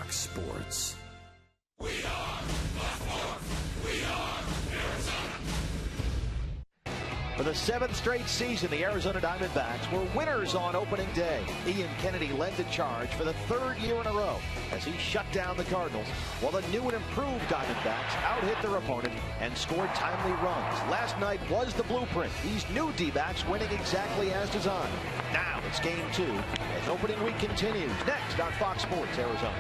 Fox Sports. We are Buffalo. We are Arizona. For the 7th straight season, the Arizona Diamondbacks were winners on opening day. Ian Kennedy led the charge for the 3rd year in a row as he shut down the Cardinals, while the new and improved Diamondbacks out-hit their opponent and scored timely runs. Last night was the blueprint. These new D-backs winning exactly as designed. Now it's game 2 as opening week continues. Next on Fox Sports Arizona.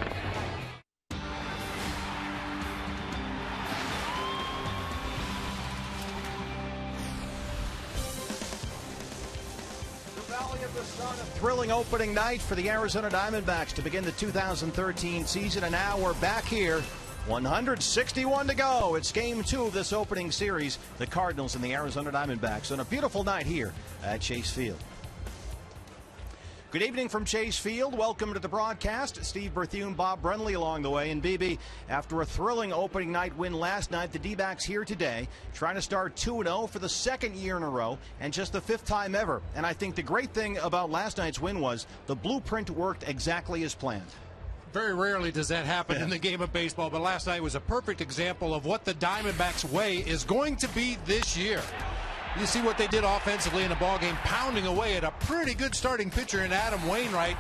A thrilling opening night for the Arizona Diamondbacks to begin the 2013 season, and now we're back here. 161 to go. It's game 2 of this opening series. The Cardinals and the Arizona Diamondbacks on a beautiful night here at Chase Field. Good evening from Chase Field. Welcome to the broadcast. Steve Berthune, Bob Brunley along the way. And BB, after a thrilling opening night win last night, the D-backs here today trying to start 2-0 for the 2nd year in a row and just the 5th time ever. And I think the great thing about last night's win was the blueprint worked exactly as planned. Very rarely does that happen in the game of baseball, but last night was a perfect example of what the Diamondbacks' way is going to be this year. You see what they did offensively in the ballgame, pounding away at a pretty good starting pitcher in Adam Wainwright.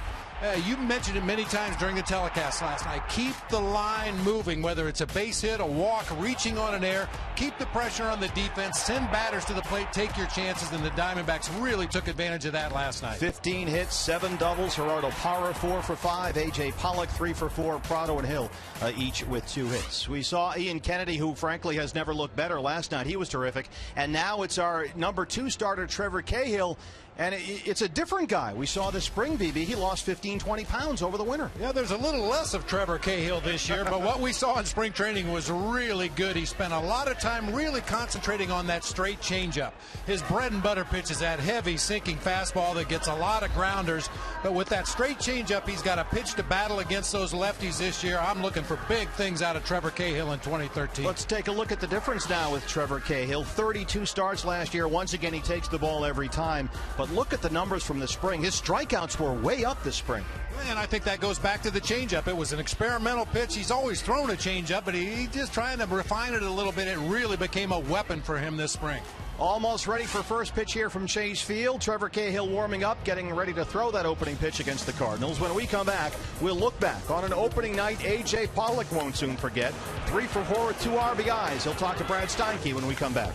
You mentioned it many times during the telecast last night. Keep the line moving, whether it's a base hit, a walk, reaching on an air. Keep the pressure on the defense. Send batters to the plate. Take your chances, and the Diamondbacks really took advantage of that last night. 15 hits, 7 doubles. Gerardo Parra 4 for 5. A.J. Pollock 3 for 4. Prado and Hill each with 2 hits. We saw Ian Kennedy, who frankly has never looked better last night. He was terrific. And now it's our number 2 starter, Trevor Cahill. And it's a different guy. We saw this spring, BB. He lost 15, 20 pounds over the winter. Yeah, there's a little less of Trevor Cahill this year, but what we saw in spring training was really good. He spent a lot of time really concentrating on that straight changeup. His bread and butter pitch is that heavy sinking fastball that gets a lot of grounders. But with that straight changeup, he's got a pitch to battle against those lefties this year. I'm looking for big things out of Trevor Cahill in 2013. Let's take a look at the difference now with Trevor Cahill. 32 starts last year. Once again, he takes the ball every time. But look at the numbers from the spring. His strikeouts were way up this spring. And I think that goes back to the changeup. It was an experimental pitch. He's always thrown a changeup, but he's just trying to refine it a little bit. It really became a weapon for him this spring. Almost ready for first pitch here from Chase Field. Trevor Cahill warming up, getting ready to throw that opening pitch against the Cardinals. When we come back, we'll look back on an opening night A.J. Pollock won't soon forget. 3 for 4 with 2 RBIs. He'll talk to Brad Steinke when we come back.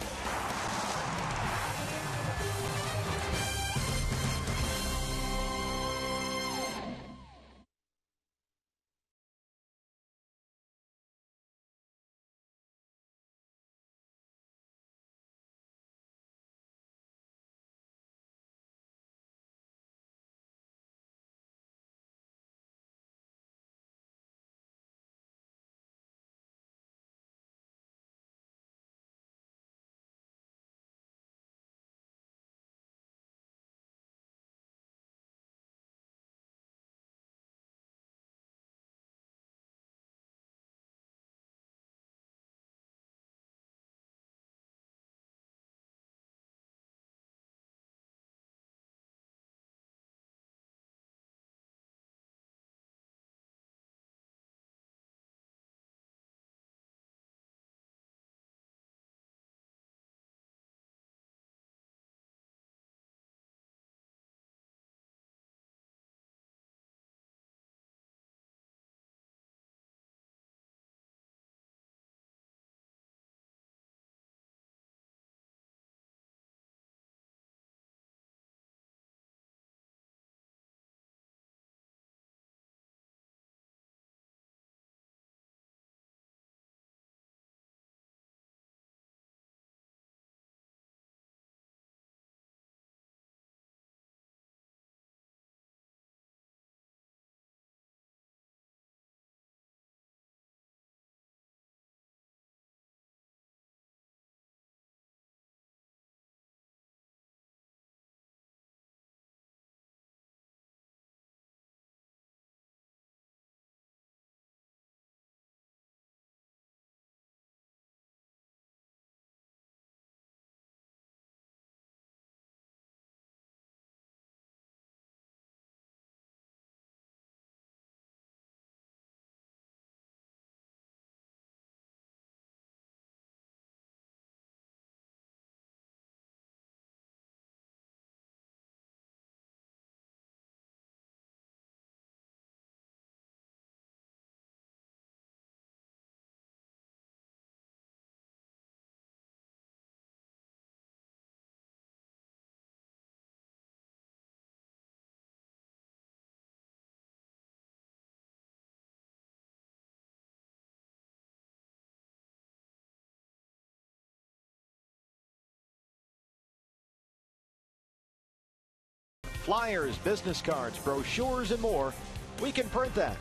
flyers, business cards, brochures, and more. We can print that.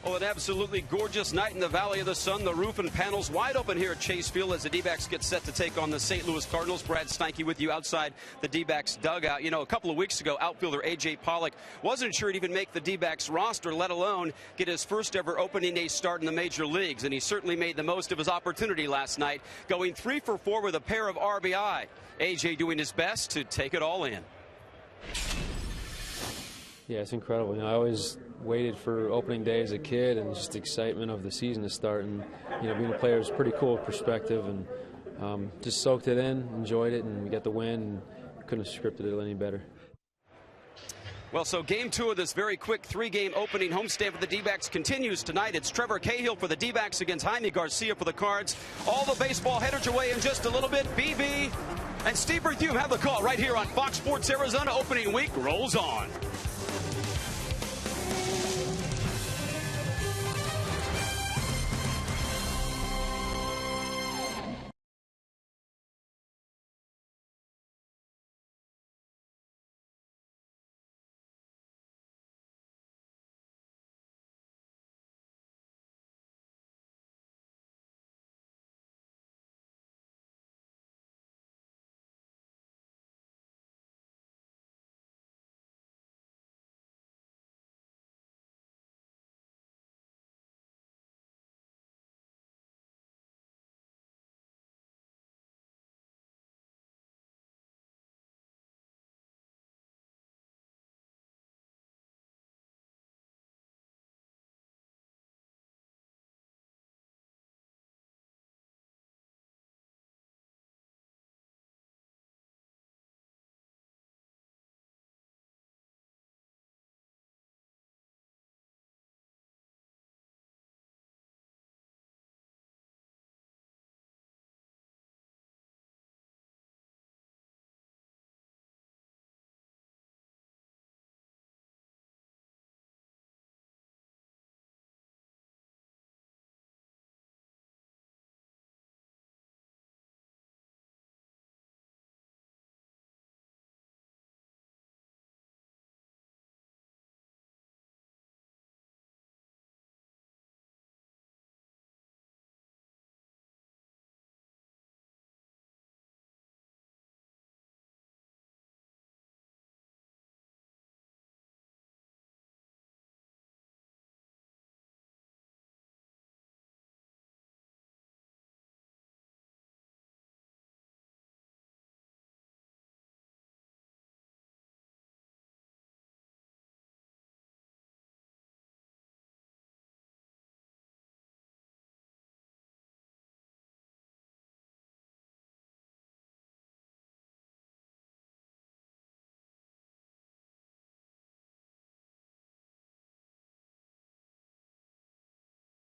Oh, an absolutely gorgeous night in the Valley of the Sun. The roof and panels wide open here at Chase Field as the D-backs get set to take on the St. Louis Cardinals. Brad Steinke with you outside the D-backs dugout. You know, a couple of weeks ago, outfielder A.J. Pollock wasn't sure he'd even make the D-backs roster, let alone get his first ever opening day start in the major leagues. And he certainly made the most of his opportunity last night, going 3 for 4 with a pair of RBI. A.J. doing his best to take it all in. Yeah, it's incredible. You know, I always waited for opening day as a kid, and just the excitement of the season to start. And you know, being a player was pretty cool perspective, and just soaked it in, enjoyed it, and we got the win. And couldn't have scripted it any better. Well, so game 2 of this very quick 3-game opening homestand for the D-backs continues tonight. It's Trevor Cahill for the D-backs against Jaime Garcia for the Cards. All the baseball headers away in just a little bit. BB and Steve Berthume have the call right here on Fox Sports Arizona. Opening week rolls on.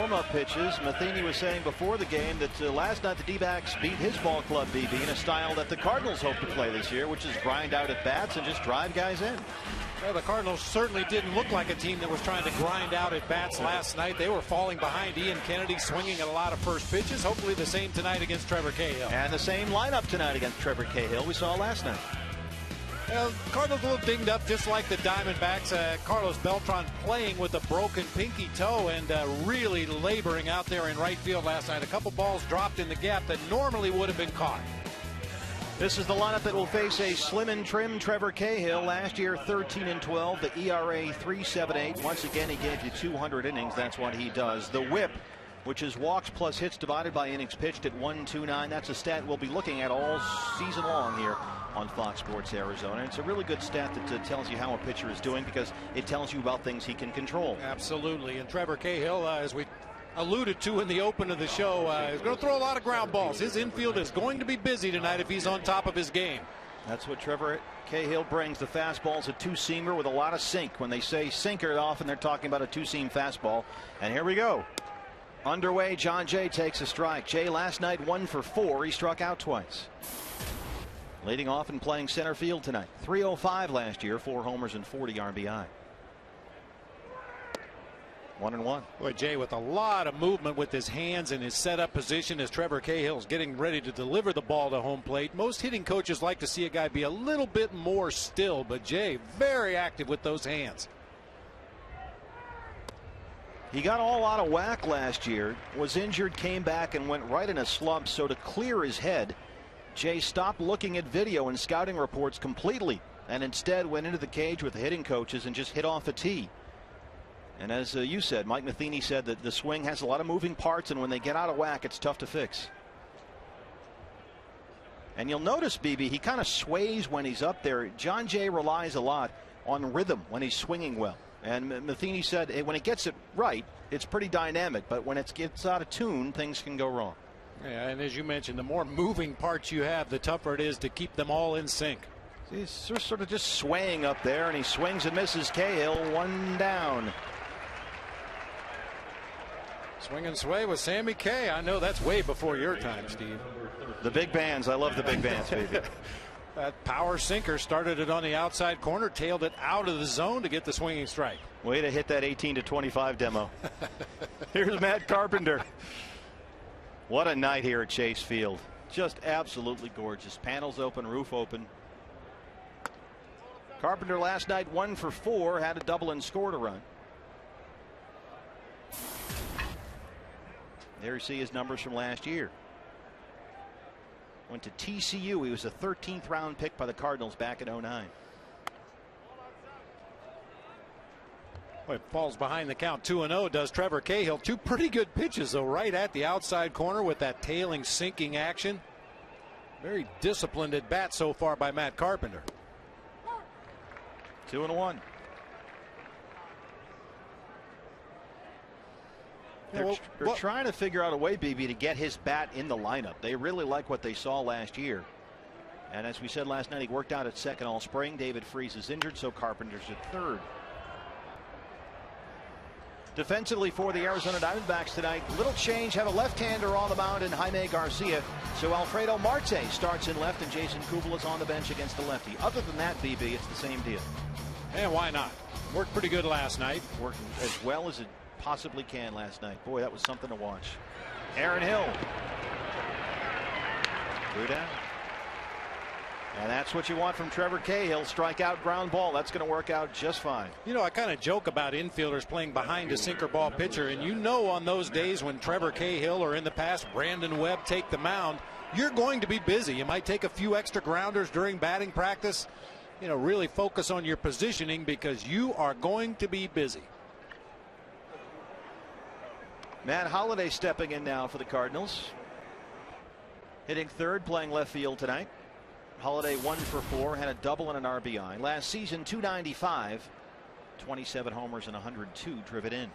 Warm-up pitches. Matheny was saying before the game that last night the D-backs beat his ball club, BB, in a style that the Cardinals hope to play this year, which is grind out at bats and just drive guys in. Well, the Cardinals certainly didn't look like a team that was trying to grind out at bats last night. They were falling behind Ian Kennedy, swinging at a lot of first pitches. Hopefully the same tonight against Trevor Cahill. And the same lineup tonight against Trevor Cahill we saw last night. Well, Cardinals a little dinged up, just like the Diamondbacks. Carlos Beltran playing with a broken pinky toe and really laboring out there in right field last night. A couple balls dropped in the gap that normally would have been caught. This is the lineup that will face a slim and trim Trevor Cahill. Last year, 13-12, the ERA 3.78. Once again, he gave you 200 innings. That's what he does. The WHIP, which is walks plus hits divided by innings pitched, at 1.29. That's a stat we'll be looking at all season long here on Fox Sports Arizona. It's a really good stat that tells you how a pitcher is doing, because it tells you about things he can control. Absolutely. And Trevor Cahill, as we alluded to in the open of the show, is going to throw a lot of ground balls. His infield is going to be busy tonight if he's on top of his game. That's what Trevor Cahill brings. The fastball's a two-seamer with a lot of sink. When they say sinker, often they're talking about a two-seam fastball. And here we go. Underway, John Jay takes a strike. Jay last night 1 for 4. He struck out twice. Leading off and playing center field tonight. 305 last year, 4 homers and 40 RBI. 1-1. Boy, Jay, with a lot of movement with his hands and his setup position as Trevor Cahill's getting ready to deliver the ball to home plate. Most hitting coaches like to see a guy be a little bit more still, but Jay, very active with those hands. He got all out of whack last year, was injured, came back, and went right in a slump. So to clear his head, Jay stopped looking at video and scouting reports completely, and instead went into the cage with the hitting coaches and just hit off a tee. And as you said, Mike Matheny said that the swing has a lot of moving parts, and when they get out of whack, it's tough to fix. And you'll notice, BB, he kind of sways when he's up there. John Jay relies a lot on rhythm when he's swinging well. And Matheny said when he gets it right, it's pretty dynamic. But when it gets out of tune, things can go wrong. Yeah, and as you mentioned, the more moving parts you have, the tougher it is to keep them all in sync. He's sort of just swaying up there, and he swings and misses. Cahill, 1 down. Swing and sway with Sammy Kay. I know that's way before your time, Steve. The big bands. I love the big bands, baby. That power sinker started it on the outside corner, tailed it out of the zone to get the swinging strike. Way to hit that 18-25 demo. Here's Matt Carpenter. What a night here at Chase Field. Just absolutely gorgeous. Panels open, roof open. Carpenter last night 1 for 4, had a double and scored a run. There you see his numbers from last year. Went to TCU. He was a 13th round pick by the Cardinals back in 09. Well, it falls behind the count 2-0 does Trevor Cahill. 2 pretty good pitches though, right at the outside corner with that tailing sinking action. Very disciplined at bat so far by Matt Carpenter. 2-1. They're trying to figure out a way, BB, to get his bat in the lineup. They really like what they saw last year. And as we said last night, he worked out at second all spring. David Freese is injured, so Carpenter's at third. Defensively for the Arizona Diamondbacks tonight, little change. Have a left-hander on the mound in Jaime Garcia. So Alfredo Marte starts in left, and Jason Kubel is on the bench against the lefty. Other than that, BB, it's the same deal. And why not? Worked pretty good last night. Worked as well as it possibly can last night. Boy, that was something to watch. Aaron Hill. 2 down. And that's what you want from Trevor Cahill. Strikeout, ground ball. That's going to work out just fine. You know, I kind of joke about infielders playing behind a sinker ball pitcher, and you know on those days when Trevor Cahill or in the past Brandon Webb take the mound, you're going to be busy. You might take a few extra grounders during batting practice. You know, really focus on your positioning because you are going to be busy. Matt Holliday stepping in now for the Cardinals. Hitting third, playing left field tonight. Holliday 1 for 4, had a double and an RBI. Last season, 295, 27 homers and 102 driven in.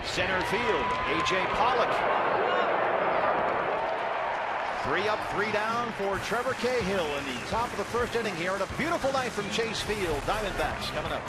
Center field, A.J. Pollock. 3 up, 3 down for Trevor Cahill in the top of the first inning here, and a beautiful night from Chase Field. Diamondbacks coming up.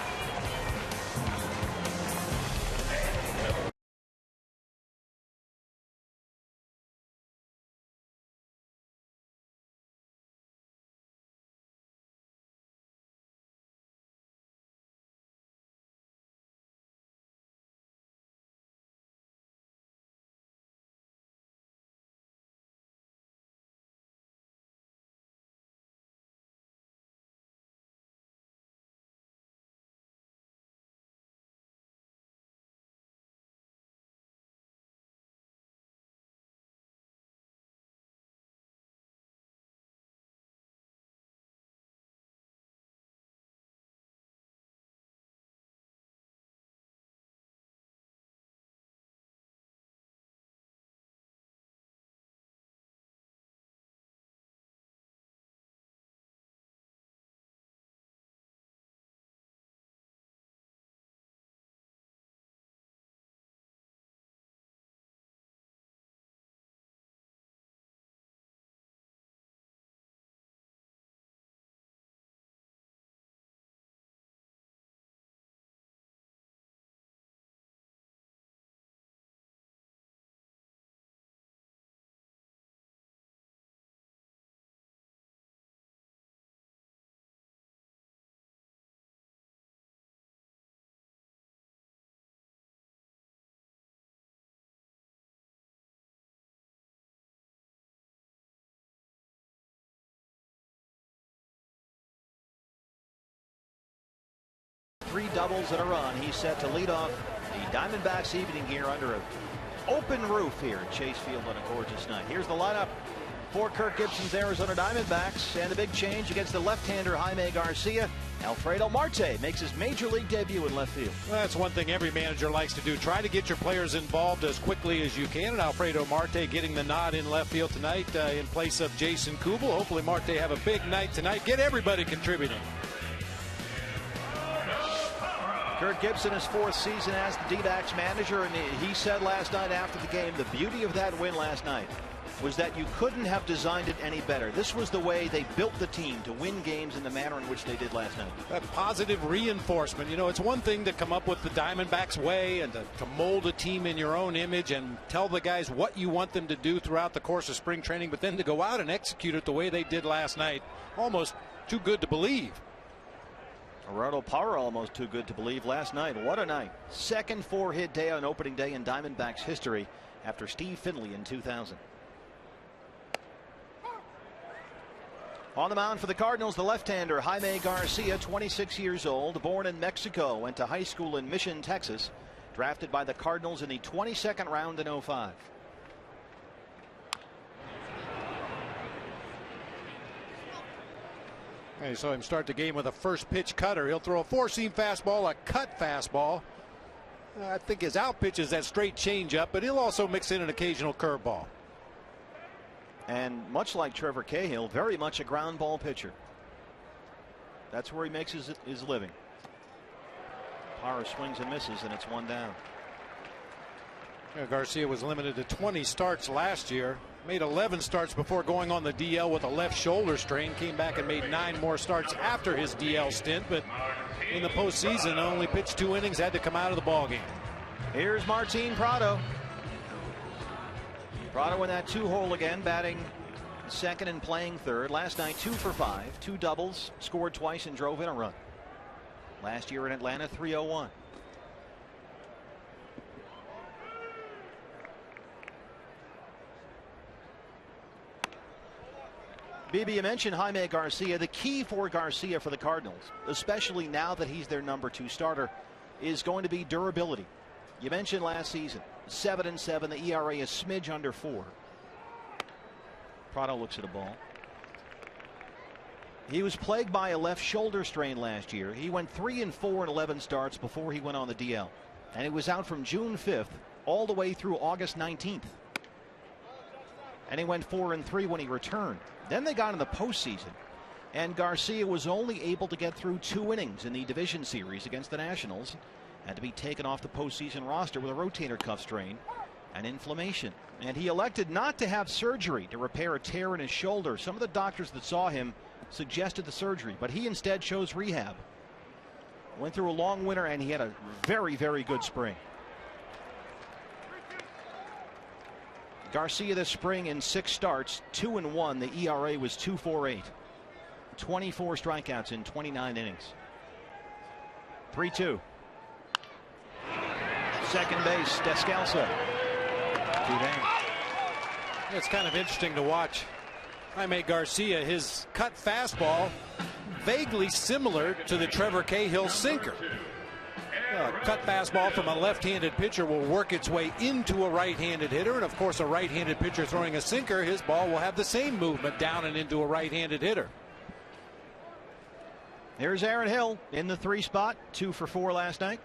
3 doubles and a run. He's set to lead off the Diamondbacks evening here under an open roof here at Chase Field on a gorgeous night. Here's the lineup for Kirk Gibson's Arizona Diamondbacks, and the big change against the left-hander Jaime Garcia. Alfredo Marte makes his major league debut in left field. Well, that's one thing every manager likes to do. Try to get your players involved as quickly as you can. And Alfredo Marte getting the nod in left field tonight in place of Jason Kubel. Hopefully Marte have a big night tonight. Get everybody contributing. Kirk Gibson, his 4th season as the D-backs manager, and he said last night after the game, the beauty of that win last night was that you couldn't have designed it any better. This was the way they built the team to win games in the manner in which they did last night. That positive reinforcement. You know, it's one thing to come up with the Diamondbacks way and to mold a team in your own image and tell the guys what you want them to do throughout the course of spring training, but then to go out and execute it the way they did last night, almost too good to believe. Gerardo Parra almost too good to believe last night. What a night. Second 4-hit day on opening day in Diamondbacks history after Steve Finley in 2000. On the mound for the Cardinals, the left-hander Jaime Garcia, 26 years old, born in Mexico, went to high school in Mission, Texas, drafted by the Cardinals in the 22nd round in 05. You saw him start the game with a first pitch cutter. He'll throw a 4-seam fastball, a cut fastball. I think his out pitch is that straight changeup, but he'll also mix in an occasional curveball. And much like Trevor Cahill, very much a ground ball pitcher. That's where he makes his living. Parra swings and misses, and it's 1 down. Yeah, Garcia was limited to 20 starts last year. Made 11 starts before going on the DL with a left shoulder strain. Came back and made 9 more starts after his DL stint, but in the postseason only pitched 2 innings, had to come out of the ballgame. Here's Martin Prado. Prado in that 2-hole again, batting second and playing third. Last night 2 for 5, 2 doubles, scored twice and drove in a run. Last year in Atlanta, 301. BB, you mentioned Jaime Garcia. The key for Garcia for the Cardinals, especially now that he's their number 2 starter, is going to be durability. You mentioned last season, 7-7, the ERA is smidge under 4. Prado looks at a ball. He was plagued by a left shoulder strain last year. He went 3-4 in 11 starts before he went on the DL. And he was out from June 5th all the way through August 19th. And he went 4-3 when he returned. Then they got in the postseason, and Garcia was only able to get through 2 innings in the division series against the Nationals, and to be taken off the postseason roster with a rotator cuff strain and inflammation. And he elected not to have surgery to repair a tear in his shoulder. Some of the doctors that saw him suggested the surgery, but he instead chose rehab. Went through a long winter, and he had a very, very good spring. Garcia this spring in 6 starts, 2-1. The ERA was 2.48. 24 strikeouts in 29 innings. 3-2. Second base, Descalso. 2 down. It's kind of interesting to watch Jaime Garcia. His cut fastball vaguely similar to the Trevor Cahill sinker. A cut fastball from a left-handed pitcher will work its way into a right-handed hitter, and of course a right-handed pitcher throwing a sinker, his ball will have the same movement down and into a right-handed hitter. Here's Aaron Hill in the 3 spot, 2 for 4 last night.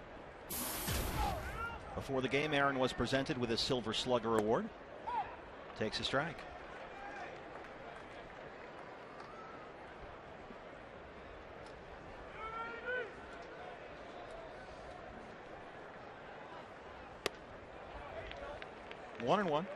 Before the game, Aaron was presented with a Silver Slugger Award. Takes a strike. One and one.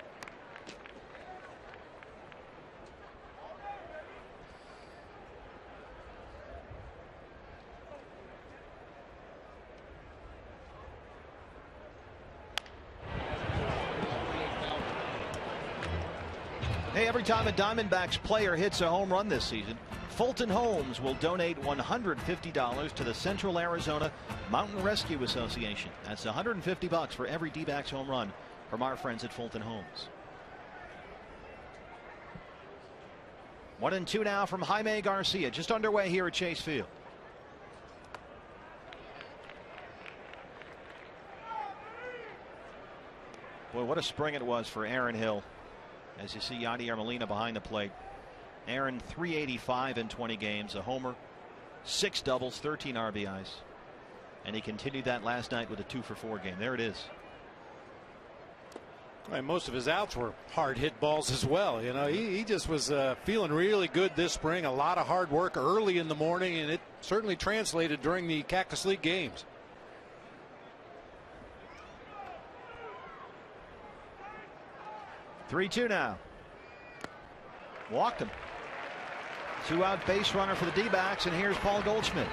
Hey, every time a Diamondbacks player hits a home run this season, Fulton Homes will donate $150 to the Central Arizona Mountain Rescue Association. That's $150 for every D-backs home run from our friends at Fulton Homes. 1-2 now from Jaime Garcia, just underway here at Chase Field. Boy, what a spring it was for Aaron Hill. As you see Yadier Molina behind the plate. Aaron 385 in 20 games, a homer, 6 doubles, 13 RBIs. And he continued that last night with a 2-for-4 game. There it is. And most of his outs were hard hit balls as well. You know, he just was feeling really good this spring. A lot of hard work early in the morning, and it certainly translated during the Cactus League games. 3-2 now. Walked him. 2-out base runner for the D-backs, and here's Paul Goldschmidt.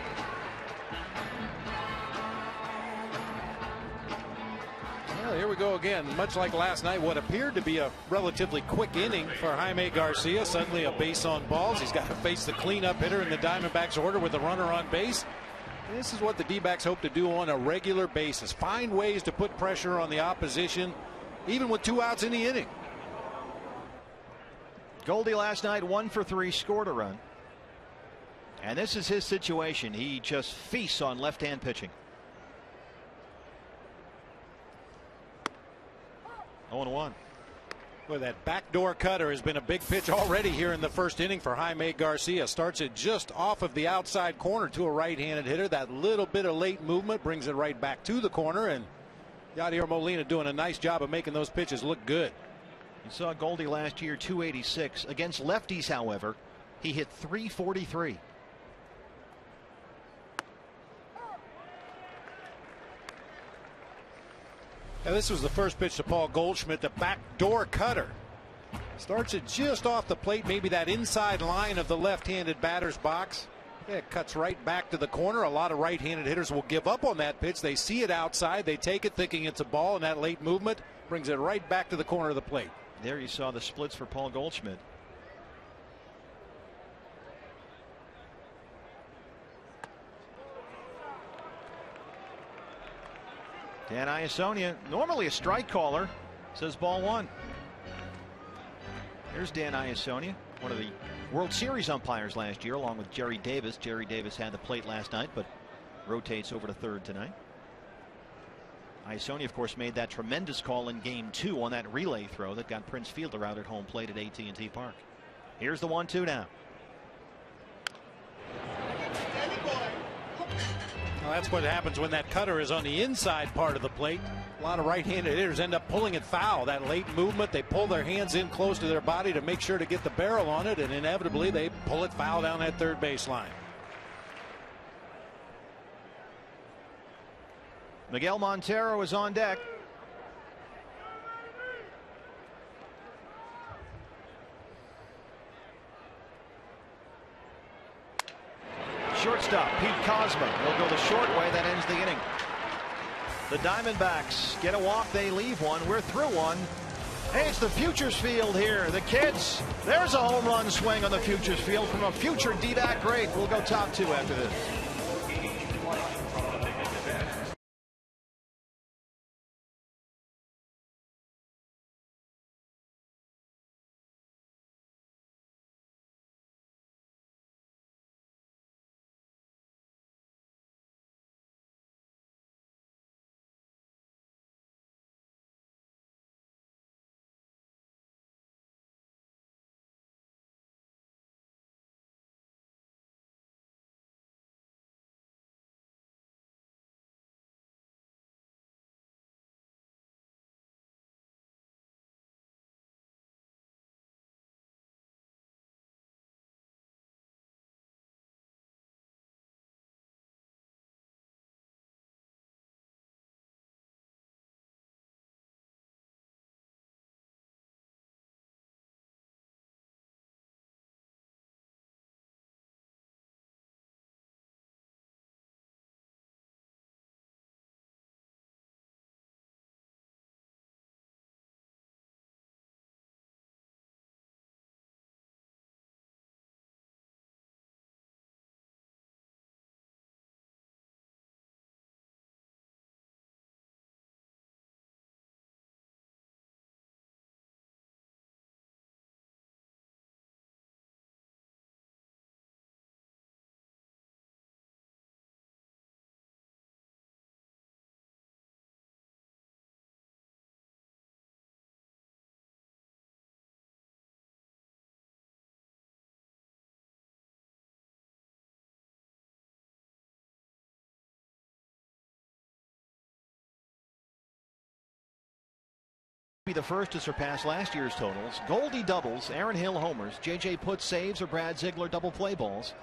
Well, here we go again. Much like last night, what appeared to be a relatively quick inning for Jaime Garcia. Suddenly a base on balls. He's got to face the cleanup hitter in the Diamondbacks order with a runner on base. This is what the D-backs hope to do on a regular basis. Find ways to put pressure on the opposition, even with 2 outs in the inning. Goldie last night 1 for 3, scored a run. And this is his situation. He just feasts on left-hand pitching. 0-1. Boy, that backdoor cutter has been a big pitch already here in the first inning for Jaime Garcia. Starts it just off of the outside corner to a right-handed hitter. That little bit of late movement brings it right back to the corner, and Yadier Molina doing a nice job of making those pitches look good. You saw Goldie last year 286 against lefties. However, he hit 343. Now, this was the first pitch to Paul Goldschmidt, the backdoor cutter. Starts it just off the plate, maybe that inside line of the left-handed batter's box. Yeah, it cuts right back to the corner. A lot of right-handed hitters will give up on that pitch. They see it outside, they take it thinking it's a ball, and that late movement brings it right back to the corner of the plate. There you saw the splits for Paul Goldschmidt. Dan Iasonia, normally a strike caller, says ball 1. Here's Dan Iasonia, one of the World Series umpires last year, along with Jerry Davis. Jerry Davis had the plate last night, but rotates over to third tonight. Iasonia, of course, made that tremendous call in Game 2 on that relay throw that got Prince Fielder out at home plate at AT&T Park. Here's the 1-2 now. Well, that's what happens when that cutter is on the inside part of the plate. A lot of right-handed hitters end up pulling it foul. That late movement, they pull their hands in close to their body to make sure to get the barrel on it, and inevitably they pull it foul down that third baseline. Miguel Montero is on deck. Shortstop Pete Kozma will go the short way. That ends the inning. The Diamondbacks get a walk, they leave one. We're through one. Hey, it's the Futures Field here. The kids, there's a home run swing on the Futures Field from a future D-back great. We'll go top 2 after this. Be the first to surpass last year's totals. Goldie doubles, Aaron Hill homers, JJ Putt saves, or Brad Ziegler double play balls.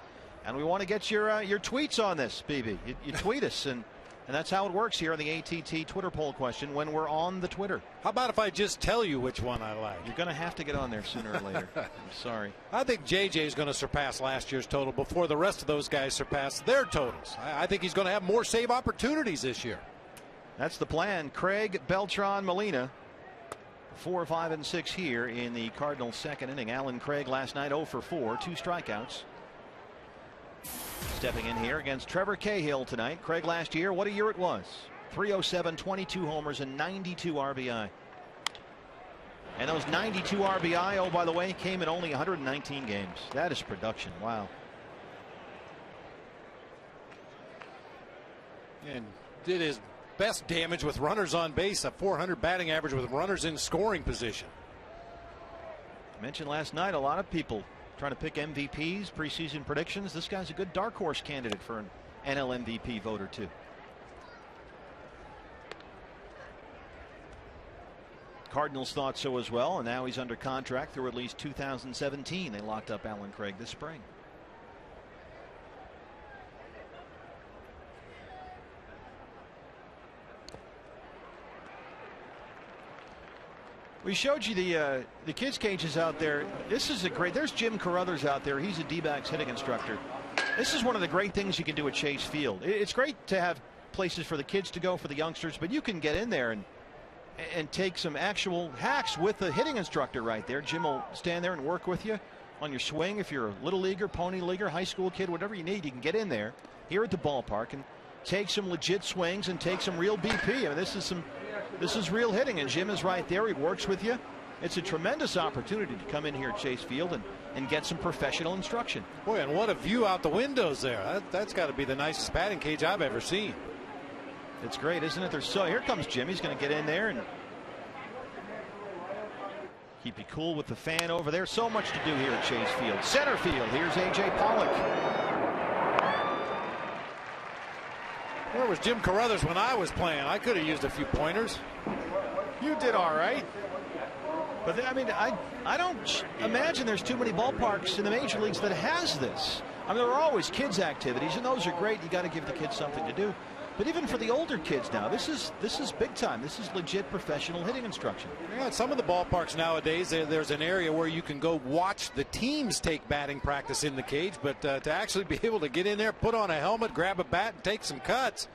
And we want to get your tweets on this, BB. You tweet us, and that's how it works here on the ATT Twitter poll question when we're on the Twitter. How about if I just tell you which one I like? You're going to have to get on there sooner or later. I'm sorry. I think JJ is going to surpass last year's total before the rest of those guys surpass their totals. I think he's going to have more save opportunities this year. That's the plan. Craig, Beltran, Molina. 4, 5, and 6 here in the Cardinals' second inning. Alan Craig last night 0 for 4, 2 strikeouts. Stepping in here against Trevor Cahill tonight. Craig last year, what a year it was. 307, 22 homers, and 92 RBI. And those 92 RBI, oh, by the way, came in only 119 games. That is production. Wow. And did his best damage with runners on base, a 400 batting average with runners in scoring position. I mentioned last night a lot of people trying to pick MVPs, preseason predictions. This guy's a good dark horse candidate for an NL MVP voter too. Cardinals thought so as well, and now he's under contract through at least 2017. They locked up Alan Craig this spring. We showed you the kids' cages out there. This is a great. There's Jim Carruthers out there. He's a D-backs hitting instructor. This is one of the great things you can do at Chase Field. It's great to have places for the kids to go, for the youngsters, but you can get in there and take some actual hacks with the hitting instructor right there. Jim will stand there and work with you on your swing. If you're a little leaguer, pony leaguer, high school kid, whatever you need, you can get in there here at the ballpark and take some legit swings and take some real BP. I mean, this is real hitting, and Jim is right there. He works with you. It's a tremendous opportunity to come in here at Chase Field and get some professional instruction. Boy, and what a view out the windows there. That's got to be the nicest batting cage I've ever seen. It's great, isn't it? Here comes Jim. He's going to get in there and keep you cool with the fan over there. So much to do here at Chase Field. Center field. Here's A.J. Pollock. Where was Jim Carruthers when I was playing? I could have used a few pointers. You did all right. But I mean, I don't imagine there's too many ballparks in the major leagues that has this. I mean, there are always kids' activities, and those are great. You got to give the kids something to do. But even for the older kids now, this is big time. This is legit professional hitting instruction. Yeah, at some of the ballparks nowadays, there's an area where you can go watch the teams take batting practice in the cage, but to actually be able to get in there, put on a helmet, grab a bat, and take some cuts.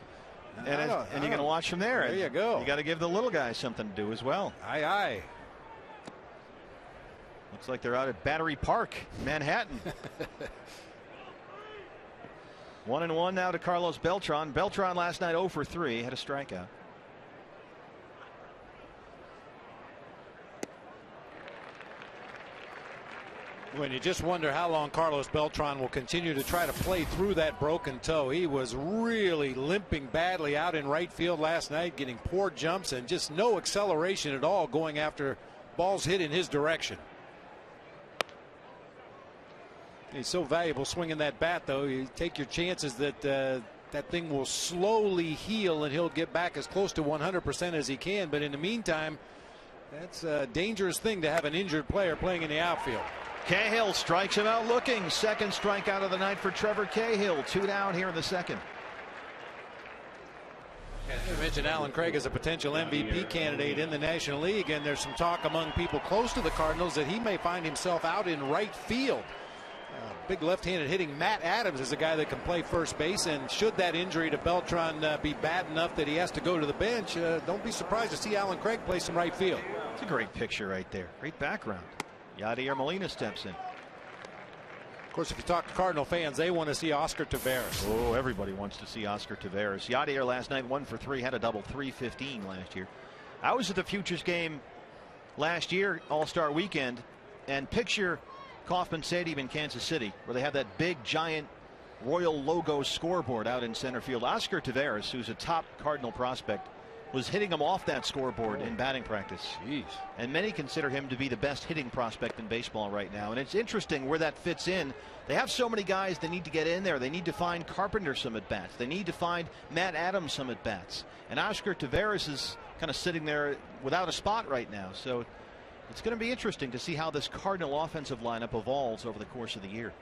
And you're going to watch from there. There you go. You got to give the little guys something to do as well. Aye, aye. Looks like they're out at Battery Park, Manhattan. 1-1 now to Carlos Beltran. Beltran last night 0 for 3, had a strikeout. When you just wonder how long Carlos Beltran will continue to try to play through that broken toe. He was really limping badly out in right field last night, getting poor jumps and just no acceleration at all going after balls hit in his direction. He's so valuable swinging that bat, though. You take your chances that that thing will slowly heal and he'll get back as close to 100% as he can. But in the meantime, that's a dangerous thing to have an injured player playing in the outfield. Cahill strikes him out looking. Second strikeout of the night for Trevor Cahill. 2 down here in the second. You mentioned Alan Craig as a potential MVP candidate in the National League, and there's some talk among people close to the Cardinals that he may find himself out in right field. Big left-handed hitting Matt Adams is a guy that can play first base, and should that injury to Beltran be bad enough that he has to go to the bench, don't be surprised to see Alan Craig play some right field. It's a great picture right there. Great background. Yadier Molina steps in. Of course, if you talk to Cardinal fans, they want to see Oscar Taveras. Oh, everybody wants to see Oscar Taveras. Yadier last night 1 for 3, had a double, 315 last year. I was at the Futures game last year, All-Star Weekend, and picture Kauffman Stadium in Kansas City, where they have that big, giant Royal logo scoreboard out in center field. Oscar Taveras, who's a top Cardinal prospect, was hitting him off that scoreboard in batting practice. Jeez. And many consider him to be the best hitting prospect in baseball right now. And it's interesting where that fits in. They have so many guys that need to get in there. They need to find Carpenter some at bats. They need to find Matt Adams some at bats. And Oscar Taveras is kind of sitting there without a spot right now. So it's going to be interesting to see how this Cardinal offensive lineup evolves over the course of the year.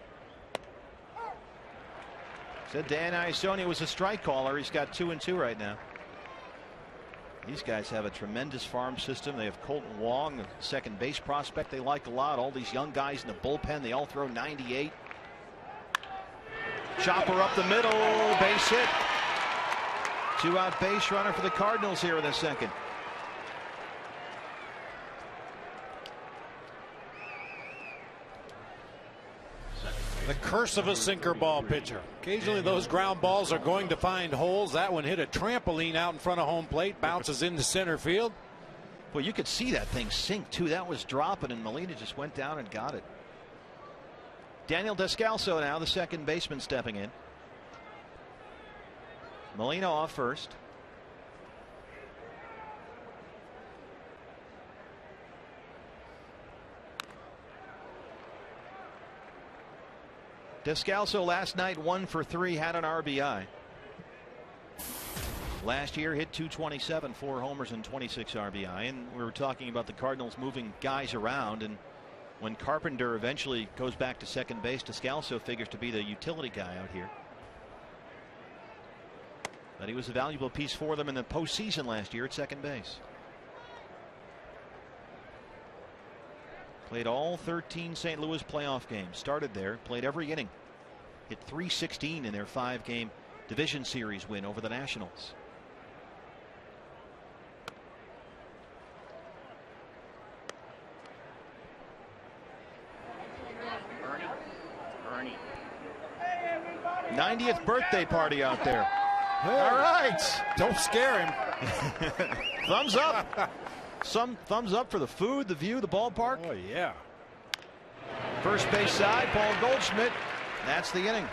Said Dan Iassoni was a strike caller. He's got 2-2 right now. These guys have a tremendous farm system. They have Colton Wong, a second base prospect they like a lot. All these young guys in the bullpen, they all throw 98. Chopper up the middle, base hit. 2-out base runner for the Cardinals here in the second. The curse of a sinker ball pitcher. Occasionally those ground balls are going to find holes. That one hit a trampoline out in front of home plate, bounces into center field. Well, you could see that thing sink too. That was dropping, and Molina just went down and got it. Daniel Descalso now, the second baseman, stepping in. Molina off first. Descalso last night 1 for 3, had an RBI. Last year hit .227, 4 homers and 26 RBI. And we were talking about the Cardinals moving guys around, and when Carpenter eventually goes back to second base, Descalso figures to be the utility guy out here. But he was a valuable piece for them in the postseason last year at second base. Played all 13 St. Louis playoff games. Started there, played every inning. Hit .316 in their 5-game division series win over the Nationals. Ernie. 90th birthday party out there. Hey, all right. Don't scare him. Thumbs up. Some thumbs up for the food, the view, the ballpark. Oh, yeah. First base side, Paul Goldschmidt. That's the inning.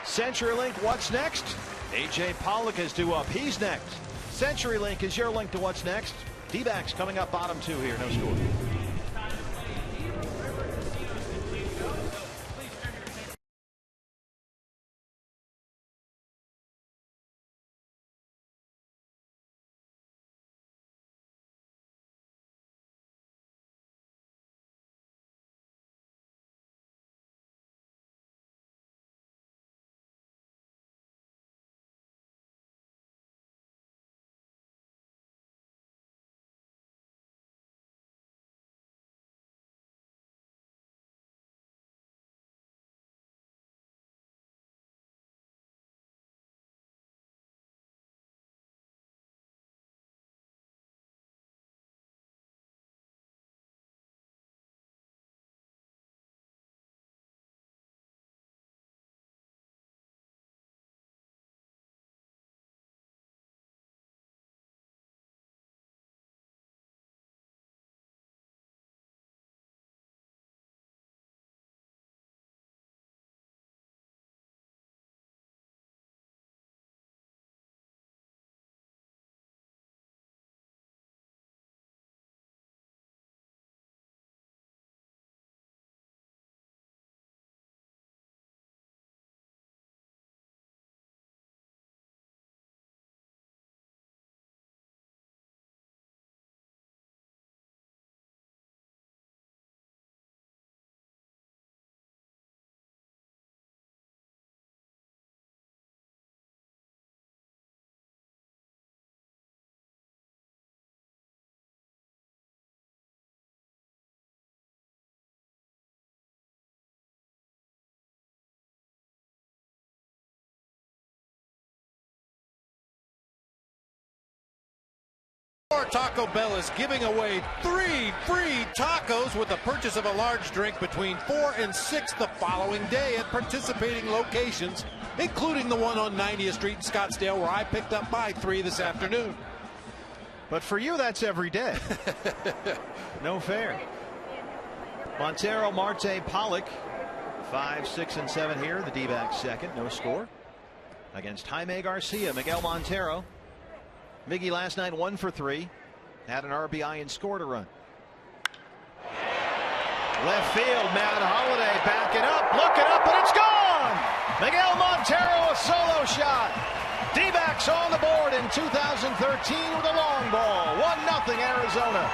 CenturyLink, what's next? A.J. Pollock is due up. He's next. CenturyLink is your link to what's next. D-backs coming up bottom 2 here. No score. Taco Bell is giving away 3 free tacos with the purchase of a large drink between 4 and 6 the following day at participating locations, including the one on 90th Street in Scottsdale where I picked up my 3 this afternoon. But for you, that's every day. No fair. Montero, Marte, Pollock, 5, 6, and 7 here. The D-backs second, no score. Against Jaime Garcia, Miguel Montero. Miggy last night 1 for 3. Had an RBI and scored a run. Left field, Matt Holliday backing up, looking up, and it's gone! Miguel Montero, a solo shot. D-backs on the board in 2013 with a long ball. 1-0 Arizona.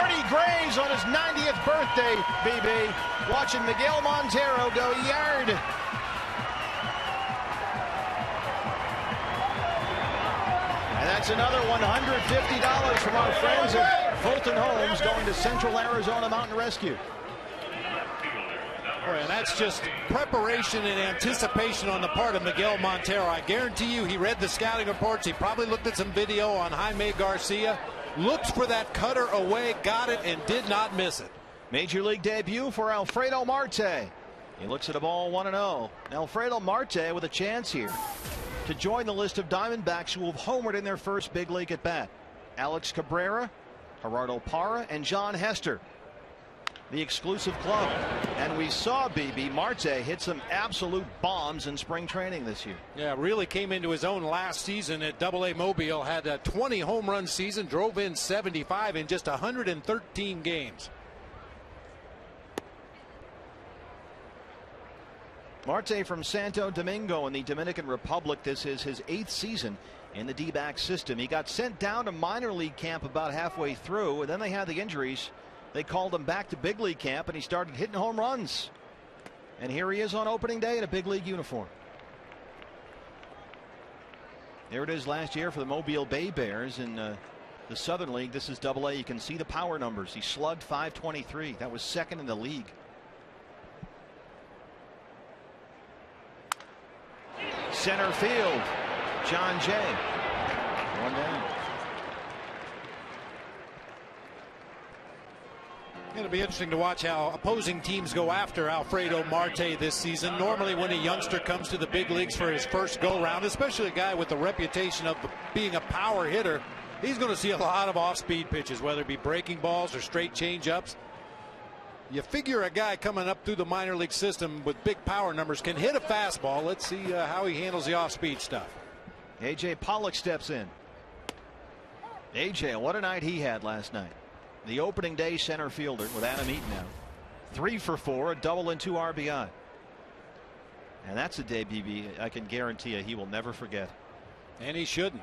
Ernie Graves on his 90th birthday, BB, watching Miguel Montero go yard. And that's another $150 from our friends at Fulton Homes going to Central Arizona Mountain Rescue. Boy, and that's just preparation and anticipation on the part of Miguel Montero. I guarantee you he read the scouting reports. He probably looked at some video on Jaime Garcia. Looked for that cutter away, got it, and did not miss it. Major League debut for Alfredo Marte. He looks at a ball 1-0. Alfredo Marte with a chance here to join the list of Diamondbacks who have homered in their first big league at bat. Alex Cabrera, Gerardo Parra, and John Hester. The exclusive club. And we saw BB Marte hit some absolute bombs in spring training this year. Yeah, really came into his own last season at AA Mobile. Had a 20 home run season, drove in 75 in just 113 games. Marte from Santo Domingo in the Dominican Republic. This is his 8th season in the D-back system. He got sent down to minor league camp about halfway through, and then they had the injuries. They called him back to big league camp, and he started hitting home runs. And here he is on opening day in a big league uniform. There it is last year for the Mobile Bay Bears in the Southern League. This is AA. You can see the power numbers. He slugged .523. That was second in the league. Center field, John Jay. 1 down. It'll be interesting to watch how opposing teams go after Alfredo Marte this season. Normally when a youngster comes to the big leagues for his first go-round, especially a guy with the reputation of being a power hitter, he's going to see a lot of off-speed pitches, whether it be breaking balls or straight change-ups. You figure a guy coming up through the minor league system with big power numbers can hit a fastball. Let's see how he handles the off-speed stuff. A.J. Pollock steps in. A.J., what a night he had last night. The opening day center fielder with Adam Eaton now. 3 for 4, a double and 2 RBI. And that's a day, BB, I can guarantee you he will never forget. And he shouldn't.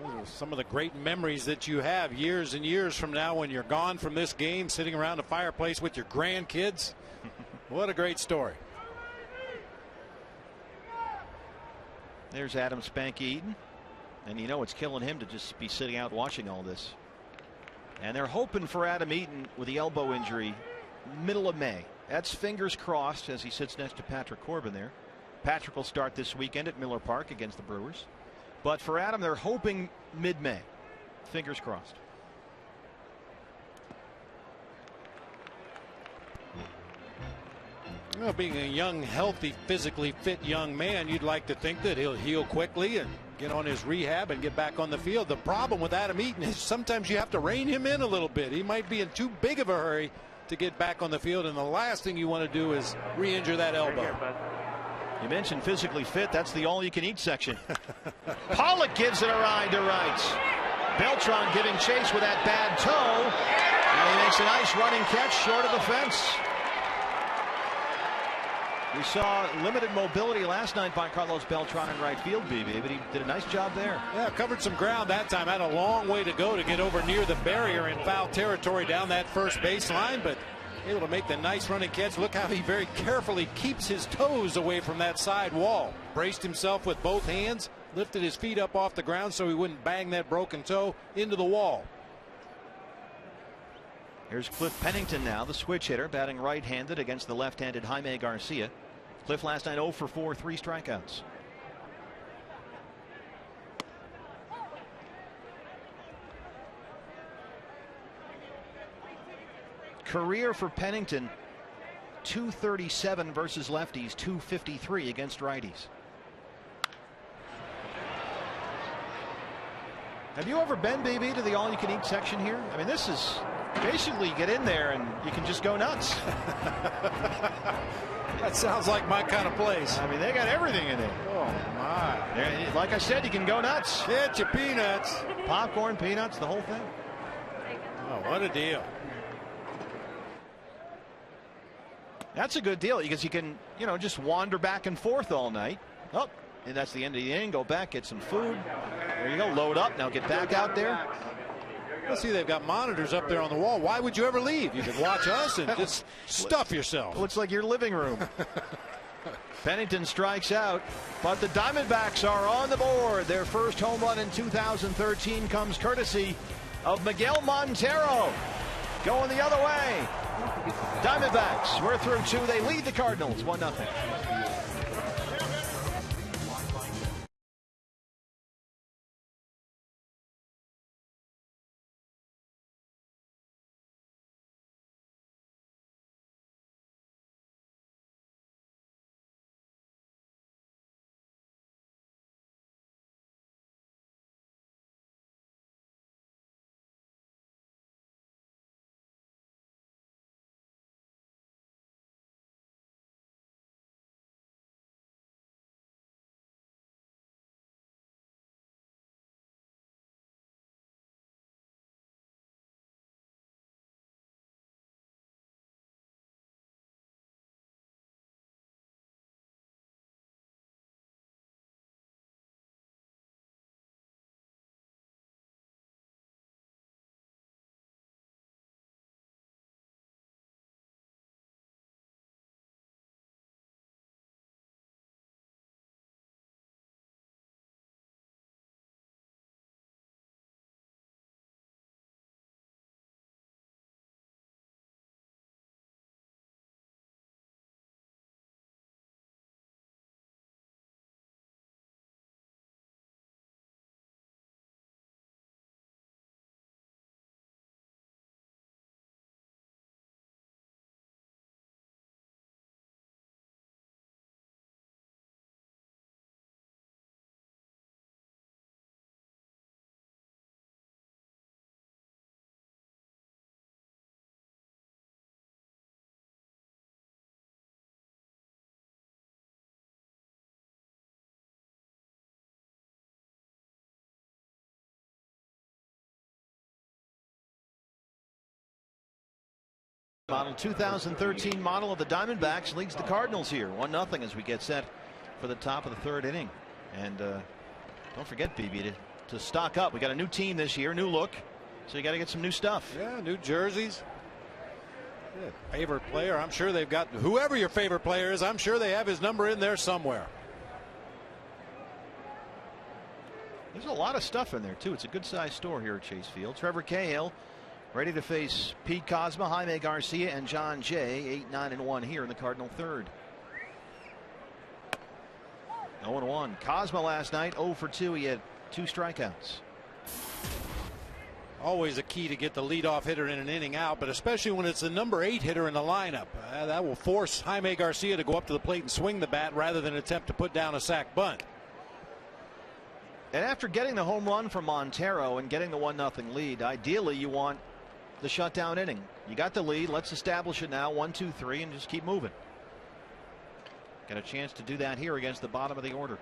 Those are some of the great memories that you have years and years from now when you're gone from this game, sitting around a fireplace with your grandkids. What a great story. There's Adam Spanky Eaton. And you know it's killing him to just be sitting out watching all this. And they're hoping for Adam Eaton with the elbow injury middle of May. That's fingers crossed as he sits next to Patrick Corbin there. Patrick will start this weekend at Miller Park against the Brewers. But for Adam, they're hoping mid-May. Fingers crossed. Well, being a young, healthy, physically fit young man, you'd like to think that he'll heal quickly and get on his rehab and get back on the field. The problem with Adam Eaton is sometimes you have to rein him in a little bit. He might be in too big of a hurry to get back on the field, and the last thing you want to do is re-injure that elbow. You mentioned physically fit. That's the all-you-can-eat section. Pollock gives it a ride to right. Beltran giving chase with that bad toe, and he makes a nice running catch short of the fence. We saw limited mobility last night by Carlos Beltran in right field, BB, but he did a nice job there. Yeah, covered some ground that time. Had a long way to go to get over near the barrier in foul territory down that first baseline, but able to make the nice running catch. Look how he very carefully keeps his toes away from that side wall. Braced himself with both hands, lifted his feet up off the ground so he wouldn't bang that broken toe into the wall. Here's Cliff Pennington now, the switch hitter, batting right-handed against the left-handed Jaime Garcia. Cliff last night 0 for 4, 3 strikeouts. Career for Pennington, 237 versus lefties, 253 against righties. Have you ever been, BB, to the all-you-can-eat section here? I mean, this is Basically, you get in there and you can just go nuts. That sounds like my kind of place. I mean, they got everything in there. Oh, my. Like I said, you can go nuts. Get your peanuts. Popcorn, peanuts, the whole thing. Oh, what a deal. That's a good deal because you can, just wander back and forth all night. Oh, and that's the end of the inning. Go back, get some food. There you go. Load up. Now get back out there. Let's see, they've got monitors up there on the wall. Why would you ever leave? You could watch us and just stuff yourself. Looks like your living room. Pennington strikes out, but the Diamondbacks are on the board. Their first home run in 2013 comes courtesy of Miguel Montero. Going the other way. Diamondbacks, we're through 2. They lead the Cardinals 1-0. Model 2013 model of the Diamondbacks leads the Cardinals here 1-0 as we get set for the top of the 3rd inning. And don't forget, BB, to stock up. We got a new team this year, new look, so you got to get some new stuff. Yeah, new jerseys. Yeah, favorite player, I'm sure they've got, whoever your favorite player is, I'm sure they have his number in there somewhere. There's a lot of stuff in there too. It's a good sized store here at Chase Field. Trevor Cahill ready to face Pete Kozma, Jaime Garcia, and John Jay. 8-9-1 here in the Cardinal 3rd. 0-1. Kozma last night 0 for 2. He had 2 strikeouts. Always a key to get the leadoff hitter in an inning out, but especially when it's the number 8 hitter in the lineup. That will force Jaime Garcia to go up to the plate and swing the bat rather than attempt to put down a sac bunt. And after getting the home run from Montero and getting the 1-0 lead, ideally you want the shutdown inning. You got the lead. Let's establish it now. 1, 2, 3, and just keep moving. Got a chance to do that here against the bottom of the order.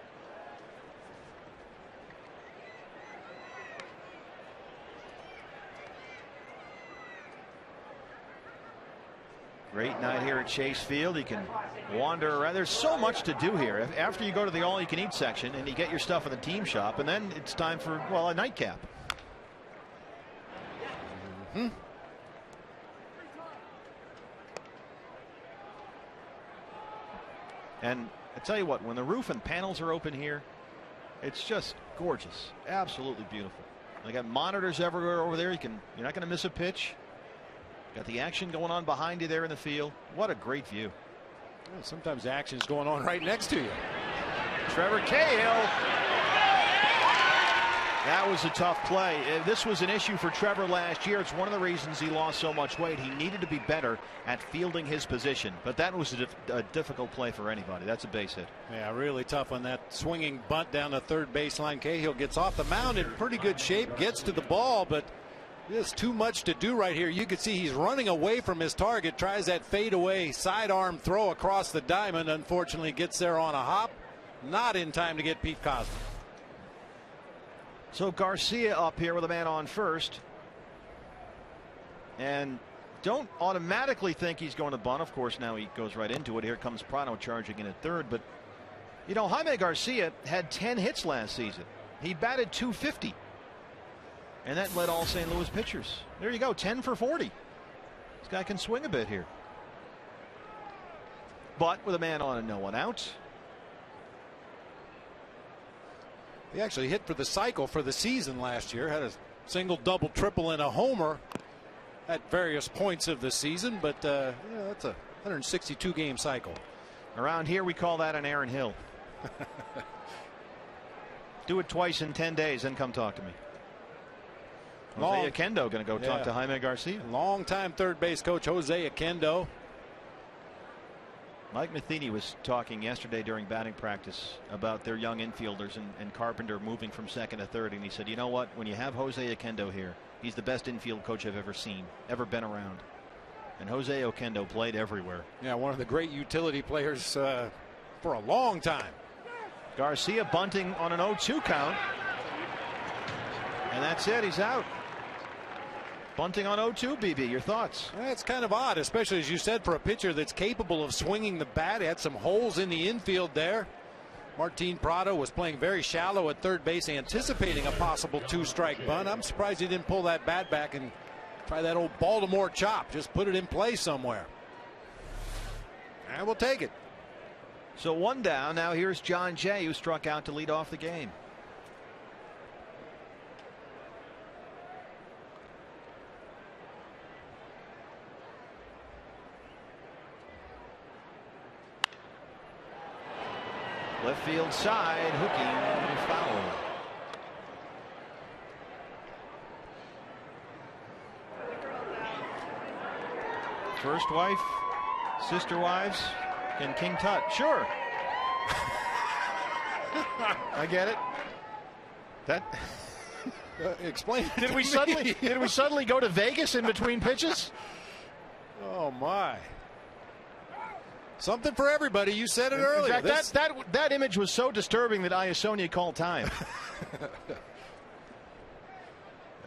Great night here at Chase Field. You can wander around. There's so much to do here. After you go to the all-you-can-eat section and you get your stuff in the team shop, and then it's time for, well, a nightcap. And I tell you what, when the roof and panels are open here, it's just gorgeous. Absolutely beautiful. They got monitors everywhere over there. You're not going to miss a pitch. Got the action going on behind you there in the field. What a great view. Well, sometimes the action's going on right next to you. Trevor Cahill. That was a tough play. This was an issue for Trevor last year. It's one of the reasons he lost so much weight. He needed to be better at fielding his position. But that was a difficult play for anybody. That's a base hit. Yeah, really tough on that swinging bunt down the 3rd baseline. Cahill gets off the mound in pretty good shape, gets to the ball, but There's too much to do right here. You can see he's running away from his target, tries that fadeaway sidearm throw across the diamond. Unfortunately, gets there on a hop. Not in time to get Pete Cosmo. So Garcia up here with a man on first. And don't automatically think he's going to bunt. Of course, now he goes right into it. Here comes Prado charging in at third. But, you know, Jaime Garcia had 10 hits last season. He batted .250. And that led all St. Louis pitchers. There you go, 10 for 40. This guy can swing a bit here. But with a man on and no one out. He actually hit for the cycle for the season last year. Had a single, double, triple, and a homer at various points of the season. But yeah, that's a 162 game cycle. Around here we call that an Aaron Hill. Do it twice in 10 days, then come talk to me. Jose Oquendo going to go talk to Jaime Garcia. Longtime third base coach Jose Oquendo. Mike Matheny was talking yesterday during batting practice about their young infielders and Carpenter moving from second to third, and he said, you know what, when you have Jose Oquendo here, he's the best infield coach I've ever seen, ever been around. And Jose Oquendo played everywhere. Yeah, one of the great utility players for a long time. Garcia bunting on an 0-2 count, and that's it, he's out. Bunting on 0-2, BB, your thoughts? It's kind of odd, especially as you said, for a pitcher that's capable of swinging the bat. He had some holes in the infield there. Martin Prado was playing very shallow at third base, anticipating a possible 2-strike bunt. I'm surprised he didn't pull that bat back and try that old Baltimore chop. Just put it in play somewhere. And we'll take it. So one down. Now here's John Jay, who struck out to lead off the game. Left field side, hooking foul. First wife, sister wives, and King Tut. Sure. I get it. That explain. Did we suddenly go to Vegas in between pitches? Oh my. Something for everybody. You said it earlier. In fact, that image was so disturbing that Iasonia called time.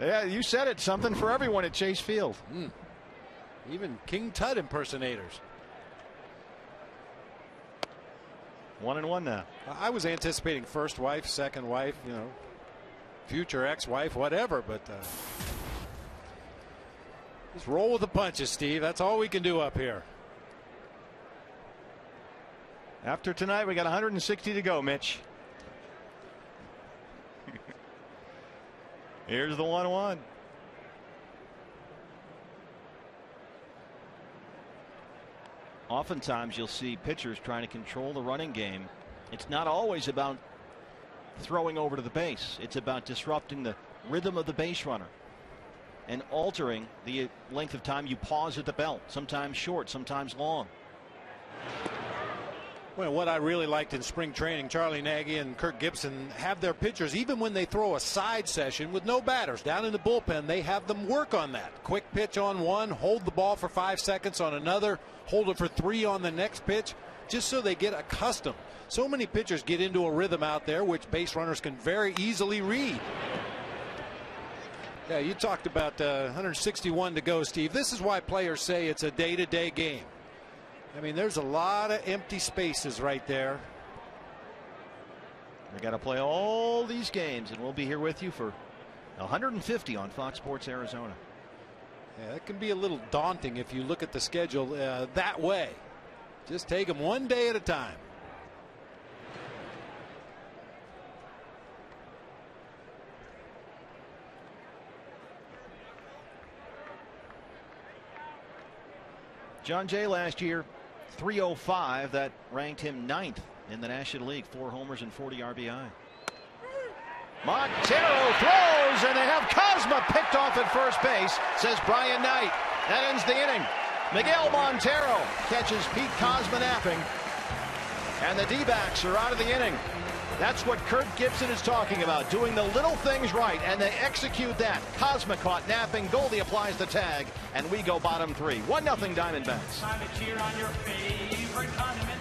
Yeah, you said it. Something for everyone at Chase Field. Even King Tut impersonators. 1-1 now. I was anticipating first wife, second wife, you know, future ex-wife, whatever, but just roll with the punches, Steve. That's all we can do up here. After tonight, we got 160 to go, Mitch. Here's the 1-1. Oftentimes you'll see pitchers trying to control the running game. It's not always about throwing over to the base. It's about disrupting the rhythm of the base runner and altering the length of time you pause at the belt, sometimes short, sometimes long. Well, what I really liked in spring training, Charlie Nagy and Kirk Gibson have their pitchers, even when they throw a side session with no batters down in the bullpen, they have them work on that. Quick pitch on one, hold the ball for 5 seconds on another, hold it for 3 on the next pitch, just so they get accustomed. So many pitchers get into a rhythm out there, which base runners can very easily read. Yeah, you talked about 161 to go, Steve. This is why players say it's a day-to-day game. I mean, there's a lot of empty spaces right there. We got to play all these games, and we'll be here with you for 150 on Fox Sports Arizona. Yeah, it can be a little daunting if you look at the schedule that way. Just take them one day at a time. John Jay last year, 305. That ranked him 9th in the National League. 4 homers and 40 RBI. Montero throws, and they have Cosma picked off at first base, says Brian Knight. That ends the inning. Miguel Montero catches Pete Cosma napping, and the D-backs are out of the inning. That's what Kurt Gibson is talking about, doing the little things right, and they execute that. Kozma caught napping, Goldie applies the tag, and we go bottom 3. 1-0 Diamondbacks. Time to cheer on your favorite condiment.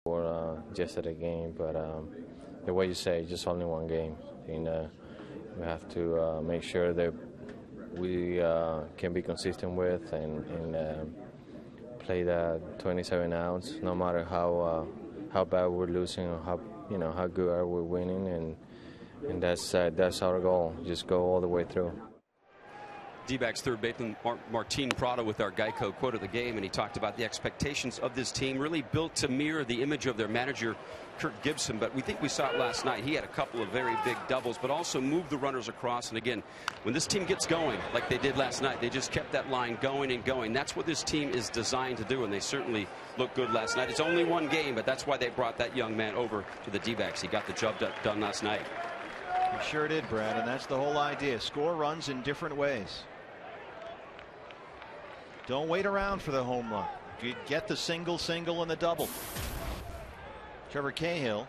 For yesterday's game, but the way you say, just only one game. And we have to make sure that we can be consistent with and play that 27 outs, no matter how bad we're losing or how good are we winning, and that's our goal. Just go all the way through. D-backs third baseman Martin Prado with our Geico quote of the game, and he talked about the expectations of this team, really built to mirror the image of their manager Kurt Gibson. But we think we saw it last night. He had a couple of very big doubles, but also moved the runners across. And again, when this team gets going like they did last night, they just kept that line going and going. That's what this team is designed to do, and they certainly looked good last night. It's only one game, but that's why they brought that young man over to the D-backs. He got the job done last night. He sure did, Brad, and that's the whole idea. Score runs in different ways. Don't wait around for the home run. You get the single, and the double. Trevor Cahill,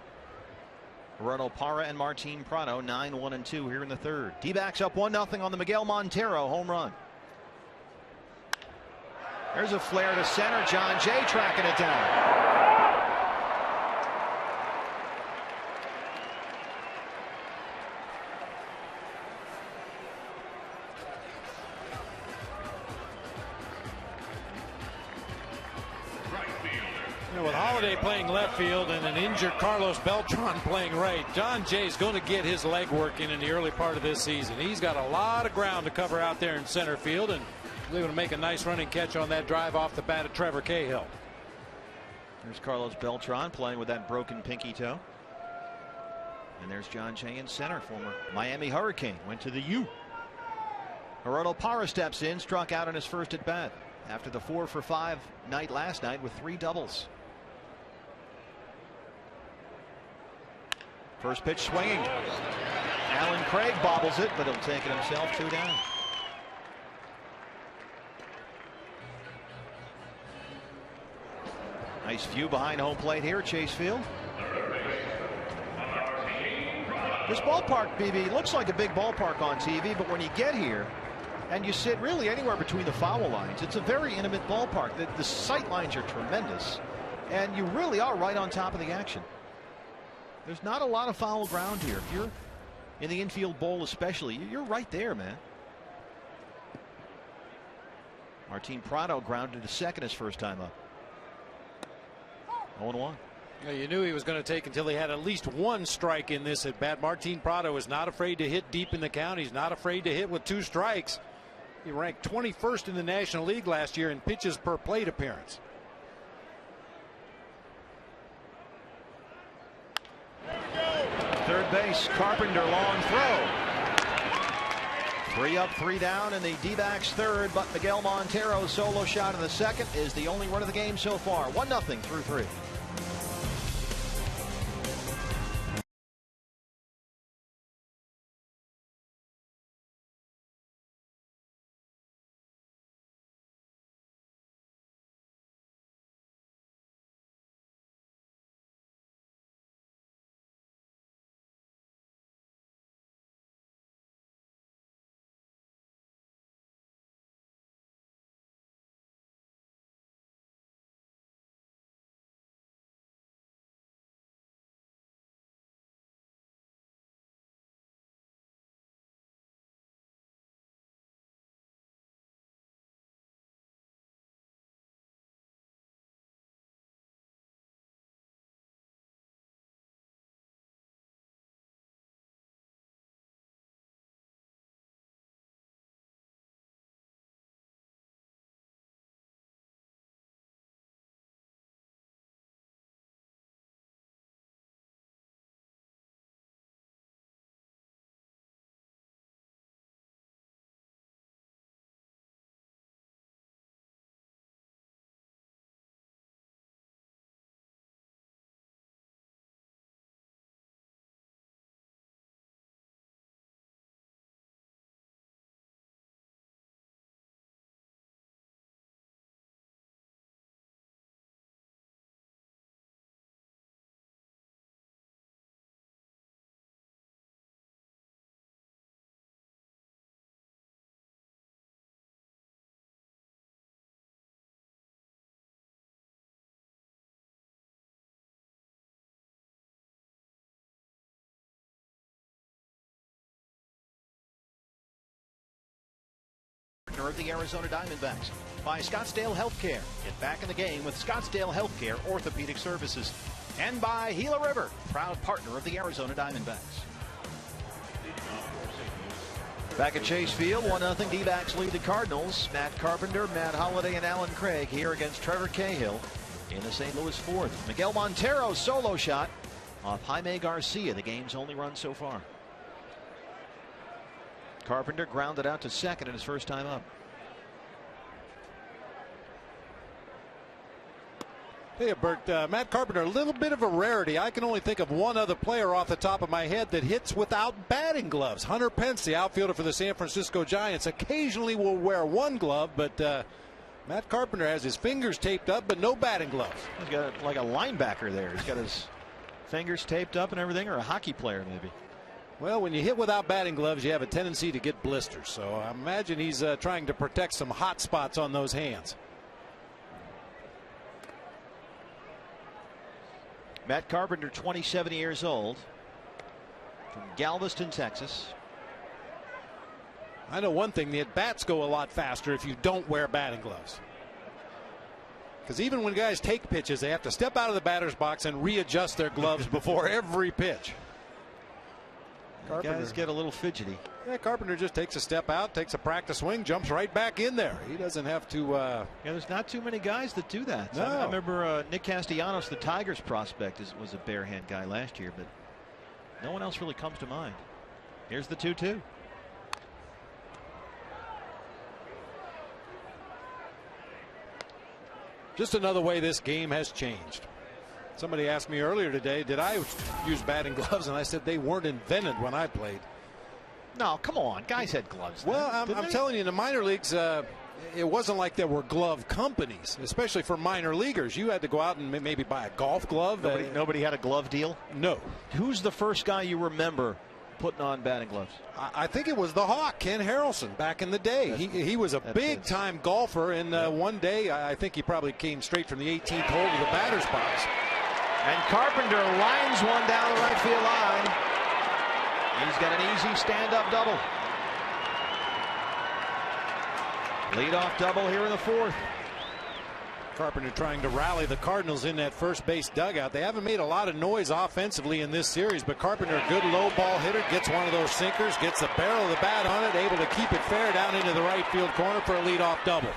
Gerardo Parra, and Martin Prado, 9-1-2 here in the third. D-backs up 1-0 on the Miguel Montero home run. There's a flare to center. John Jay tracking it down. With Holliday playing left field and an injured Carlos Beltran playing right, John Jay's going to get his leg work in the early part of this season. He's got a lot of ground to cover out there in center field, and he's going to make a nice running catch on that drive off the bat of Trevor Cahill. There's Carlos Beltran playing with that broken pinky toe. And there's John Jay in center, former Miami Hurricane, went to the U. Gerardo Parra steps in, struck out on his first at bat after the 4-for-5 night last night with 3 doubles. First pitch swinging. Alan Craig bobbles it, but he'll take it himself. 2 down. Nice view behind home plate here at Chase Field. This ballpark, BB, looks like a big ballpark on TV, but when you get here and you sit really anywhere between the foul lines, it's a very intimate ballpark. The sight lines are tremendous, and you really are right on top of the action. There's not a lot of foul ground here. If you're in the infield bowl especially, you're right there, man. Martin Prado grounded to second his first time up. 0-1. Yeah, you knew he was going to take until he had at least one strike in this at bat. Martin Prado is not afraid to hit deep in the count. He's not afraid to hit with 2 strikes. He ranked 21st in the National League last year in pitches per plate appearance. third base. Carpenter, long throw. 3 up, 3 down in the D-backs third, but Miguel Montero's solo shot in the second is the only run of the game so far. 1-0 through 3. Of the Arizona Diamondbacks by Scottsdale Healthcare. Get back in the game with Scottsdale Healthcare Orthopedic Services. And by Gila River, proud partner of the Arizona Diamondbacks. Back at Chase Field, 1-0 D-backs lead the Cardinals. Matt Carpenter, Matt Holliday, and Alan Craig here against Trevor Cahill in the St. Louis fourth. Miguel Montero's solo shot off Jaime Garcia, the game's only run so far. Carpenter grounded out to second in his first time up. Hey, Bert, Matt Carpenter, a little bit of a rarity. I can only think of one other player off the top of my head that hits without batting gloves. Hunter Pence, the outfielder for the San Francisco Giants, occasionally will wear one glove, but Matt Carpenter has his fingers taped up, but no batting gloves. He's got like a linebacker there. He's got his fingers taped up and everything, or a hockey player maybe. Well, when you hit without batting gloves, you have a tendency to get blisters. So I imagine he's trying to protect some hot spots on those hands. Matt Carpenter, 27 years old, from Galveston, Texas. I know one thing, the at-bats go a lot faster if you don't wear batting gloves. Because even when guys take pitches, they have to step out of the batter's box and readjust their gloves before every pitch. Guys get a little fidgety. Yeah, Carpenter just takes a step out, takes a practice swing, jumps right back in there. He doesn't have to. Yeah, there's not too many guys that do that. No. I remember Nick Castellanos, the Tigers prospect, was a bare hand guy last year, but no one else really comes to mind. Here's the 2-2. Just another way this game has changed. Somebody asked me earlier today, did I use batting gloves? And I said they weren't invented when I played. No, come on. Guys had gloves then. Well, I'm telling you, in the minor leagues, it wasn't like there were glove companies, especially for minor leaguers. You had to go out and maybe buy a golf glove. Nobody had a glove deal? No. Who's the first guy you remember putting on batting gloves? I think it was the Hawk, Ken Harrelson, back in the day. He was a big-time golfer, and one day I think he probably came straight from the 18th hole to the batter's box. And Carpenter lines one down the right field line. He's got an easy stand-up double. Lead-off double here in the fourth. Carpenter trying to rally the Cardinals in that first base dugout. They haven't made a lot of noise offensively in this series, but Carpenter, a good low ball hitter, gets one of those sinkers, gets the barrel of the bat on it, able to keep it fair down into the right field corner for a leadoff double.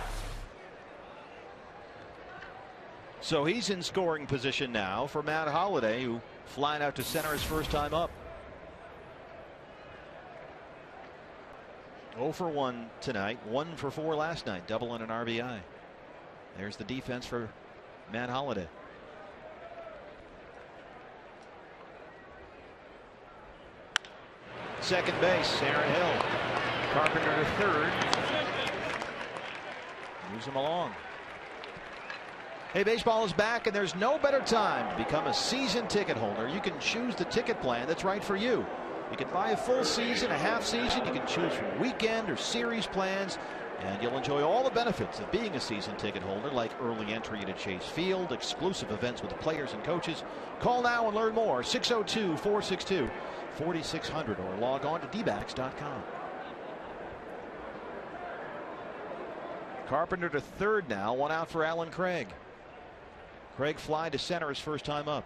So he's in scoring position now for Matt Holliday, who flying out to center his first time up. 0 for 1 tonight, 1 for 4 last night, double and an RBI. There's the defense for Matt Holliday. Second base, Aaron Hill. Carpenter to third. Moves him along. Hey, baseball is back, and there's no better time to become a season ticket holder. You can choose the ticket plan that's right for you. You can buy a full season, a half season. You can choose from weekend or series plans, and you'll enjoy all the benefits of being a season ticket holder, like early entry into Chase Field, exclusive events with the players and coaches. Call now and learn more. 602-462-4600 or log on to dbacks.com. Carpenter to third now, 1 out for Alan Craig. Craig fly to center his first time up.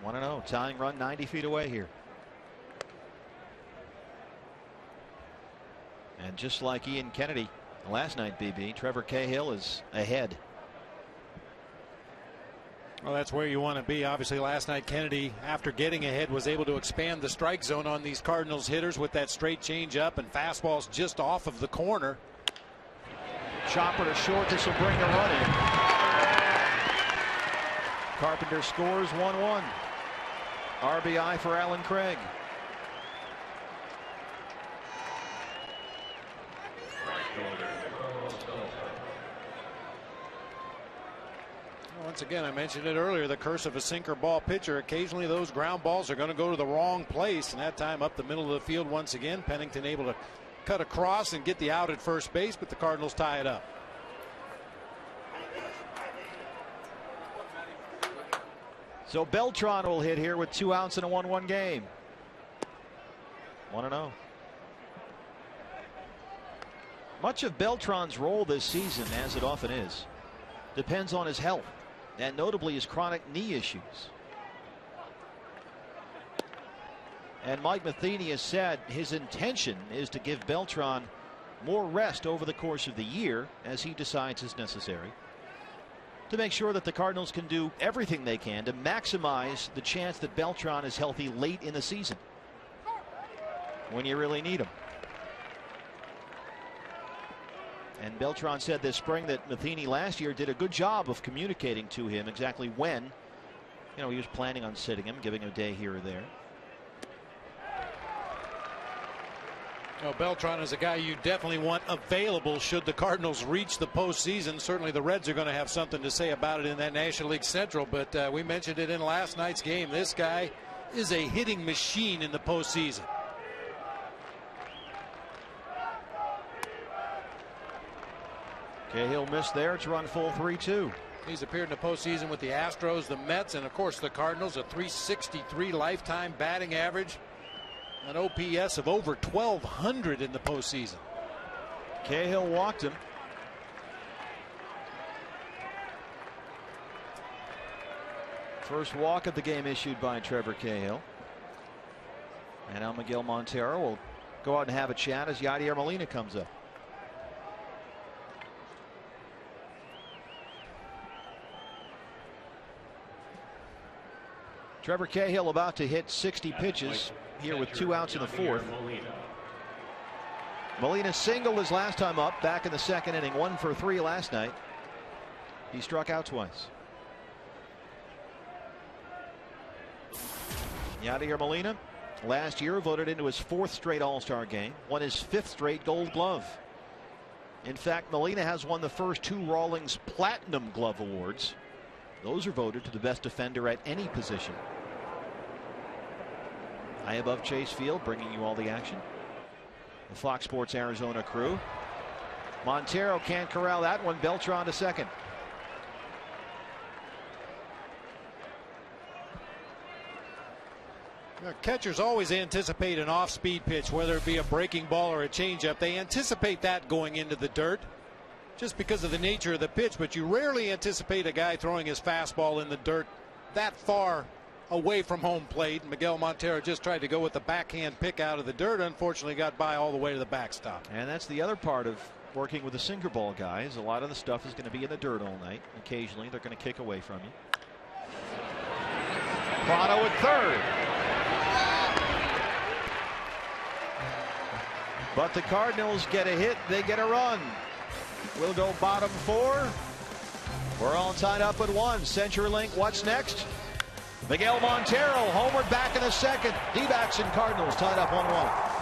One 1-0, tying run 90 feet away here. And just like Ian Kennedy last night, BB, Trevor Cahill is ahead. Well, that's where you want to be. Obviously, last night Kennedy, after getting ahead, was able to expand the strike zone on these Cardinals hitters with that straight change up and fastballs just off of the corner. Chopper to short. This will bring a run in. Carpenter scores 1-1. RBI for Alan Craig. Once again, I mentioned it earlier, the curse of a sinker ball pitcher. Occasionally those ground balls are going to go to the wrong place, and that time up the middle of the field once again. Pennington able to cut across and get the out at first base, but the Cardinals tie it up. So Beltran will hit here with 2 outs in a 1-1 game. 1-0. Much of Beltran's role this season, as it often is, depends on his health, and notably his chronic knee issues. And Mike Matheny has said his intention is to give Beltran more rest over the course of the year as he decides is necessary, to make sure that the Cardinals can do everything they can to maximize the chance that Beltran is healthy late in the season when you really need him. And Beltran said this spring that Matheny last year did a good job of communicating to him exactly when, he was planning on sitting him, giving him a day here or there. Well, Beltran is a guy you definitely want available should the Cardinals reach the postseason. Certainly the Reds are going to have something to say about it in that National League Central, but we mentioned it in last night's game. This guy is a hitting machine in the postseason. Cahill missed there. It's run full 3-2. He's appeared in the postseason with the Astros, the Mets, and of course the Cardinals. A .363 lifetime batting average, an OPS of over 1,200 in the postseason. Cahill walked him. First walk of the game issued by Trevor Cahill. And now Miguel Montero will go out and have a chat as Yadier Molina comes up. Trevor Cahill about to hit 60 pitches here with 2 outs in the 4th. Molina singled his last time up back in the 2nd inning, 1 for 3 last night. He struck out twice. Yadier Molina last year voted into his 4th straight All-Star game, won his 5th straight Gold Glove. In fact, Molina has won the first 2 Rawlings Platinum Glove Awards. Those are voted to the best defender at any position. High above Chase Field, bringing you all the action. The Fox Sports Arizona crew. Montero can't corral that one. Beltran to second. Catchers always anticipate an off-speed pitch, whether it be a breaking ball or a changeup. They anticipate that going into the dirt just because of the nature of the pitch, but you rarely anticipate a guy throwing his fastball in the dirt that far away from home plate. Miguel Montero just tried to go with the backhand pick out of the dirt. Unfortunately got by all the way to the backstop. And that's the other part of working with the sinker ball guys. A lot of the stuff is going to be in the dirt all night. Occasionally they're going to kick away from you. PRADO at third. But the Cardinals get a hit, they get a run. We'll go bottom four. We're all tied up at 1. CenturyLink, what's next? Miguel Montero, homered back in the second. D-backs and Cardinals tied up 1-1.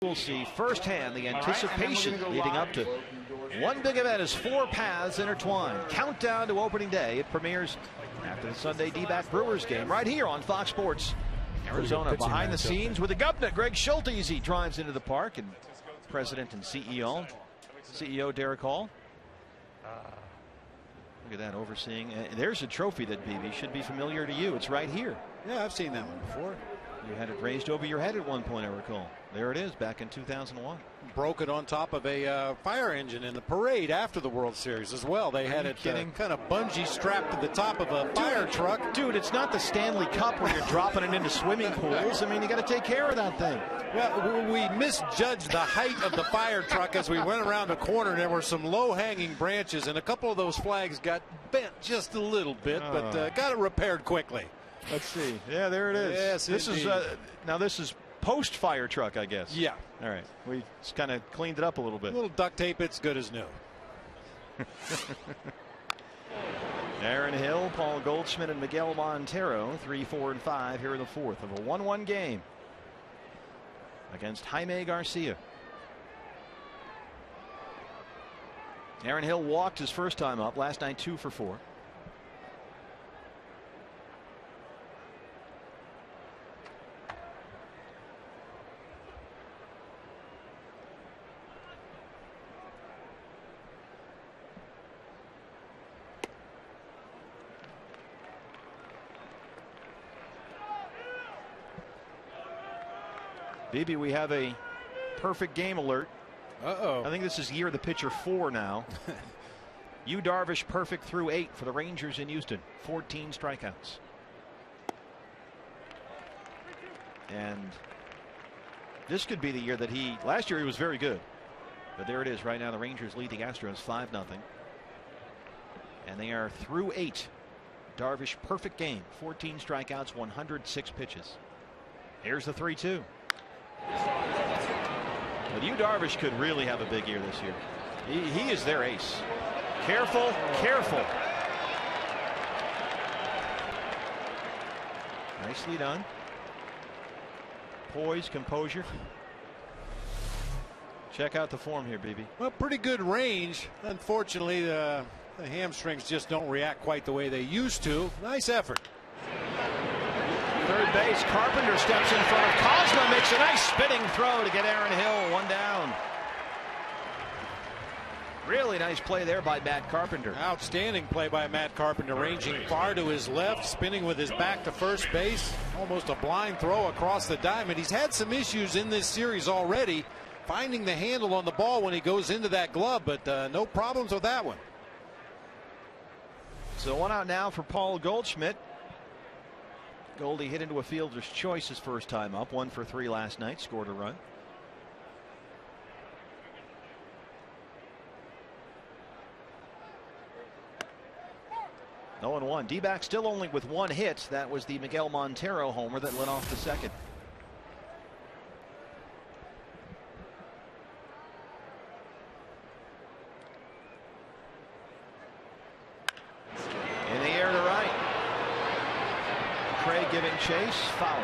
We'll see firsthand the anticipation leading up to one big event as 4 paths intertwine. Countdown to opening day. It premieres after the Sunday D-back Brewers game right here on Fox Sports. Arizona behind the scenes with the governor, Greg Schultes. He drives into the park, and President and CEO Derek Hall. Look at that, overseeing. There's a trophy that, BB, should be familiar to you. It's right here. Yeah, I've seen that one before. You had it raised over your head at one point, I recall. There it is, back in 2001. Broke it on top of a fire engine in the parade after the World Series as well. They had it kind of bungee strapped to the top of a fire truck. Dude, it's not the Stanley Cup where you're dropping it into swimming pools. I mean, you got to take care of that thing. Well, we misjudged the height of the fire truck as we went around the corner, and there were some low-hanging branches, and a couple of those flags got bent just a little bit, but got it repaired quickly. Let's see. Yeah, there it is. Yes, this is now this is post fire truck, I guess. Yeah. All right. We just kind of cleaned it up a little bit. A little duct tape, it's good as new. Aaron Hill, Paul Goldschmidt, and Miguel Montero, 3, 4, and 5 here in the fourth of a 1-1 game against Jaime Garcia. Aaron Hill walked his first time up last night, 2 for 4. BB, we have a perfect game alert. Uh-oh. I think this is year of the pitcher 4 now. Yu Darvish perfect through 8 for the Rangers in Houston. 14 strikeouts. And this could be the year that last year he was very good. But there it is right now. The Rangers lead the Astros 5-0. And they are through 8. Darvish perfect game. 14 strikeouts, 106 pitches. Here's the 3-2. But Yu Darvish could really have a big year this year. He is their ace. Careful, careful. Nicely done. Poise, composure. Check out the form here, BB. Well, pretty good range. Unfortunately, the hamstrings just don't react quite the way they used to. Nice effort. Third base, Carpenter steps in front of Cosma, makes a nice spinning throw to get Aaron Hill 1 down. Really nice play there by Matt Carpenter. Outstanding play by Matt Carpenter, ranging far to his left, spinning with his back to first base. Almost a blind throw across the diamond. He's had some issues in this series already, finding the handle on the ball when he goes into that glove, but no problems with that one. So one out now for Paul Goldschmidt. Goldie hit into a fielder's choice his first time up. 1 for 3 last night, scored a run. No 0-1. D-back still only with 1 hit. That was the Miguel Montero homer that led off the second. In the air to right. Craig giving chase, foul.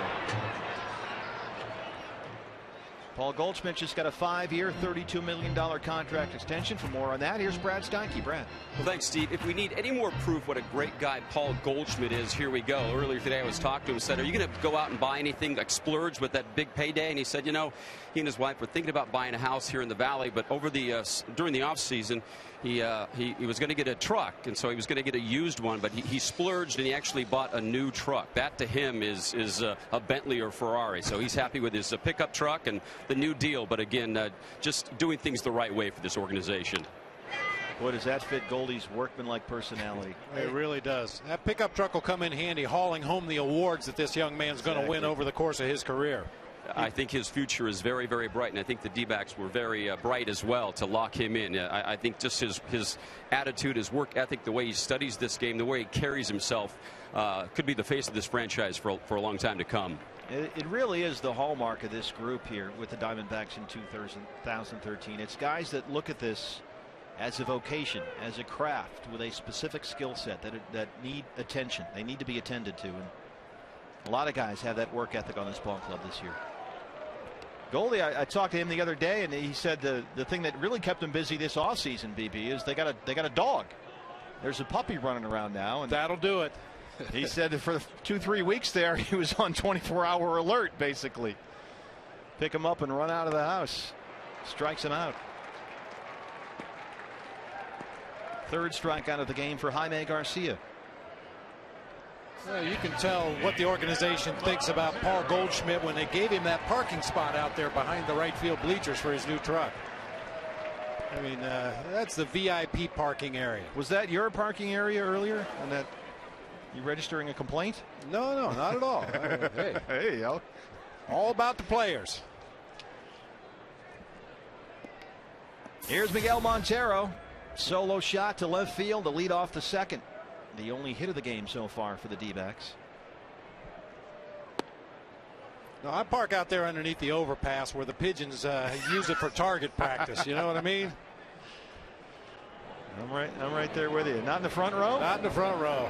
Paul Goldschmidt just got a 5-year, $32 million contract extension. For more on that, here's Brad Steinke. Brad. Well, thanks, Steve. If we need any more proof what a great guy Paul Goldschmidt is, here we go. Earlier today I was talking to him and said, are you going to go out and buy anything, like splurge with that big payday? And he said, you know, he and his wife were thinking about buying a house here in the Valley, but over the during the off season, he was going to get a truck, and so he was going to get a used one, but he splurged and he actually bought a new truck. That to him is a Bentley or Ferrari. So he's happy with his pickup truck and the new deal, but again, just doing things the right way for this organization. Boy, does that fit Goldie's workmanlike personality. It really does. That pickup truck will come in handy, hauling home the awards that this young man's going to win over the course of his career. I think his future is very, very bright, and I think the D-backs were very bright as well to lock him in. I think just his attitude, his work ethic, the way he studies this game, the way he carries himself, could be the face of this franchise for a long time to come. It really is the hallmark of this group here with the Diamondbacks in 2013. It's guys that look at this as a vocation, as a craft, with a specific skill set that need attention. They need to be attended to, and a lot of guys have that work ethic on this ball club this year. Goldie, I talked to him the other day, and he said the thing that really kept him busy this offseason, BB, is they got a dog. There's a puppy running around now, and that'll do it. He said that for 2-3 weeks there, he was on 24-hour alert, basically. Pick him up and run out of the house. Strikes him out. Third strikeout of the game for Jaime Garcia. Well, you can tell what the organization thinks about Paul Goldschmidt when they gave him that parking spot out there behind the right field bleachers for his new truck. I mean, that's the VIP parking area. Was that your parking area earlier? And that you registering a complaint? No, not at all. Hey, yo. All about the players. Here's Miguel Montero. Solo shot to left field to lead off the second. The only hit of the game so far for the D-backs. No, I park out there underneath the overpass where the pigeons use it for target practice. You know what I mean? I'm right there with you. Not in the front row? Not in the front row.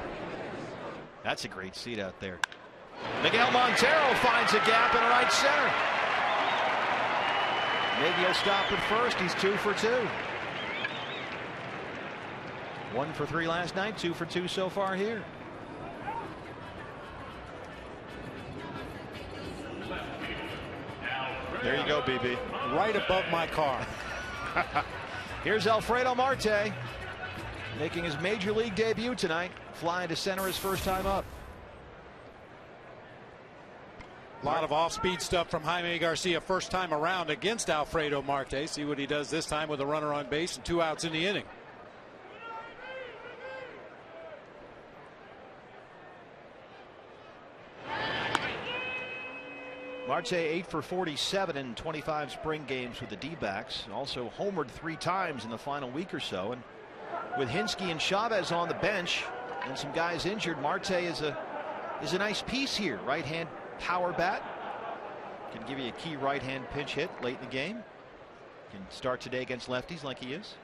That's a great seat out there. Miguel Montero finds a gap in right center. Maybe he'll stop at first. He's 2 for 2. 1 for 3 last night, 2 for 2 so far here. There you go, BB. Right above my car. Here's Alfredo Marte making his major league debut tonight, flying to center his first time up. A lot of off-speed stuff from Jaime Garcia first time around against Alfredo Marte. See what he does this time with a runner on base and 2 outs in the inning. Marte 8 for 47 in 25 spring games with the D-backs. Also homered 3 times in the final week or so. And with Hinsky and Chavez on the bench and some guys injured, Marte is a nice piece here. Right-hand power bat. Can give you a key right-hand pinch hit late in the game. Can start today against lefties like he is.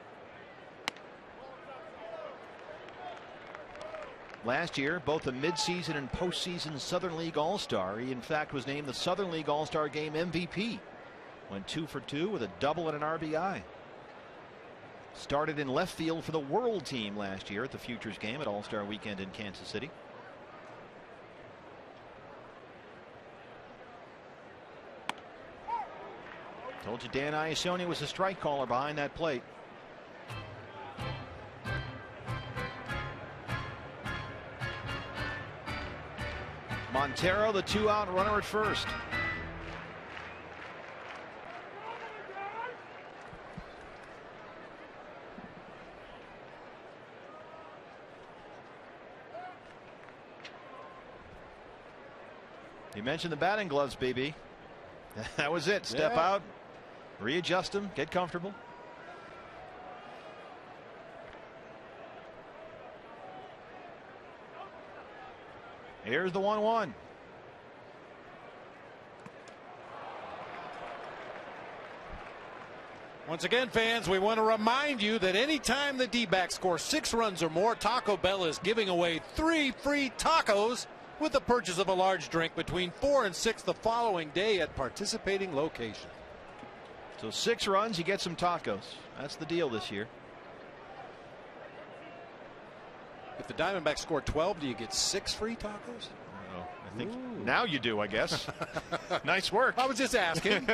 Last year, both a midseason and postseason Southern League All-Star. He, in fact, was named the Southern League All-Star Game MVP. Went 2 for 2 with a double and an RBI. Started in left field for the World Team last year at the Futures Game at All-Star Weekend in Kansas City. Told you Dan Iasone was a strike caller behind that plate. Montero, the 2-out runner at first. You mentioned the batting gloves, BB. That was it. Step out, readjust them, get comfortable. Here's the 1-1. Once again, fans, we want to remind you that anytime the D-backs score 6 runs or more, Taco Bell is giving away 3 free tacos with the purchase of a large drink between 4 and 6 the following day at participating locations. So 6 runs, you get some tacos. That's the deal this year. If the Diamondbacks score 12, do you get 6 free tacos? Oh, I think now you do, I guess. Nice work. I was just asking.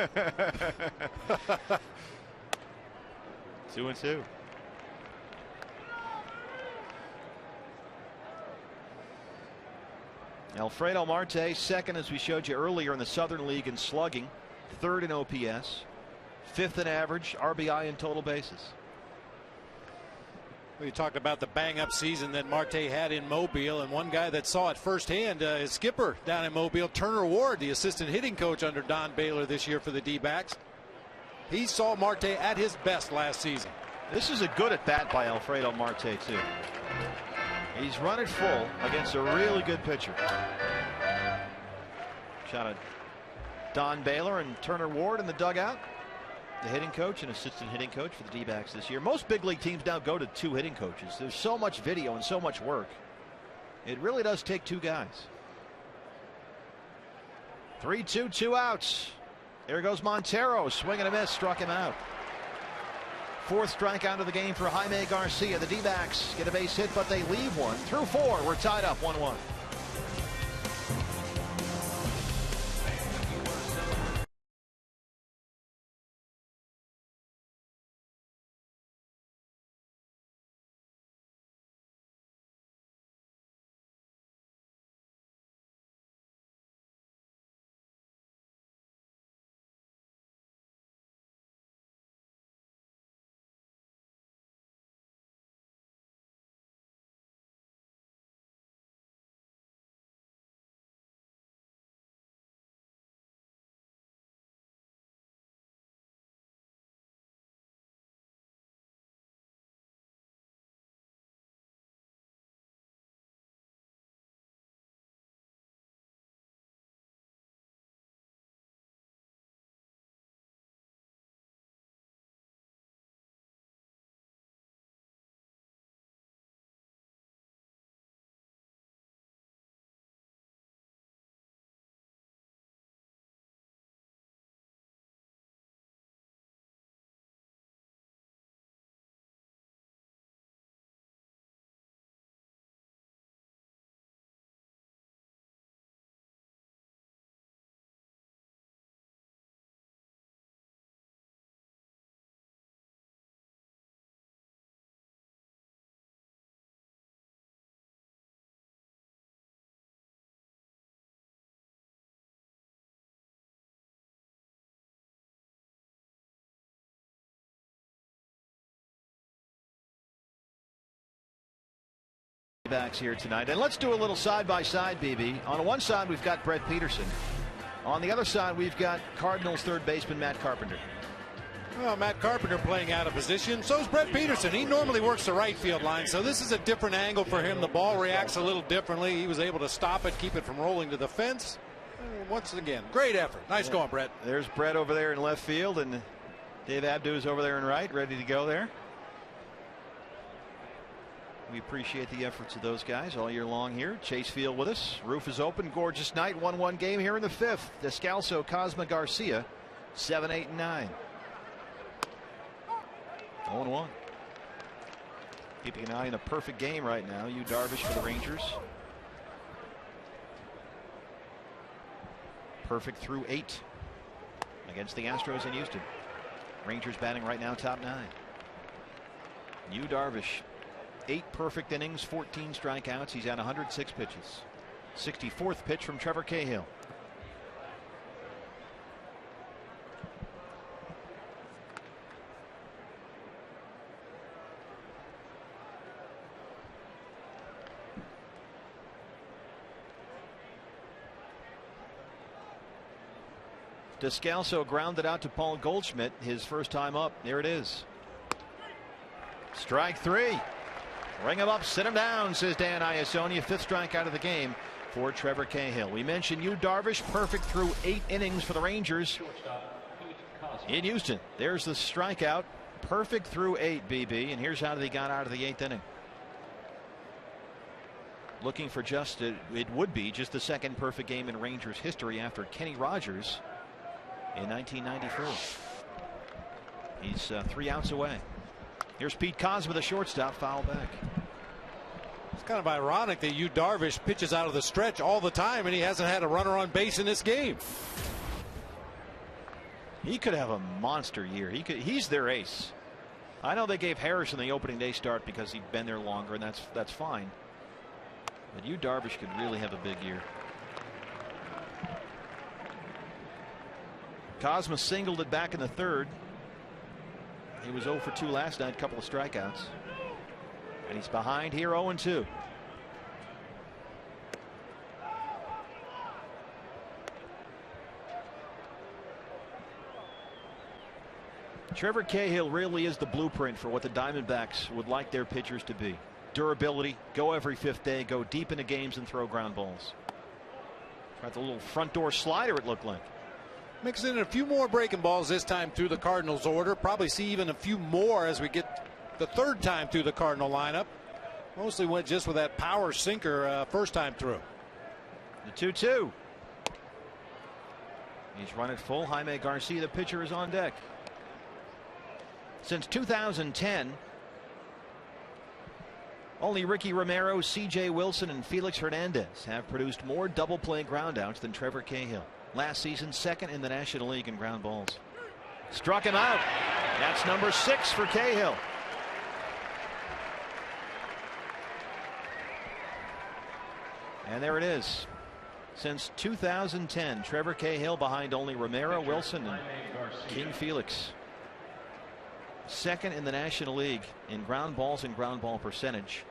2-2. Alfredo Marte, second, as we showed you earlier, in the Southern League in slugging, third in OPS, fifth in average, RBI, and total bases. We talked about the bang-up season that Marte had in Mobile, and one guy that saw it firsthand is skipper down in Mobile, Turner Ward, the assistant hitting coach under Don Baylor this year for the D-backs. He saw Marte at his best last season. This is a good at-bat by Alfredo Marte, too. He's run it full against a really good pitcher. Shot at Don Baylor and Turner Ward in the dugout. The hitting coach and assistant hitting coach for the D-backs this year. Most big league teams now go to 2 hitting coaches. There's so much video and so much work. It really does take 2 guys. 3-2, 2 outs. There goes Montero. Swing and a miss. Struck him out. 4th strikeout of the game for Jaime Garcia. The D-backs get a base hit, but they leave one. Through 4. We're tied up 1-1. Backs here tonight, and let's do a little side-by-side, BB. On one side we've got Brett Peterson. On the other side we've got Cardinals third baseman Matt Carpenter. Well, Matt Carpenter playing out of position. So is Brett Peterson. He normally works the right field line, so this is a different angle for him. The ball reacts a little differently. He was able to stop it, keep it from rolling to the fence. Once again, great effort. Nice going, Brett. There's Brett over there in left field, and Dave Abdu's over there in right, ready to go there. We appreciate the efforts of those guys all year long here. Chase Field with us. Roof is open. Gorgeous night. 1-1 game here in the 5th. Descalso, Cosma, Garcia. 7, 8, and 9. 0-1. Keeping an eye on a perfect game right now. Yu Darvish for the Rangers. Perfect through 8 against the Astros in Houston. Rangers batting right now top 9. Yu Darvish. 8 perfect innings, 14 strikeouts. He's at 106 pitches. 64th pitch from Trevor Cahill. Descalso grounded out to Paul Goldschmidt his first time up. There it is. Strike three. Ring him up, sit him down, says Dan Iasonia. 5th strikeout of the game for Trevor Cahill. We mentioned Yu Darvish, perfect through 8 innings for the Rangers in Houston. There's the strikeout. Perfect through 8, BB. And here's how he got out of the 8th inning. Looking for it would be just the 2nd perfect game in Rangers history after Kenny Rogers in 1994. He's 3 outs away. Here's Pete Kozma, the shortstop, foul back. It's kind of ironic that Yu Darvish pitches out of the stretch all the time, and he hasn't had a runner on base in this game. He could have a monster year. He's their ace. I know they gave Harrison the opening day start because he'd been there longer, and that's fine. But Yu Darvish could really have a big year. Kozma singled it back in the 3rd. He was 0 for 2 last night, couple of strikeouts. And he's behind here 0-2. Trevor Cahill really is the blueprint for what the Diamondbacks would like their pitchers to be. Durability, go every 5th day, go deep into games and throw ground balls. Tried the little front door slider, it looked like. Mixing in a few more breaking balls this time through the Cardinals order. Probably see even a few more as we get the 3rd time through the Cardinal lineup. Mostly went just with that power sinker first time through. The 2-2. He's run it full. Jaime Garcia, the pitcher, is on deck. Since 2010, only Ricky Romero, C.J. Wilson, and Felix Hernandez have produced more double play groundouts than Trevor Cahill. Last season, 2nd in the National League in ground balls. Struck him out. That's number 6 for Cahill. And there it is. Since 2010, Trevor Cahill behind only Romero, Wilson, and King Felix. 2nd in the National League in ground balls and ground ball percentage.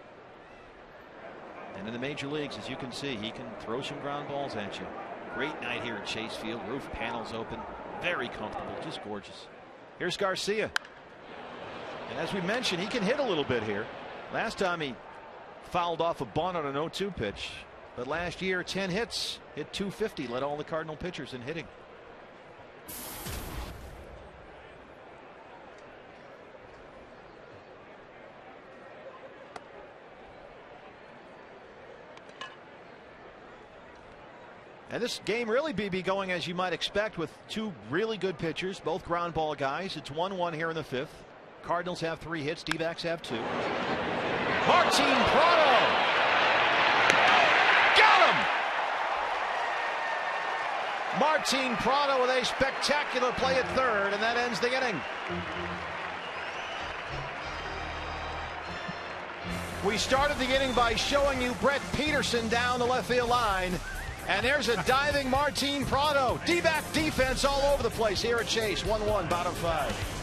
And in the major leagues, as you can see, he can throw some ground balls at you. Great night here at Chase Field. Roof panels open. Very comfortable. Just gorgeous. Here's Garcia. And as we mentioned, he can hit a little bit here. Last time he fouled off a bunt on an 0-2 pitch. But last year, 10 hits. Hit .250. Led all the Cardinal pitchers in hitting. And this game really, BB, going as you might expect with 2 really good pitchers, both ground ball guys. It's 1-1 here in the 5th. Cardinals have 3 hits. D-backs have 2. Martin Prado. Got him! Martin Prado with a spectacular play at 3rd, and that ends the inning. We started the inning by showing you Brett Peterson down the left field line. And there's a diving Martin Prado. D-back defense all over the place here at Chase. 1-1, bottom 5.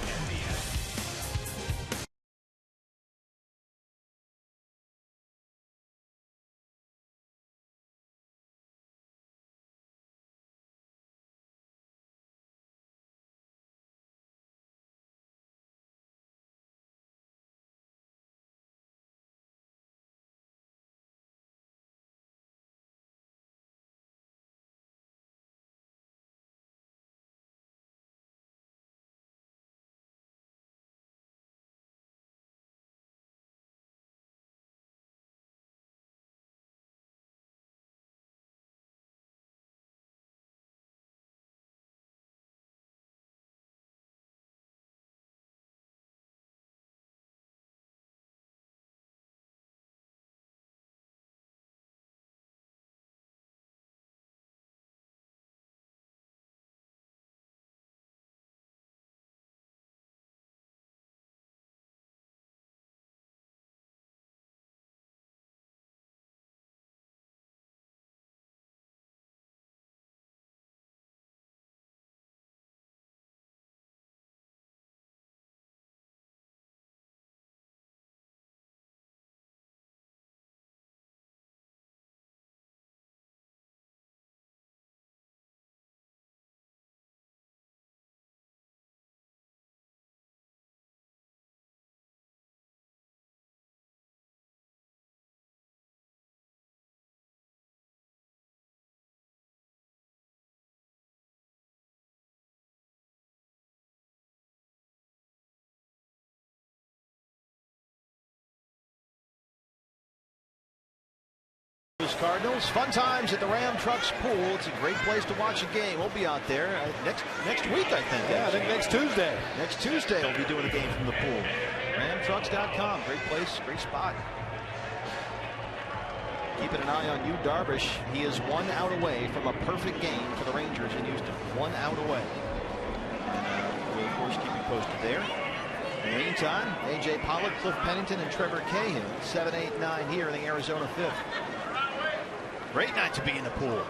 Louis Cardinals. Fun times at the Ram Trucks Pool. It's a great place to watch a game. We'll be out there next week, I think. Yeah, I think next Tuesday. Next Tuesday we'll be doing a game from the pool. RamTrucks.com. Great place, great spot. Keeping an eye on Yu Darvish. He is 1 out away from a perfect game for the Rangers in Houston. 1 out away. We'll, of course, keep you posted there. In the meantime, A.J. Pollock, Cliff Pennington, and Trevor Cahill, 7, 8, 9 here in the Arizona 5th. Great night to be in the pool.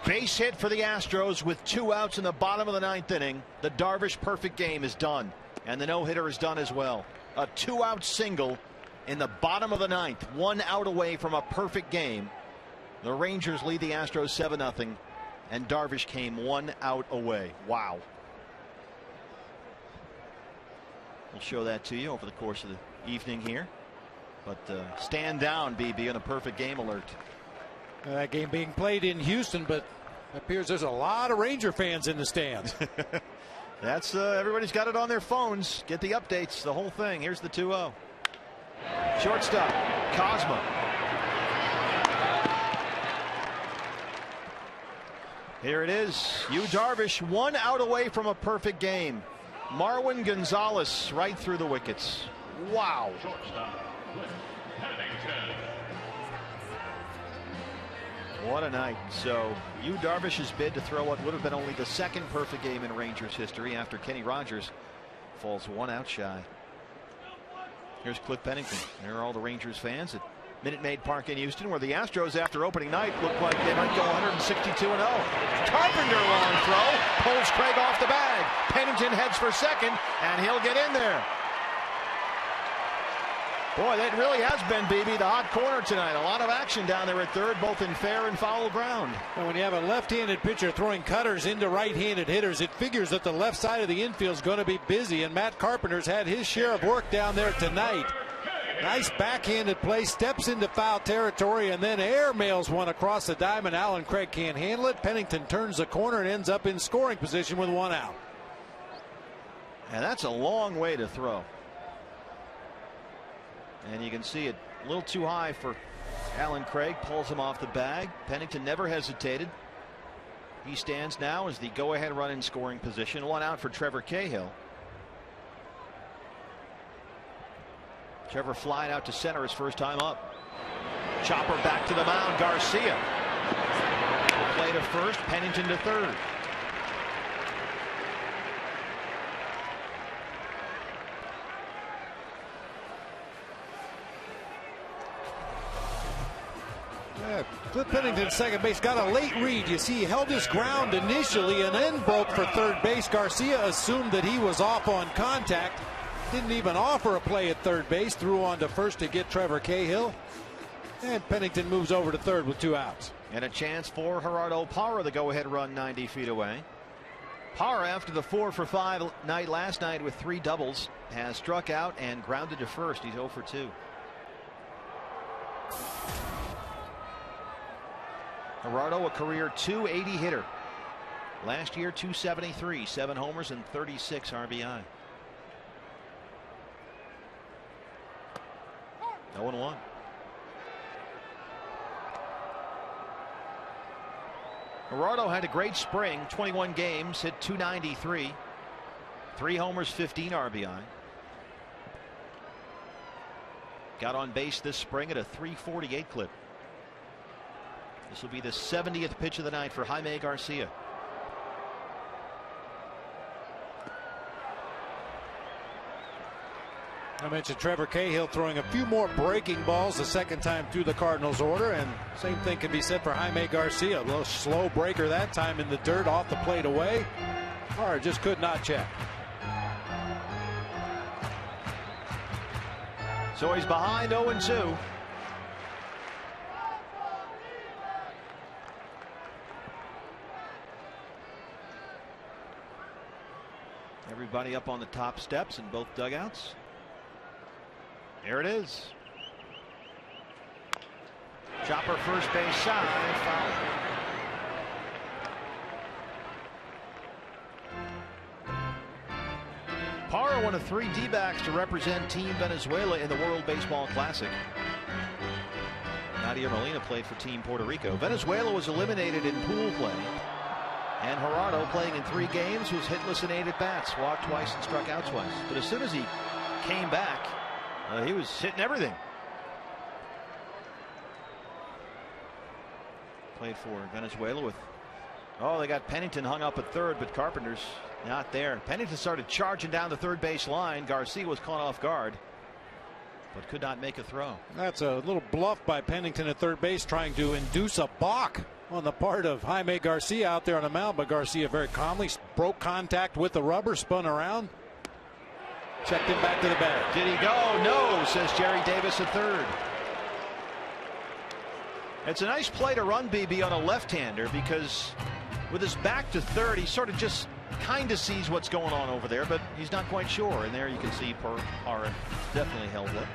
Base hit for the Astros with 2 outs in the bottom of the 9th inning. The Darvish perfect game is done, and the no-hitter is done as well. A 2-out single in the bottom of the 9th, 1 out away from a perfect game. The Rangers lead the Astros 7-0, and Darvish came 1 out away. Wow. We'll show that to you over the course of the evening here. But stand down, BB, on a perfect game alert. That game being played in Houston, but it appears there's a lot of Ranger fans in the stands. That's everybody's got it on their phones. Get the updates, the whole thing. Here's the 2-0. Shortstop, Cosma. Here it is. Yu Darvish 1 out away from a perfect game. Marwin Gonzalez right through the wickets. Wow. What a night. So Yu Darvish's bid to throw what would have been only the 2nd perfect game in Rangers history after Kenny Rogers falls 1 out shy. Here's Cliff Pennington. There are all the Rangers fans at Minute Maid Park in Houston, where the Astros after opening night look like they might go 162-0. Carpenter long throw pulls Craig off the bag. Pennington heads for second, and he'll get in there. Boy, that really has been, BB, the hot corner tonight. A lot of action down there at third, both in fair and foul ground. And when you have a left-handed pitcher throwing cutters into right-handed hitters, it figures that the left side of the infield is going to be busy, and Matt Carpenter's had his share of work down there tonight. Nice backhanded play, steps into foul territory, and then airmails one across the diamond. Alan Craig can't handle it. Pennington turns the corner and ends up in scoring position with 1 out. And that's a long way to throw. And you can see it a little too high for Alan Craig. Pulls him off the bag. Pennington never hesitated. He stands now as the go-ahead run in scoring position. 1 out for Trevor Cahill. Trevor flying out to center his first time up. Chopper back to the mound. Garcia. Play to first. Pennington to third. Cliff Pennington, second base, got a late read. You see, he held his ground initially and then broke for third base. Garcia assumed that he was off on contact. Didn't even offer a play at third base. Threw on to first to get Trevor Cahill. And Pennington moves over to third with 2 outs. And a chance for Gerardo Parra, the go-ahead run 90 feet away. Parra, after the 4 for 5 night last night with 3 doubles, has struck out and grounded to first. He's 0 for 2. Gerardo, a career .280 hitter. Last year, .273, 7 homers and 36 RBI. 0-1. Gerardo had a great spring, 21 games, hit .293, 3 homers, 15 RBI. Got on base this spring at a .348 clip. This will be the 70th pitch of the night for Jaime Garcia. I mentioned Trevor Cahill throwing a few more breaking balls the second time through the Cardinals order, and same thing can be said for Jaime Garcia. A little slow breaker that time in the dirt, off the plate away. Or just could not check. So he's behind 0-2. Everybody up on the top steps in both dugouts. There it is. Chopper first base side, foul. Parra one of 3 D-backs to represent Team Venezuela in the World Baseball Classic. Nadia Molina played for Team Puerto Rico. Venezuela was eliminated in pool play. And Gerardo, playing in 3 games, was hitless in 8 at-bats, walked twice and struck out twice. But as soon as he came back, he was hitting everything. Played for Venezuela with, they got Pennington hung up at third, but Carpenter's not there. Pennington started charging down the third base line. Garcia was caught off guard, but could not make a throw. That's a little bluff by Pennington at third base, trying to induce a balk on the part of Jaime Garcia out there on the mound, but Garcia very calmly broke contact with the rubber, spun around, checked him back to the bag. Did he go? No, says Jerry Davis at third. It's a nice play to run BB on a left-hander, because with his back to third, he sort of just kind of sees what's going on over there, but he's not quite sure. And there you can see Parra definitely held it.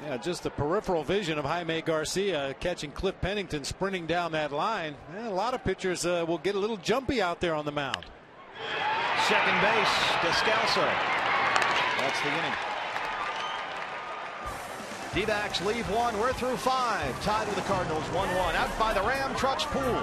Yeah, just the peripheral vision of Jaime Garcia catching Cliff Pennington sprinting down that line. A lot of pitchers will get a little jumpy out there on the mound. Second base, Descalso. That's the inning. D-backs leave 1. We're through 5. Tied with the Cardinals, 1-1. Out by the Ram Trucks pool.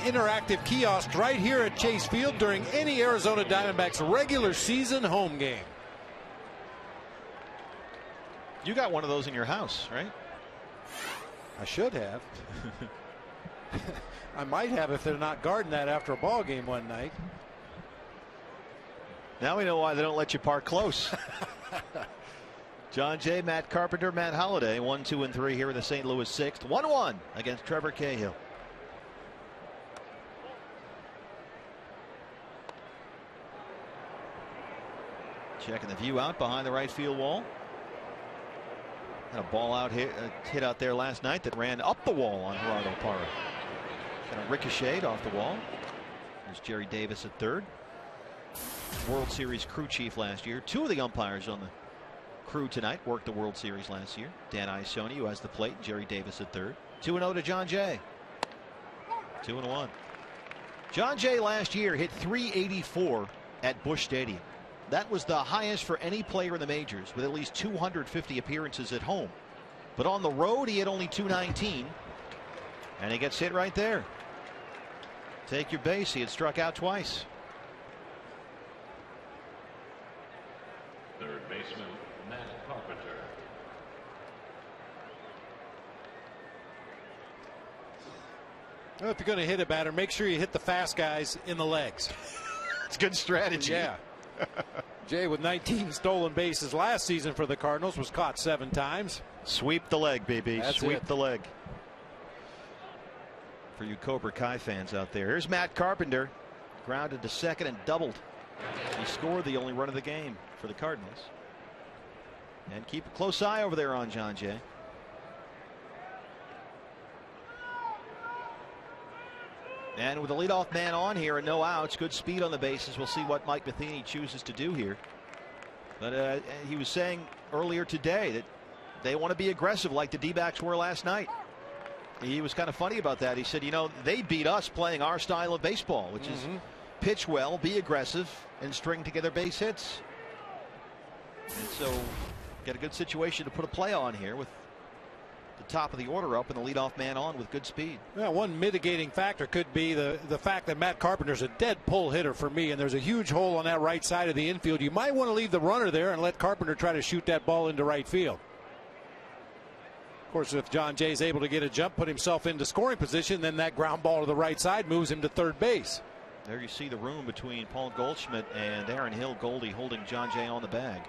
Interactive kiosk right here at Chase Field during any Arizona Diamondbacks regular season home game. You got one of those in your house, right? I should have. I might have if they're not guarding that after a ball game one night. Now we know why they don't let you park close. John Jay, Matt Carpenter, Matt Holliday, 1, 2, and 3 here in the St. Louis 6th. 1-1 against Trevor Cahill. Checking the view out behind the right field wall. Had a ball out hit out there last night that ran up the wall on Gerardo Parra. Kind of ricocheted off the wall. There's Jerry Davis at third. World Series crew chief last year. 2 of the umpires on the crew tonight worked the World Series last year. Dan Isoni, who has the plate. Jerry Davis at third. 2-0 to John Jay. 2-1. John Jay last year hit .384 at Busch Stadium. That was the highest for any player in the majors, with at least 250 appearances at home. But on the road, he had only .219, and he gets hit right there. Take your base. He had struck out twice. Third baseman, Matt Carpenter. Well, if you're going to hit a batter, make sure you hit the fast guys in the legs. It's good strategy. Yeah. Jay, with 19 stolen bases last season for the Cardinals, was caught 7 times. Sweep the leg, baby. Sweep the leg. for you Cobra Kai fans out there. Here's Matt Carpenter, grounded to second and doubled. He scored the only run of the game for the Cardinals. And keep a close eye over there on John Jay. And with the leadoff man on here and no outs, good speed on the bases. We'll see what Mike Matheny chooses to do here. But he was saying earlier today that they want to be aggressive like the D-backs were last night. He was kind of funny about that. He said, you know, they beat us playing our style of baseball, which is pitch well, be aggressive, and string together base hits. And so got a good situation to put a play on here with the top of the order up and the leadoff man on with good speed. Well, one mitigating factor could be the fact that Matt Carpenter's a dead pull hitter for me, and there's a huge hole on that right side of the infield. You might want to leave the runner there and let Carpenter try to shoot that ball into right field. Of course, if John Jay's able to get a jump, put himself into scoring position, then that ground ball to the right side moves him to third base. There you see the room between Paul Goldschmidt and Aaron Hill. Goldie holding John Jay on the bag.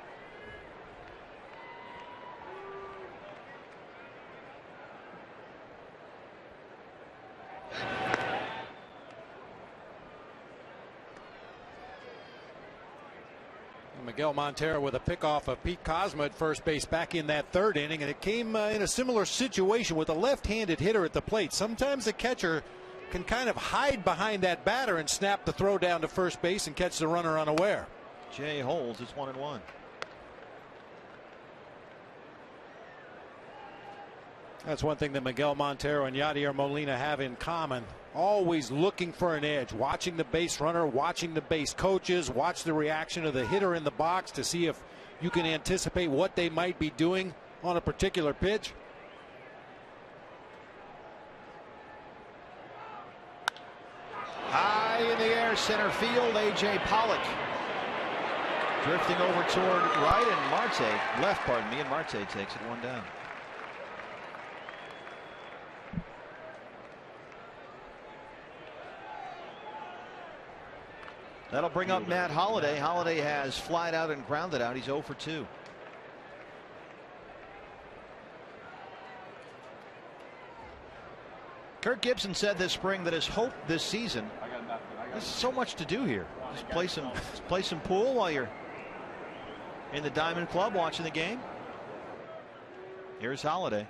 Miguel Montero with a pickoff of Pete Kozma at first base back in that third inning, and it came in a similar situation with a left-handed hitter at the plate. Sometimes the catcher can kind of hide behind that batter and snap the throw down to first base and catch the runner unaware. Jay holds. It's 1-1. That's one thing that Miguel Montero and Yadier Molina have in common. Always looking for an edge, watching the base runner, watching the base coaches, watch the reaction of the hitter in the box to see if you can anticipate what they might be doing on a particular pitch. High in the air, center field, A.J. Pollock. Drifting over toward right, and Marte, left, pardon me, and Marte takes it one down. That'll bring up Matt Holliday. Holliday has flied out and grounded out. He's 0 for 2. Kirk Gibson said this spring that his hope this season, there's so much to do here. Just play some pool while you're in the Diamond Club watching the game. Here's Holliday.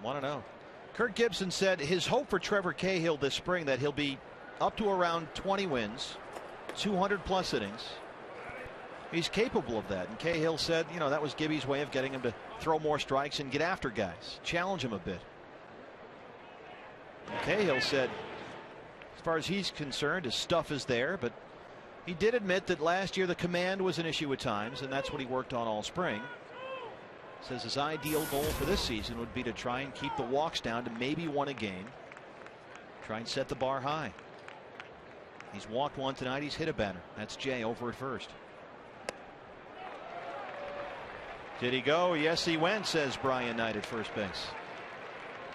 1-0. Kirk Gibson said his hope for Trevor Cahill this spring that he'll be up to around 20 wins, 200 plus innings. He's capable of that. And Cahill said, you know, that was Gibby's way of getting him to throw more strikes and get after guys, challenge him a bit. And Cahill said, as far as he's concerned, his stuff is there, but he did admit that last year the command was an issue at times, and that's what he worked on all spring. Says his ideal goal for this season would be to try and keep the walks down to maybe 1 a game. Try and set the bar high. He's walked 1 tonight. He's hit a batter. That's Jay over at first. Did he go? Yes, he went, says Brian Knight at first base.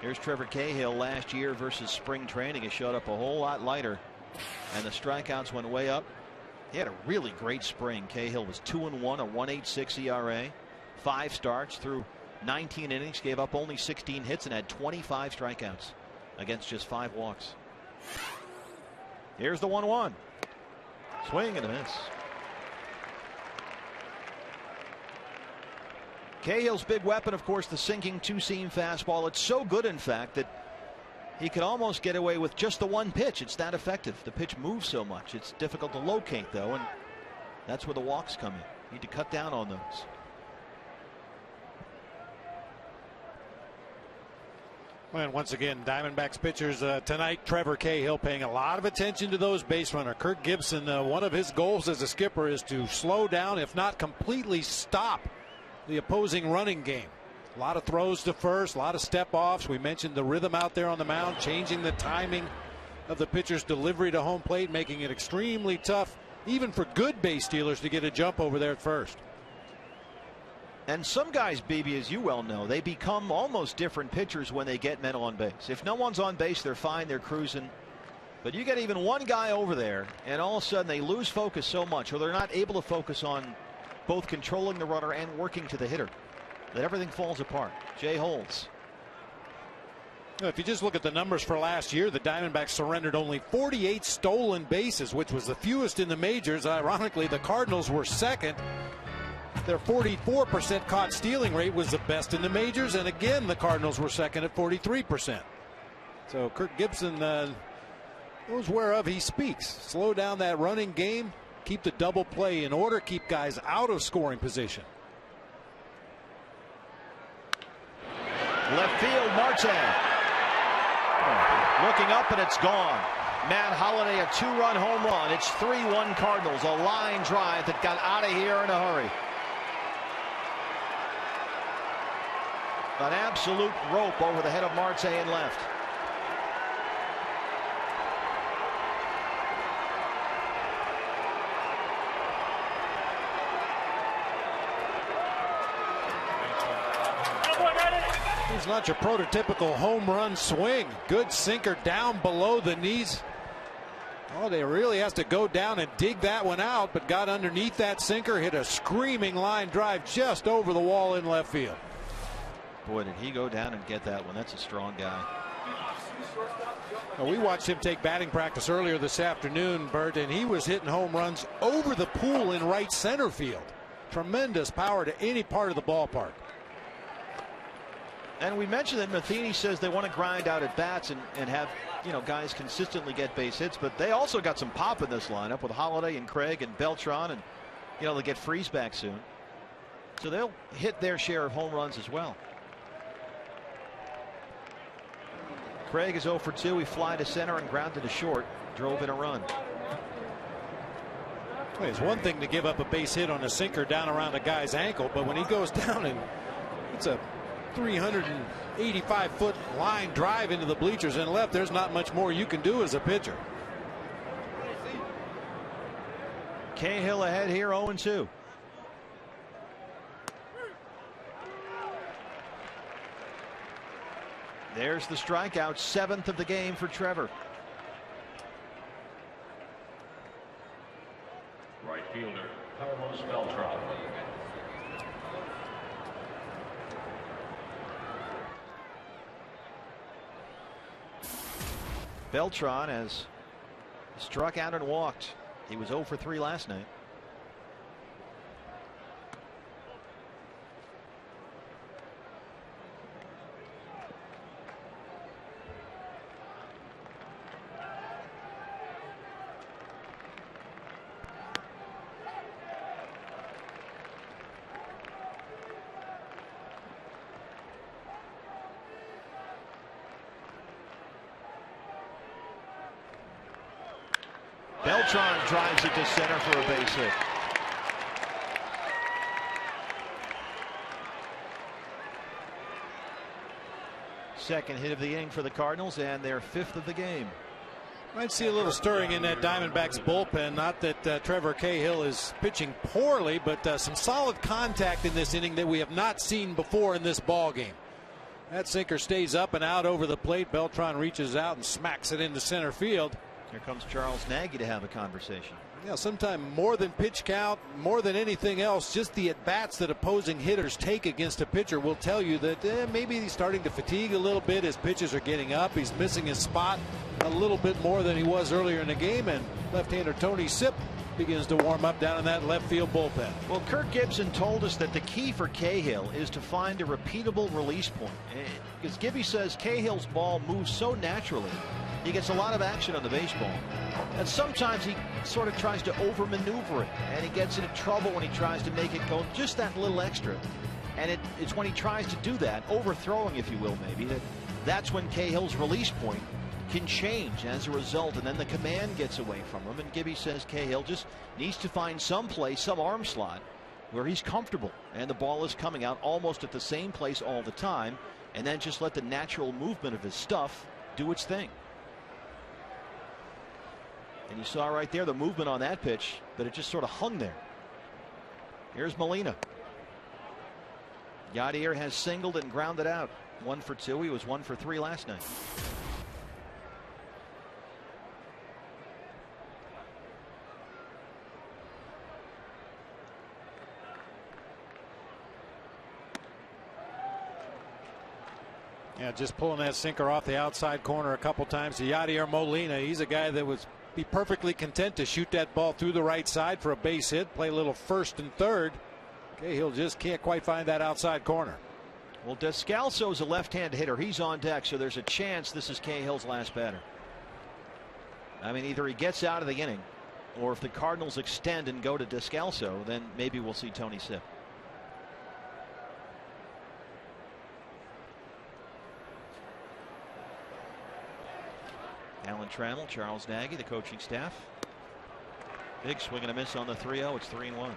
Here's Trevor Cahill last year versus spring training. He showed up a whole lot lighter, and the strikeouts went way up. He had a really great spring. Cahill was 2-1, a 1.86 ERA, 5 starts through 19 innings, gave up only 16 hits, and had 25 strikeouts against just 5 walks. Here's the 1-1. Swing and a miss. Cahill's big weapon, of course, the sinking 2-seam fastball. It's so good, in fact, that he could almost get away with just the 1 pitch. It's that effective. The pitch moves so much. It's difficult to locate, though, and that's where the walks come in. Need to cut down on those. And once again, Diamondbacks pitchers tonight, Trevor Cahill paying a lot of attention to those base runner. Kirk Gibson, one of his goals as a skipper is to slow down, if not completely stop, the opposing running game. A lot of throws to first, a lot of step offs. We mentioned the rhythm out there on the mound, changing the timing of the pitcher's delivery to home plate, making it extremely tough, even for good base stealers, to get a jump over there at first. And some guys, BB, as you well know, they become almost different pitchers when they get men on base. If no one's on base, they're fine, they're cruising. But you get even one guy over there, and all of a sudden they lose focus so much, or they're not able to focus on both controlling the runner and working to the hitter, that everything falls apart. Jay holds. If you just look at the numbers for last year, the Diamondbacks surrendered only 48 stolen bases, which was the fewest in the majors. Ironically, the Cardinals were second. Their 44% caught stealing rate was the best in the majors, and again the Cardinals were second at 43%. So Kirk Gibson knows whereof he speaks. Slow down that running game, keep the double play in order, keep guys out of scoring position. Left field, Marte. Looking up, and it's gone. Matt Holliday, a 2-run home run. It's 3-1 Cardinals. A line drive that got out of here in a hurry. An absolute rope over the head of Marte and left. It's not your prototypical home run swing. Good sinker down below the knees. Holliday really has to go down and dig that one out, but got underneath that sinker, hit a screaming line drive just over the wall in left field. Boy, did he go down and get that one. That's a strong guy. Well, we watched him take batting practice earlier this afternoon, Bert, and he was hitting home runs over the pool in right center field. Tremendous power to any part of the ballpark. And we mentioned that Matheny says they want to grind out at bats and have, you know, guys consistently get base hits, but they also got some pop in this lineup with Holliday and Craig and Beltran, and, you know, they'll get Freeze back soon. So they'll hit their share of home runs as well. Craig is 0 for 2. He fly to center and grounded to short, drove in a run. Well, it's one thing to give up a base hit on a sinker down around a guy's ankle, but when he goes down and it's a 385-foot line drive into the bleachers and left, there's not much more you can do as a pitcher. Cahill ahead here, 0-2. There's the strikeout, 7th of the game for Trevor. Right fielder, Carlos Beltran. Beltran has struck out and walked. He was 0 for 3 last night. Beltran drives it to center for a base hit. Second hit of the inning for the Cardinals, and their 5th of the game. Might see a little stirring in that Diamondbacks bullpen. Not that Trevor Cahill is pitching poorly, but some solid contact in this inning that we have not seen before in this ball game. That sinker stays up and out over the plate. Beltran reaches out and smacks it into center field. Here comes Charles Nagy to have a conversation. Yeah, sometimes more than pitch count, more than anything else, just the at-bats that opposing hitters take against a pitcher will tell you that maybe he's starting to fatigue a little bit. His pitches are getting up. He's missing his spot a little bit more than he was earlier in the game, and left-hander Tony Sipp begins to warm up down in that left field bullpen. Well, Kirk Gibson told us that the key for Cahill is to find a repeatable release point. Because Gibby says Cahill's ball moves so naturally. He gets a lot of action on the baseball. And sometimes he sort of tries to over-maneuver it, and he gets into trouble when he tries to make it go just that little extra. And it's when he tries to do that, overthrowing, if you will, maybe, that's when Cahill's release point can change as a result, and then the command gets away from him. And Gibby says Cahill just needs to find some place, some arm slot, where he's comfortable, and the ball is coming out almost at the same place all the time, and then just let the natural movement of his stuff do its thing. And you saw right there the movement on that pitch, but it just sort of hung there. Here's Molina. Yadier has singled and grounded out. 1 for 2. He was 1 for 3 last night. Yeah, just pulling that sinker off the outside corner a couple times. Yadier Molina, he's a guy that would be perfectly content to shoot that ball through the right side for a base hit, play a little first and third. Cahill just can't quite find that outside corner. Well, Descalso's a left-handed hitter. He's on deck, so there's a chance this is Cahill's last batter. I mean, either he gets out of the inning, or if the Cardinals extend and go to Descalso, then maybe we'll see Tony Sipp. Alan Trammell, Charles Nagy, the coaching staff. Big swing and a miss on the 3-0. It's 3-1.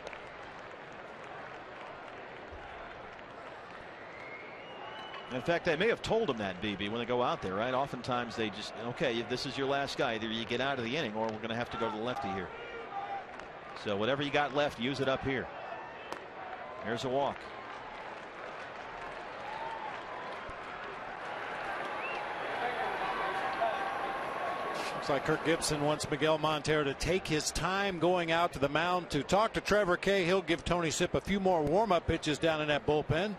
In fact, they may have told him that, BB, when they go out there, right? Oftentimes they just, okay, this is your last guy. Either you get out of the inning or we're going to have to go to the lefty here. So whatever you got left, use it up here. Here's a walk. Looks like Kirk Gibson wants Miguel Montero to take his time going out to the mound to talk to Trevor Cahill, give Tony Sipp a few more warm-up pitches down in that bullpen.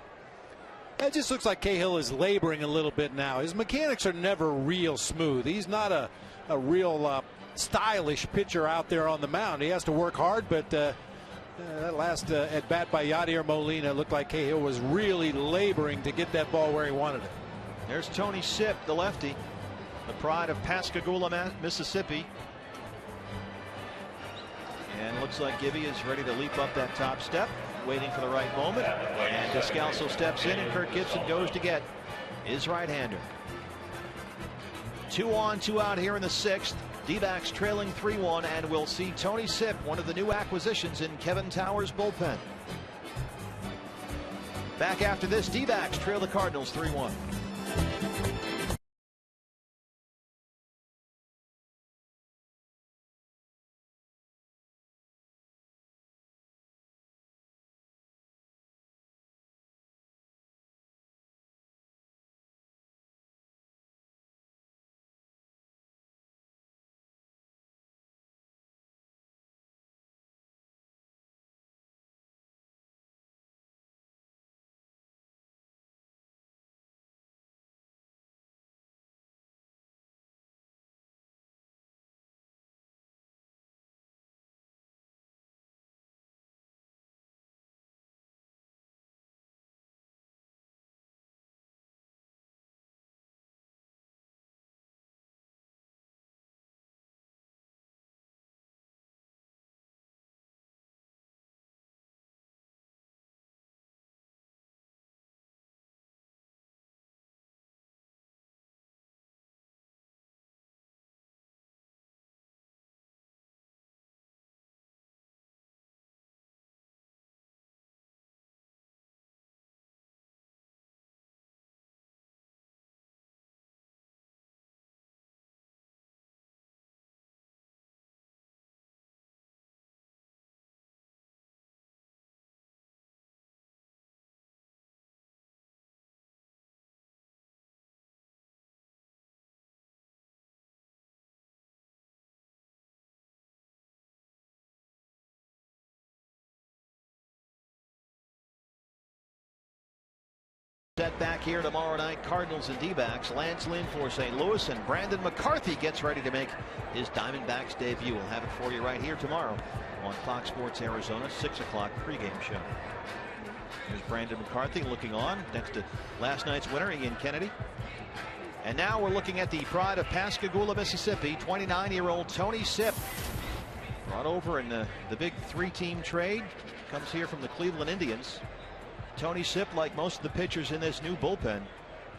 It just looks like Cahill is laboring a little bit now. His mechanics are never real smooth. He's not a real stylish pitcher out there on the mound. He has to work hard, but that last at bat by Yadier Molina looked like Cahill was really laboring to get that ball where he wanted it. There's Tony Sipp, the lefty, the pride of Pascagoula, Mississippi. And looks like Gibby is ready to leap up that top step, waiting for the right moment. And Descalso steps in, and Kirk Gibson goes to get his right-hander. 2 on, 2 out here in the 6th. D-backs trailing 3-1, and we'll see Tony Sipp, one of the new acquisitions in Kevin Towers' bullpen. Back after this, D-backs trail the Cardinals 3-1. Set back here tomorrow night, Cardinals and D-backs. Lance Lynn for St. Louis, and Brandon McCarthy gets ready to make his Diamondbacks debut. We'll have it for you right here tomorrow on Fox Sports Arizona, 6 o'clock pregame show. Here's Brandon McCarthy looking on next to last night's winner, Ian Kennedy. And now we're looking at the pride of Pascagoula, Mississippi, 29-year-old Tony Sipp. Brought over in the big 3-team trade. Comes here from the Cleveland Indians. Tony Sipp, like most of the pitchers in this new bullpen,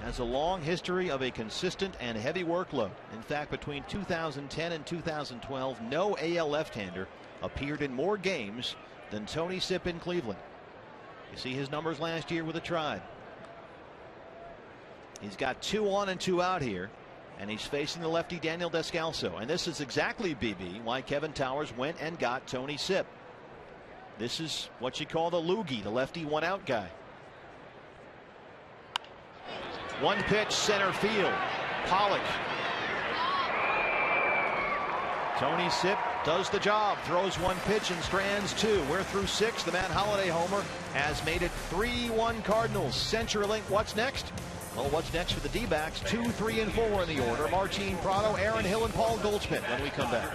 has a long history of a consistent and heavy workload. In fact, between 2010 and 2012, no AL left-hander appeared in more games than Tony Sipp in Cleveland. You see his numbers last year with the Tribe. He's got 2 on and 2 out here, and he's facing the lefty Daniel Descalso. And this is exactly, BB, why Kevin Towers went and got Tony Sipp. This is what you call the loogie, the lefty 1-out guy. 1 pitch, center field. Pollock. Tony Sipp does the job, throws 1 pitch and strands 2. We're through 6. The Matt Holliday homer has made it 3-1 Cardinals. CenturyLink, what's next? Well, what's next for the D-backs? 2, 3, and 4 in the order. Martin Prado, Aaron Hill, and Paul Goldschmidt when we come back.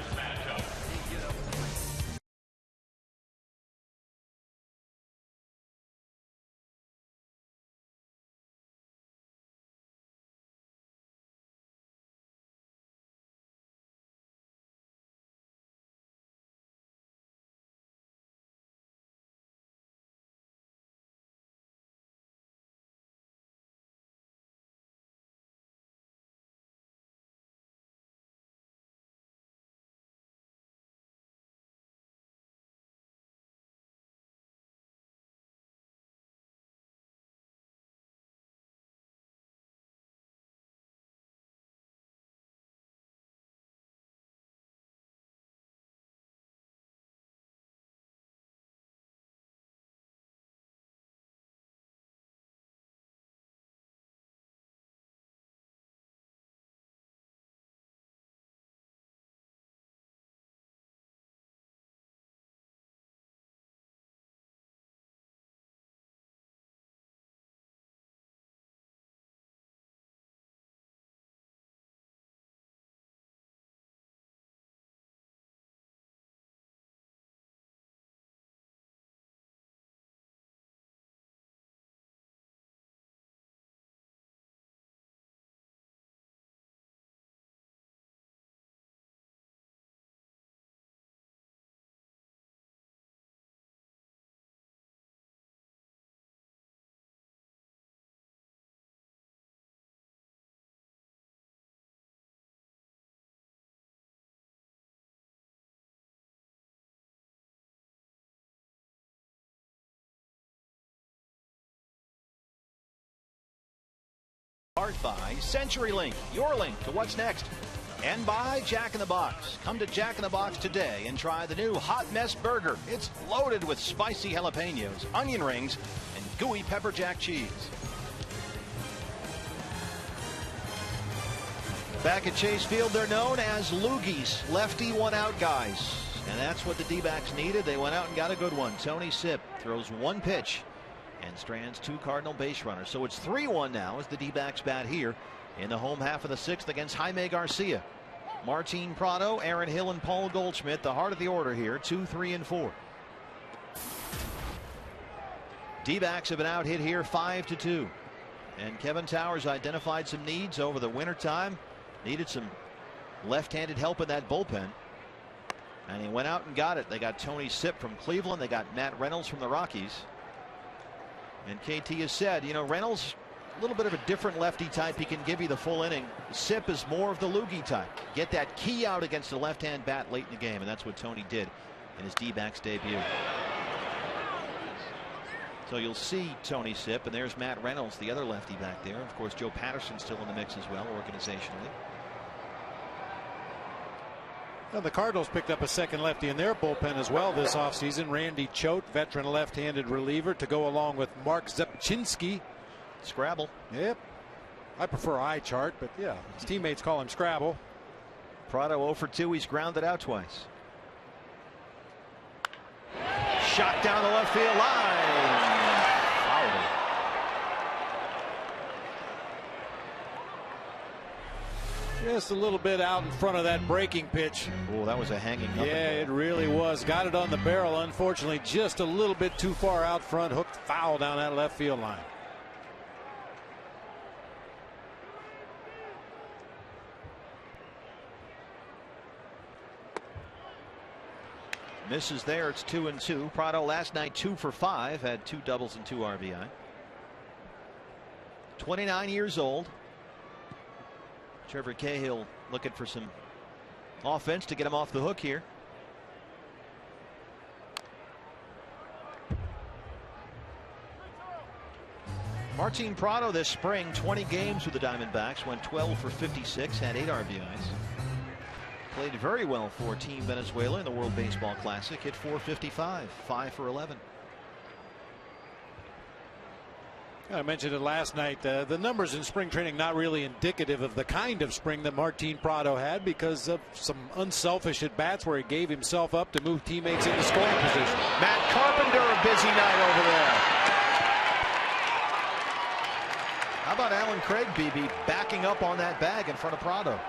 Powered by CenturyLink, your link to what's next. And by Jack in the Box. Come to Jack in the Box today and try the new Hot Mess Burger. It's loaded with spicy jalapenos, onion rings, and gooey pepper jack cheese. Back at Chase Field, they're known as loogies, lefty one-out guys. And that's what the D-backs needed. They went out and got a good one. Tony Sipp throws one pitch and strands 2 Cardinal base runners. So it's 3-1 now as the D-backs bat here in the home half of the 6th against Jaime Garcia. Martin Prado, Aaron Hill, and Paul Goldschmidt, the heart of the order here, 2, 3, and 4. D-backs have been out hit here 5-2. And Kevin Towers identified some needs over the winter time. Needed some left-handed help in that bullpen. And he went out and got it. They got Tony Sipp from Cleveland. They got Matt Reynolds from the Rockies. And KT has said, you know, Reynolds, a little bit of a different lefty type. He can give you the full inning. Sipp is more of the loogie type. Get that key out against the left-hand bat late in the game, and that's what Tony did in his D-backs debut. So you'll see Tony Sipp, and there's Matt Reynolds, the other lefty back there. Of course, Joe Patterson's still in the mix as well, organizationally. Well, the Cardinals picked up a second lefty in their bullpen as well this offseason. Randy Choate, veteran left-handed reliever, to go along with Mark Zepchinski. Scrabble. Yep. I prefer eye chart, but yeah, his teammates call him Scrabble. Prado 0 for 2. He's grounded out twice. Shot down the left field line. Foul. Just a little bit out in front of that breaking pitch. Oh, that was a hanging. Yeah, it really was. Got it on the barrel. Unfortunately, just a little bit too far out front. Hooked foul down that left field line. Misses there. It's 2-2. Prado last night 2 for 5. Had 2 doubles and 2 RBI. 29 years old. Trevor Cahill looking for some offense to get him off the hook here. Martin Prado this spring, 20 games with the Diamondbacks, went 12 for 56, had 8 RBIs. Played very well for Team Venezuela in the World Baseball Classic, hit .455, 5 for 11. I mentioned it last night. The numbers in spring training not really indicative of the kind of spring that Martin Prado had because of some unselfish at bats where he gave himself up to move teammates into scoring position. Matt Carpenter, a busy night over there. How about Alan Craig, BB, backing up on that bag in front of Prado?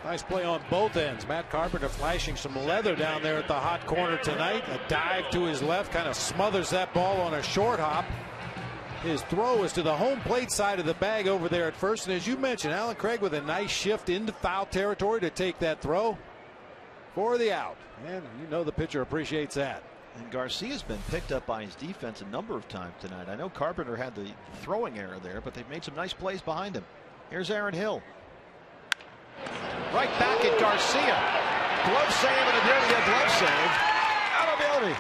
Nice play on both ends. Matt Carpenter flashing some leather down there at the hot corner tonight. A dive to his left, kind of smothers that ball on a short hop. His throw is to the home plate side of the bag over there at first. And as you mentioned, Alan Craig with a nice shift into foul territory to take that throw for the out. And you know the pitcher appreciates that. And Garcia's been picked up by his defense a number of times tonight. I know Carpenter had the throwing error there, but they've made some nice plays behind him. Here's Aaron Hill. Right back at Garcia. Glove save and a dirty glove save. Out of ability.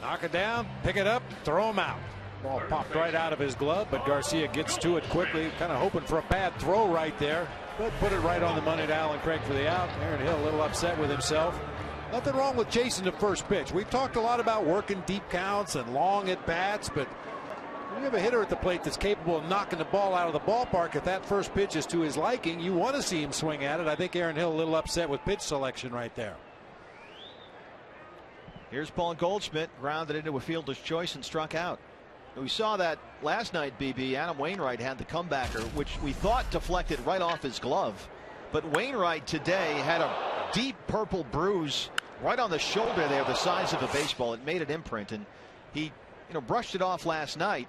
Knock it down, pick it up, throw him out. Ball popped right out of his glove, but Garcia gets to it quickly, kind of hoping for a bad throw right there, but put it right on the money to Alan Craig for the out. Aaron Hill a little upset with himself. Nothing wrong with chasing the first pitch. We've talked a lot about working deep counts and long at bats, but when you have a hitter at the plate that's capable of knocking the ball out of the ballpark, if that first pitch is to his liking, you want to see him swing at it. I think Aaron Hill a little upset with pitch selection right there. Here's Paul Goldschmidt, grounded into a fielder's choice and struck out. We saw that last night, BB. Adam Wainwright had the comebacker, which we thought deflected right off his glove. But Wainwright today had a deep purple bruise right on the shoulder there, the size of a baseball. It made an imprint, and he brushed it off last night,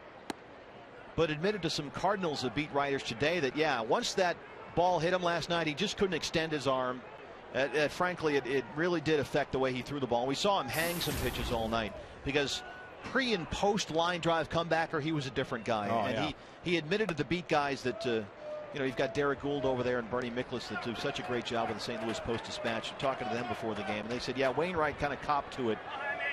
but admitted to some Cardinals beat writers today that, yeah, once that ball hit him last night, he just couldn't extend his arm. Frankly, it really did affect the way he threw the ball. We saw him hang some pitches all night because pre and post line drive comebacker, he was a different guy. He admitted to the beat guys that you've got Derek Gould over there and Bernie Miklasz that do such a great job with the St. Louis Post-Dispatch. Talking to them before the game, and they said, yeah, Wainwright kind of copped to it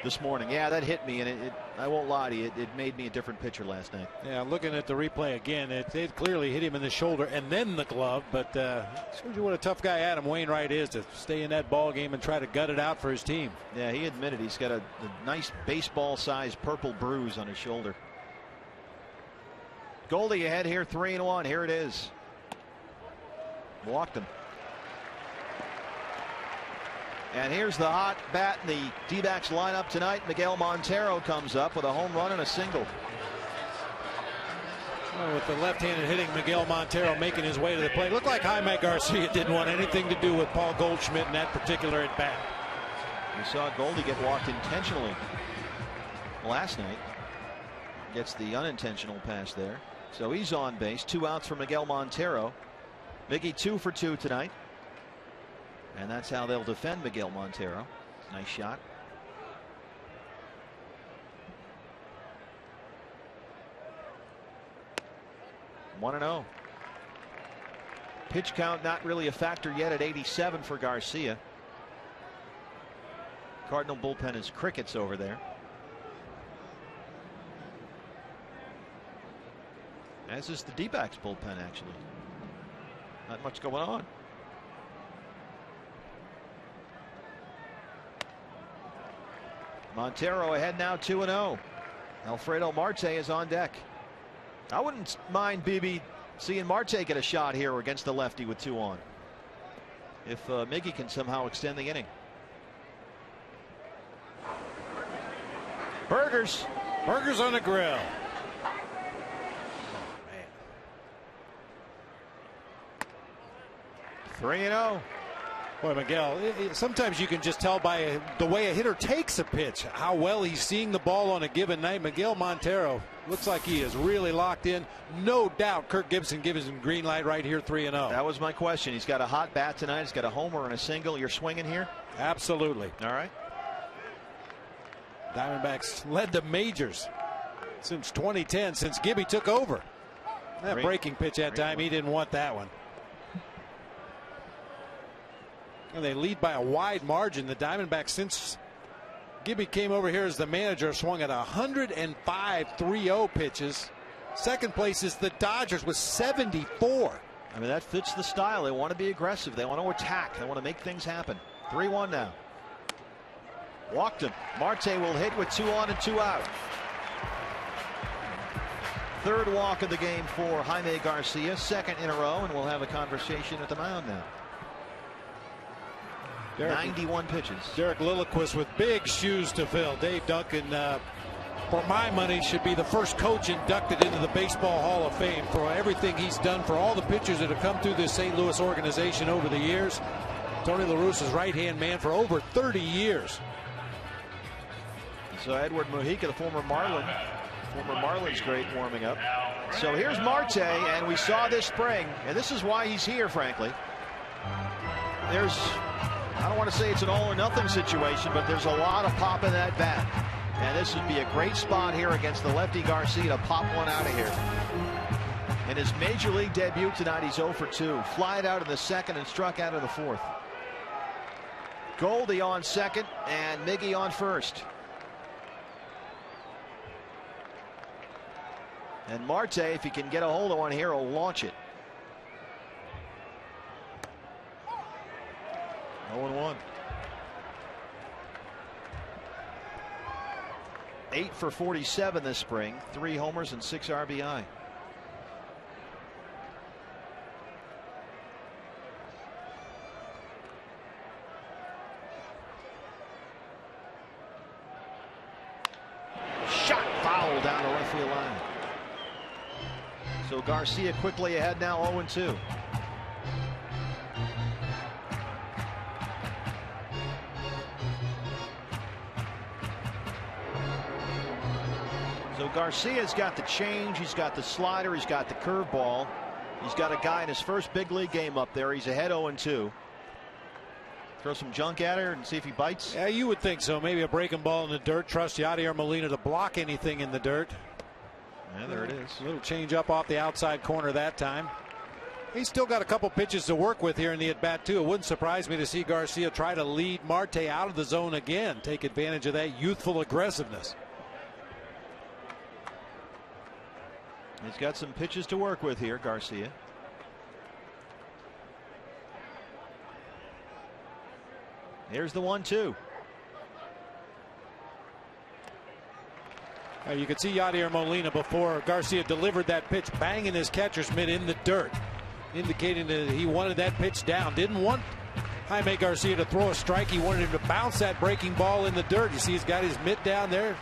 this morning. Yeah, that hit me, and I won't lie to you, it made me a different pitcher last night. Yeah, looking at the replay again, it clearly hit him in the shoulder and then the glove, but shows you what a tough guy Adam Wainwright is to stay in that ball game and try to gut it out for his team. Yeah, he admitted he's got a nice baseball-sized purple bruise on his shoulder. Goldie ahead here, 3-1. Here it is. Walked him. And here's the hot bat in the D-backs lineup tonight. Miguel Montero comes up with a home run and a single. Well, with the left-handed hitting, Miguel Montero making his way to the plate. Looked like Jaime Garcia didn't want anything to do with Paul Goldschmidt in that particular at-bat. We saw Goldie get walked intentionally last night. Gets the unintentional pass there. So he's on base. 2 outs for Miguel Montero. Miggy 2 for 2 tonight. And that's how they'll defend Miguel Montero. Nice shot. One and 0. Pitch count not really a factor yet at 87 for Garcia. Cardinal bullpen is crickets over there. As is the D-backs bullpen, actually. Not much going on. Montero ahead now, 2-0. Alfredo Marte is on deck. I wouldn't mind, BB, seeing Marte get a shot here against the lefty with 2 on. If Miggy can somehow extend the inning. Burgers on the grill. 3-0. Boy, Miguel, sometimes you can just tell by the way a hitter takes a pitch how well he's seeing the ball on a given night. Miguel Montero looks like he is really locked in. No doubt Kirk Gibson gives him green light right here, 3-0. That was my question. He's got a hot bat tonight. He's got a homer and a single. You're swinging here? Absolutely. All right. Diamondbacks led the majors since 2010, since Gibby took over. That breaking pitch that time, he didn't want that one. And they lead by a wide margin. The Diamondbacks, since Gibby came over here as the manager, swung at 105 3-0 pitches. Second place is the Dodgers with 74. I mean, that fits the style. They want to be aggressive. They want to attack. They want to make things happen. 3-1 now. Walked him. Marte will hit with 2 on and 2 out. Third walk of the game for Jaime Garcia. Second in a row, and we'll have a conversation at the mound now. 91 pitches. Derek Lilliquist with big shoes to fill. Dave Duncan, for my money, should be the first coach inducted into the Baseball Hall of Fame for everything he's done for all the pitchers that have come through this St. Louis organization over the years. Tony La Russa's right-hand man for over 30 years. So Edward Mujica, the former Marlins great, warming up. So here's Marte, and we saw this spring, and this is why he's here, frankly. I don't want to say it's an all or nothing situation, but there's a lot of pop in that bat. And this would be a great spot here against the lefty Garcia to pop one out of here. In his major league debut tonight, he's 0 for 2. Flied out in the second and struck out in the fourth. Goldie on second and Miggy on first. And Marte, if he can get a hold of one here, will launch it. 0-1. 8 for 47 this spring, 3 homers and 6 RBI. Shot foul down the left field line. So Garcia quickly ahead now, 0-2. So Garcia's got the change, he's got the slider, he's got the curveball. He's got a guy in his first big league game up there. He's ahead 0-2. Throw some junk at her and see if he bites. Yeah, you would think so. Maybe a breaking ball in the dirt. Trust Yadier Molina to block anything in the dirt. Yeah, there it is. A little change up off the outside corner that time. He's still got a couple pitches to work with here in the at-bat, too. It wouldn't surprise me to see Garcia try to lead Marte out of the zone again. Take advantage of that youthful aggressiveness. He's got some pitches to work with here, Garcia. Here's the 1-2. You could see Yadier Molina before Garcia delivered that pitch, banging his catcher's mitt in the dirt, indicating that he wanted that pitch down. Didn't want Jaime Garcia to throw a strike. He wanted him to bounce that breaking ball in the dirt. You see he's got his mitt down there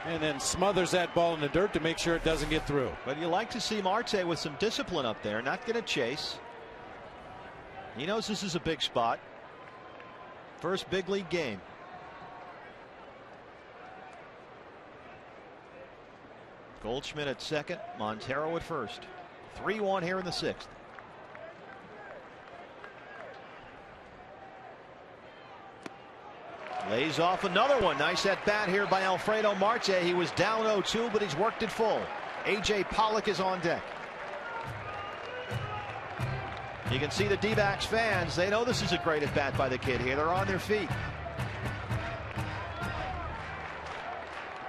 and then smothers that ball in the dirt to make sure it doesn't get through. But you like to see Marte with some discipline up there, not going to chase. He knows this is a big spot. First big league game. Goldschmidt at second, Montero at first. 3-1 here in the sixth. Lays off another one. Nice at bat here by Alfredo Marte. He was down 0-2, but he's worked it full. A.J. Pollock is on deck. You can see the D-backs fans. They know this is a great at bat by the kid here. They're on their feet.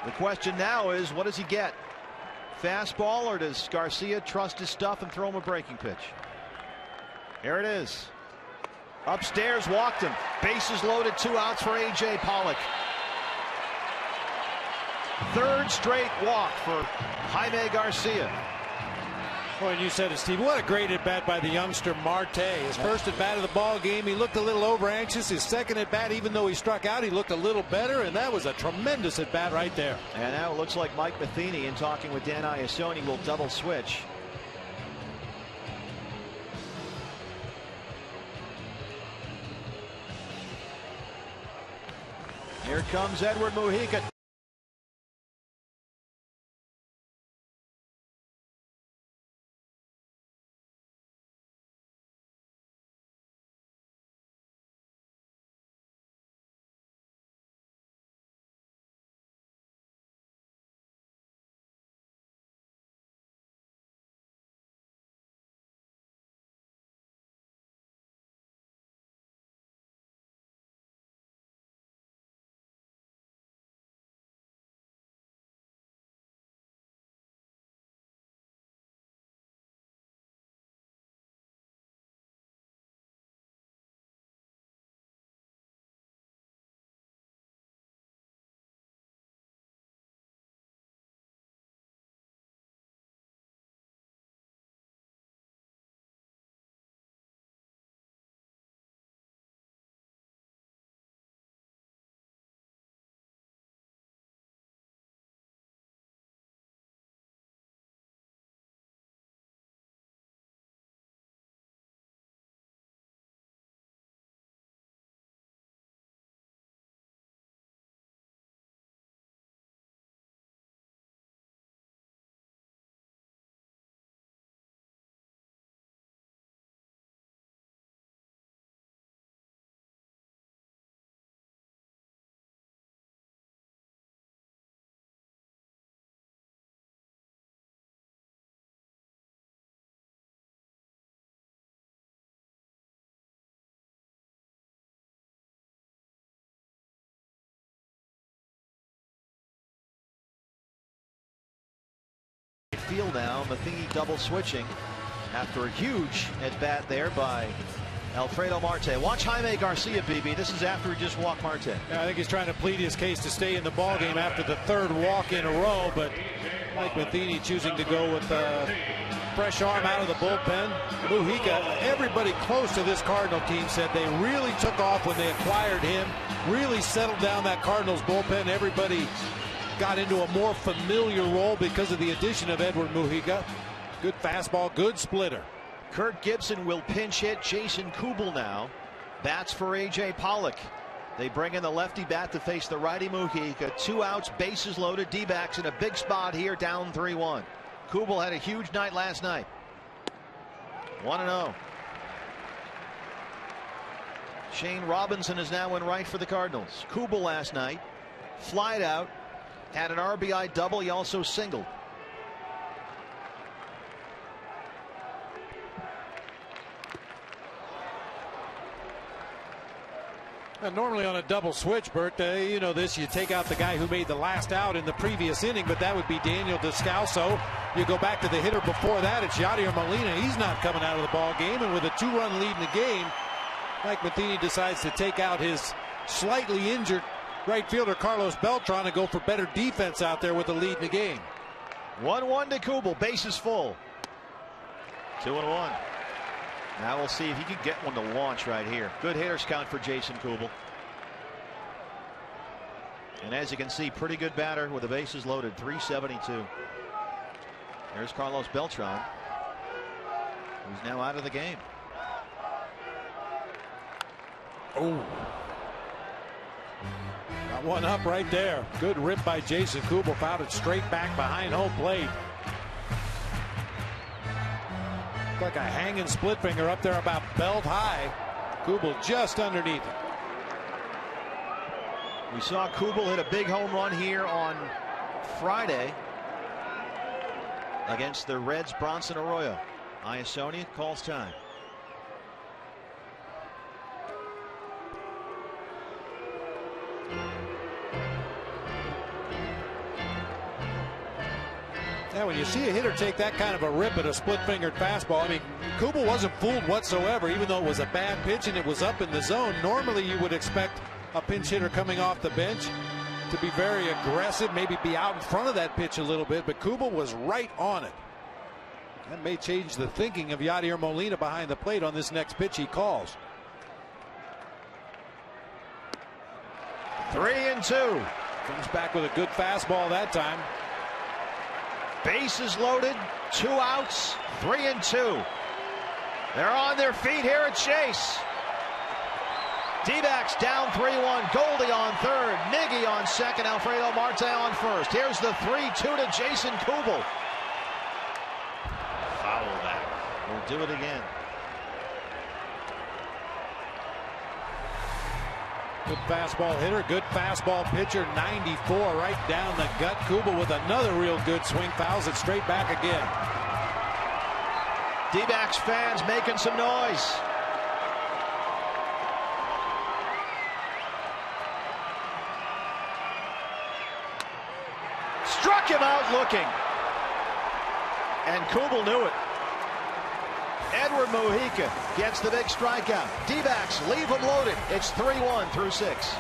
The question now is, what does he get? Fastball, or does Garcia trust his stuff and throw him a breaking pitch? Here it is. Upstairs, walked him. Bases loaded, 2 outs for A.J. Pollock. Third straight walk for Jaime Garcia. Boy, and you said it, Steve. What a great at bat by the youngster Marte. His first at bat of the ball game, he looked a little over anxious. His second at bat, even though he struck out, he looked a little better, and that was a tremendous at bat right there. And now it looks like Mike Matheny, in talking with Dan Iasoni, will double switch. Here comes Edward Mujica. field now. Matheny double switching after a huge at bat there by Alfredo Marte. Watch Jaime Garcia, BB. This is after he just walked Marte. Yeah, I think he's trying to plead his case to stay in the ball game after the third walk in a row, but Mike Matheny choosing to go with a fresh arm out of the bullpen. Mujica, everybody close to this Cardinal team said they really took off when they acquired him, really settled down that Cardinals bullpen. Everybody got into a more familiar role because of the addition of Edward Mujica. Good fastball, good splitter. Kurt Gibson will pinch hit. Jason Kubel now bats for A.J. Pollock. They bring in the lefty bat to face the righty Mujica. 2 outs, bases loaded. D-backs in a big spot here, down 3-1. Kubel had a huge night last night. 1-0. Shane Robinson is now in right for the Cardinals. Kubel last night flied out, had an RBI double. He also singled. And normally on a double switch, Bert, you know this, you take out the guy who made the last out in the previous inning, but that would be Daniel Descalso. You go back to the hitter before that, it's Yadier Molina. He's not coming out of the ball game, and with a 2-run lead in the game, Mike Matheny decides to take out his slightly injured right fielder Carlos Beltran and go for better defense out there with the lead in the game. 1-1 to Kubel, bases full. 2-1. Now we'll see if he can get one to launch right here. Good hitters count for Jason Kubel. And as you can see, pretty good batter with the bases loaded. 372. There's Carlos Beltran, who's now out of the game. Oh, got one up right there. Good rip by Jason Kubel. Fouled it straight back behind home plate. Like a hanging split finger up there about belt high. Kubel just underneath it. We saw Kubel hit a big home run here on Friday against the Reds' Bronson Arroyo. Iasonia calls time. Yeah, when you see a hitter take that kind of a rip at a split-fingered fastball, I mean, Kubel wasn't fooled whatsoever, even though it was a bad pitch and it was up in the zone. Normally you would expect a pinch hitter coming off the bench to be very aggressive, maybe be out in front of that pitch a little bit, but Kubel was right on it. That may change the thinking of Yadier Molina behind the plate on this next pitch he calls. 3-2. Comes back with a good fastball that time. Bases loaded, 2 outs, 3-2. They're on their feet here at Chase. D-backs down 3-1. Goldie on third, Miggy on second, Alfredo Marte on first. Here's the 3-2 to Jason Kubel. Foul that. We'll do it again. Good fastball hitter, good fastball pitcher, 94 right down the gut. Kubel with another real good swing, fouls it straight back again. D-backs fans making some noise. Struck him out looking. And Kubel knew it. Edward Mujica gets the big strikeout. D-backs leave him loaded. It's 3-1 through 6.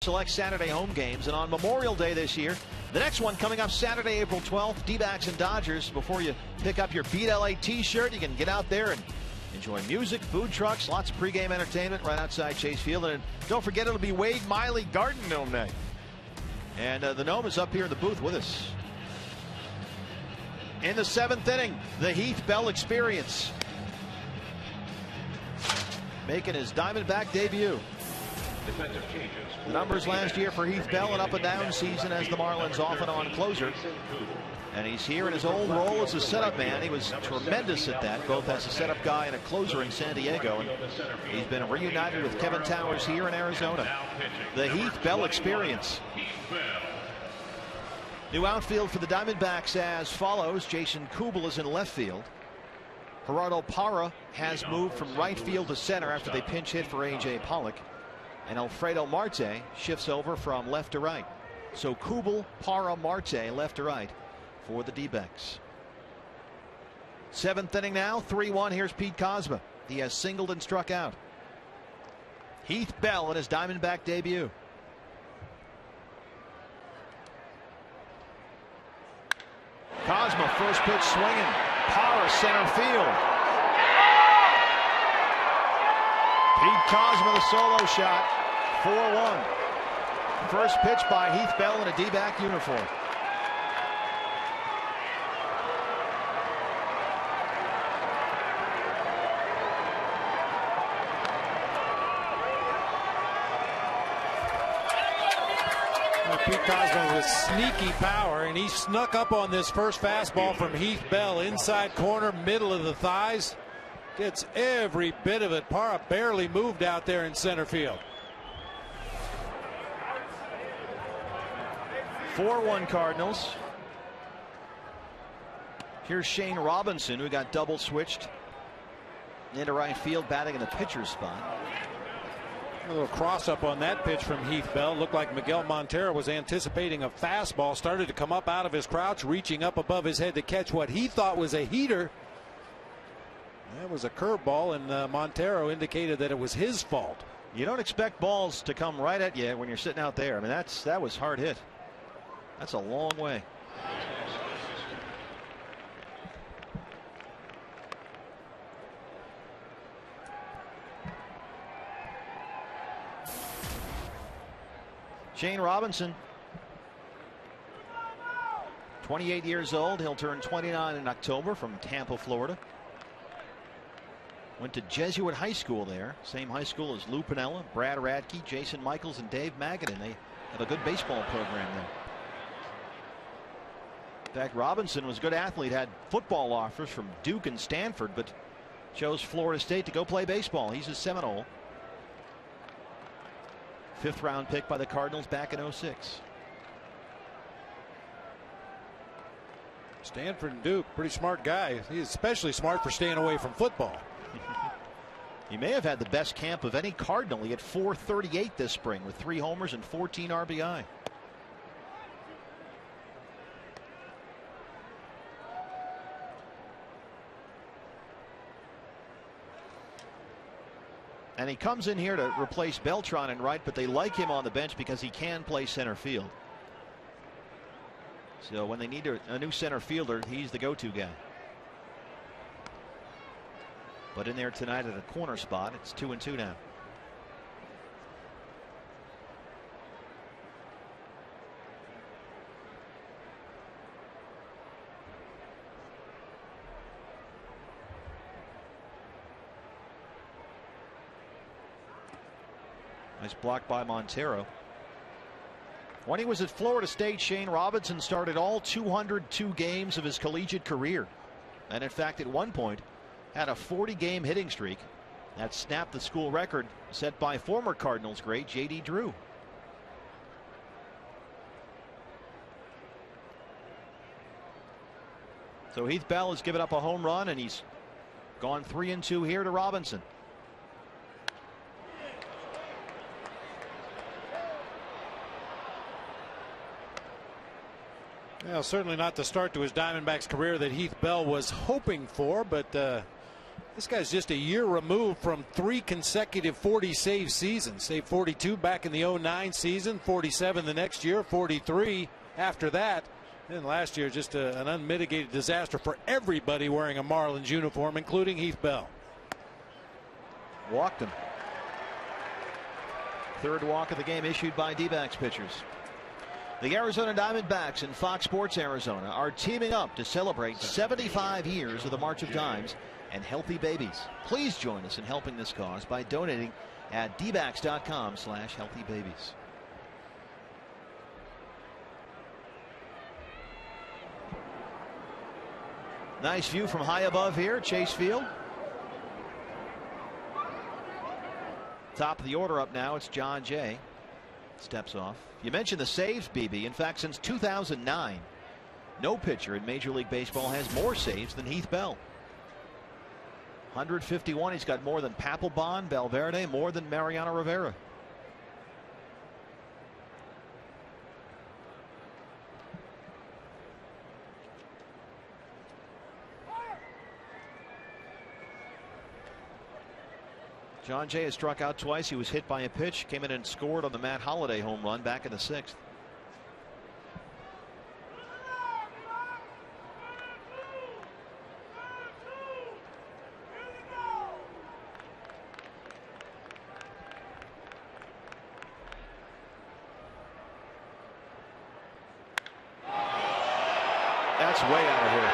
select Saturday home games. And on Memorial Day this year, the next one coming up Saturday, April 12th, D-backs and Dodgers. Before you pick up your Beat LA t-shirt, you can get out there and enjoy music, food trucks, lots of pregame entertainment right outside Chase Field. And don't forget, it'll be Wade Miley Garden Gnome Night. And the Gnome is up here in the booth with us. In the 7th inning, the Heath Bell experience, making his Diamondback debut. Defensive changes. The numbers last year for Heath Bell, an up and down season as the Marlins off and on closer. And he's here in his old role as a setup man. He was tremendous at that, both as a setup guy and a closer in San Diego. And he's been reunited with Kevin Towers here in Arizona. The Heath Bell experience. New outfield for the Diamondbacks as follows. Jason Kubel is in left field. Gerardo Parra has moved from right field to center after they pinch hit for A.J. Pollock. And Alfredo Marte shifts over from left to right. So Kubel, Parra, Marte left to right for the D-backs. 7th inning now, 3-1. Here's Pete Kozma. He has singled and struck out. Heath Bell in his Diamondback debut. Kozma, first pitch swinging. Parra, center field. Pete Kozma, the solo shot. 4-1. First pitch by Heath Bell in a D-back uniform. Pete Kozma with sneaky power, and he snuck up on this first fastball from Heath Bell, inside corner, middle of the thighs. Gets every bit of it. Parra barely moved out there in center field. 4-1 Cardinals. Here's Shane Robinson, who got double switched into right field, batting in the pitcher's spot. A little cross up on that pitch from Heath Bell. Looked like Miguel Montero was anticipating a fastball. Started to come up out of his crouch, reaching up above his head to catch what he thought was a heater. That was a curveball, and Montero indicated that it was his fault. You don't expect balls to come right at you when you're sitting out there. I mean, that was hard hit. That's a long way. Shane Robinson, 28 years old. He'll turn 29 in October, from Tampa, Florida. Went to Jesuit High School there. Same high school as Lou Piniella, Brad Radke, Jason Michaels, and Dave Magadan. They have a good baseball program there. In fact, Robinson was a good athlete, had football offers from Duke and Stanford, but chose Florida State to go play baseball. He's a Seminole. 5th round pick by the Cardinals back in 06. Stanford and Duke, pretty smart guy. He's especially smart for staying away from football. He may have had the best camp of any Cardinal. He had 438 this spring with 3 homers and 14 RBI. And he comes in here to replace Beltran in right, but they like him on the bench because he can play center field. So when they need a new center fielder, he's the go-to guy. But in there tonight at a corner spot, it's 2-2 now. Nice block by Montero. When he was at Florida State, Shane Robinson started all 202 games of his collegiate career. And in fact, at one point, had a 40-game hitting streak that snapped the school record set by former Cardinals great J.D. Drew. So Heath Bell has given up a home run, and he's gone 3-2 here to Robinson. Well, certainly not the start to his Diamondbacks career that Heath Bell was hoping for, but This guy's just a year removed from 3 consecutive 40-save seasons. Saved 42 back in the 09 season, 47 the next year, 43 after that. And last year, just an unmitigated disaster for everybody wearing a Marlins uniform, including Heath Bell. Walked him. Third walk of the game issued by D-backs pitchers. The Arizona Diamondbacks and Fox Sports Arizona are teaming up to celebrate 75 years of the March of Dimes and healthy babies. Please join us in helping this cause by donating at dbacks.com/healthybabies. Nice view from high above here, Chase Field. Top of the order up now, it's John Jay. Steps off. You mentioned the saves, BB. In fact, since 2009, no pitcher in Major League Baseball has more saves than Heath Bell. 151. He's got more than Papelbon, Valverde, more than Mariano Rivera. John Jay has struck out twice. He was hit by a pitch, came in and scored on the Matt Holliday home run back in the 6th. That's way out of here.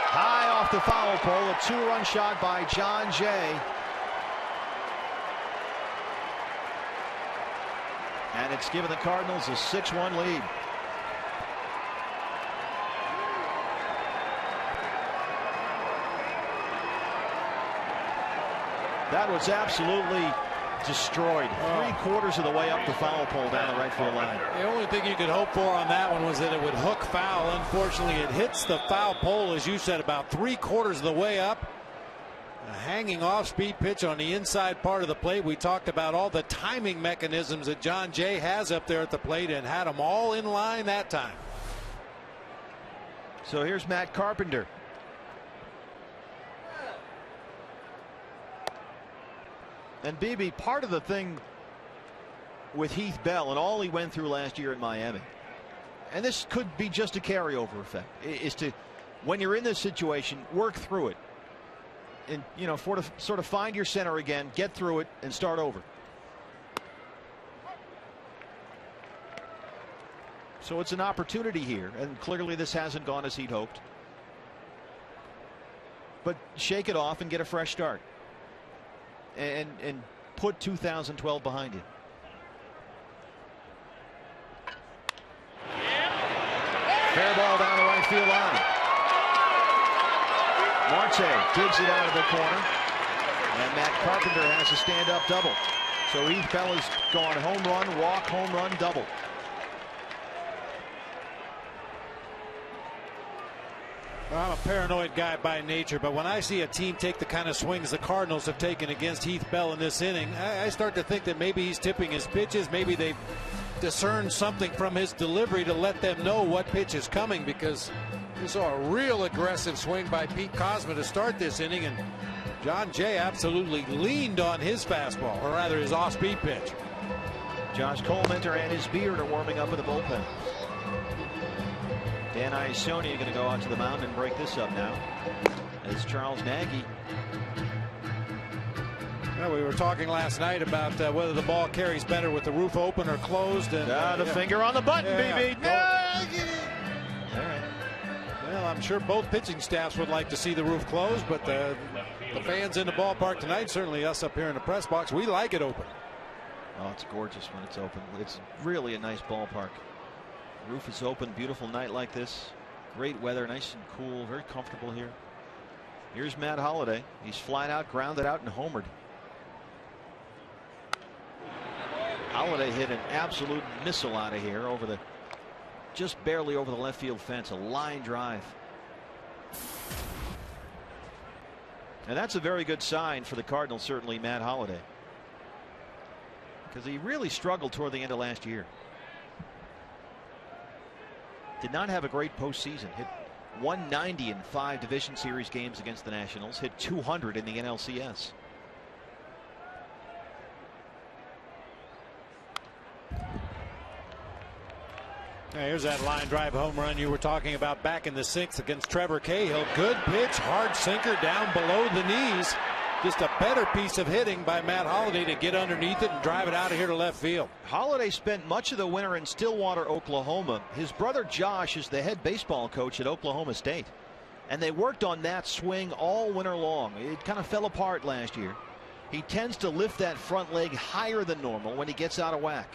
High off the foul pole, a 2-run shot by John Jay. And it's given the Cardinals a 6-1 lead. That was absolutely destroyed. 3/4 of the way up the foul pole down the right field line. The only thing you could hope for on that one was that it would hook foul. Unfortunately, it hits the foul pole, as you said, about 3/4 of the way up. A hanging off-speed pitch on the inside part of the plate. We talked about all the timing mechanisms that John Jay has up there at the plate and had them all in line that time. So here's Matt Carpenter. And BB, part of the thing with Heath Bell and all he went through last year in Miami, and this could be just a carryover effect, is to, when you're in this situation, work through it. And, you know, sort of find your center again, get through it, and start over. So it's an opportunity here, and clearly this hasn't gone as he'd hoped. But shake it off and get a fresh start. And put 2012 behind you. Fair ball down the right field line. Marte digs it out of the corner, and Matt Carpenter has a stand-up double. So Heath Bell has gone home run, walk, home run, double. Well, I'm a paranoid guy by nature, but when I see a team take the kind of swings the Cardinals have taken against Heath Bell in this inning, I start to think that maybe he's tipping his pitches. Maybe they've discerned something from his delivery to let them know what pitch is coming, because we saw a real aggressive swing by Pete Kozma to start this inning, and John Jay absolutely leaned on his fastball, or rather his off-speed pitch. Josh Colemanter and his beard are warming up in the bullpen. Dan Iassoni going to go out to the mound and break this up now, as Charles Nagy. Well, we were talking last night about whether the ball carries better with the roof open or closed. And the finger on the button, BB. All right. Well, I'm sure both pitching staffs would like to see the roof closed, but the fans in the ballpark tonight, certainly us up here in the press box, we like it open. Oh, it's gorgeous when it's open. It's really a nice ballpark. Roof is open, beautiful night like this. Great weather, nice and cool, very comfortable here. Here's Matt Holliday. He's flying out, grounded out, and homered. Holliday hit an absolute missile out of here over the, just barely over the left field fence, a line drive. And that's a very good sign for the Cardinals, certainly Matt Holliday, because he really struggled toward the end of last year. Did not have a great postseason. Hit 190 in 5 Division Series games against the Nationals. Hit 200 in the NLCS. Here's that line drive home run you were talking about back in the 6th against Trevor Cahill. Good pitch, hard sinker down below the knees. Just a better piece of hitting by Matt Holliday to get underneath it and drive it out of here to left field. Holliday spent much of the winter in Stillwater, Oklahoma. His brother Josh is the head baseball coach at Oklahoma State. And they worked on that swing all winter long. It kind of fell apart last year. He tends to lift that front leg higher than normal when he gets out of whack.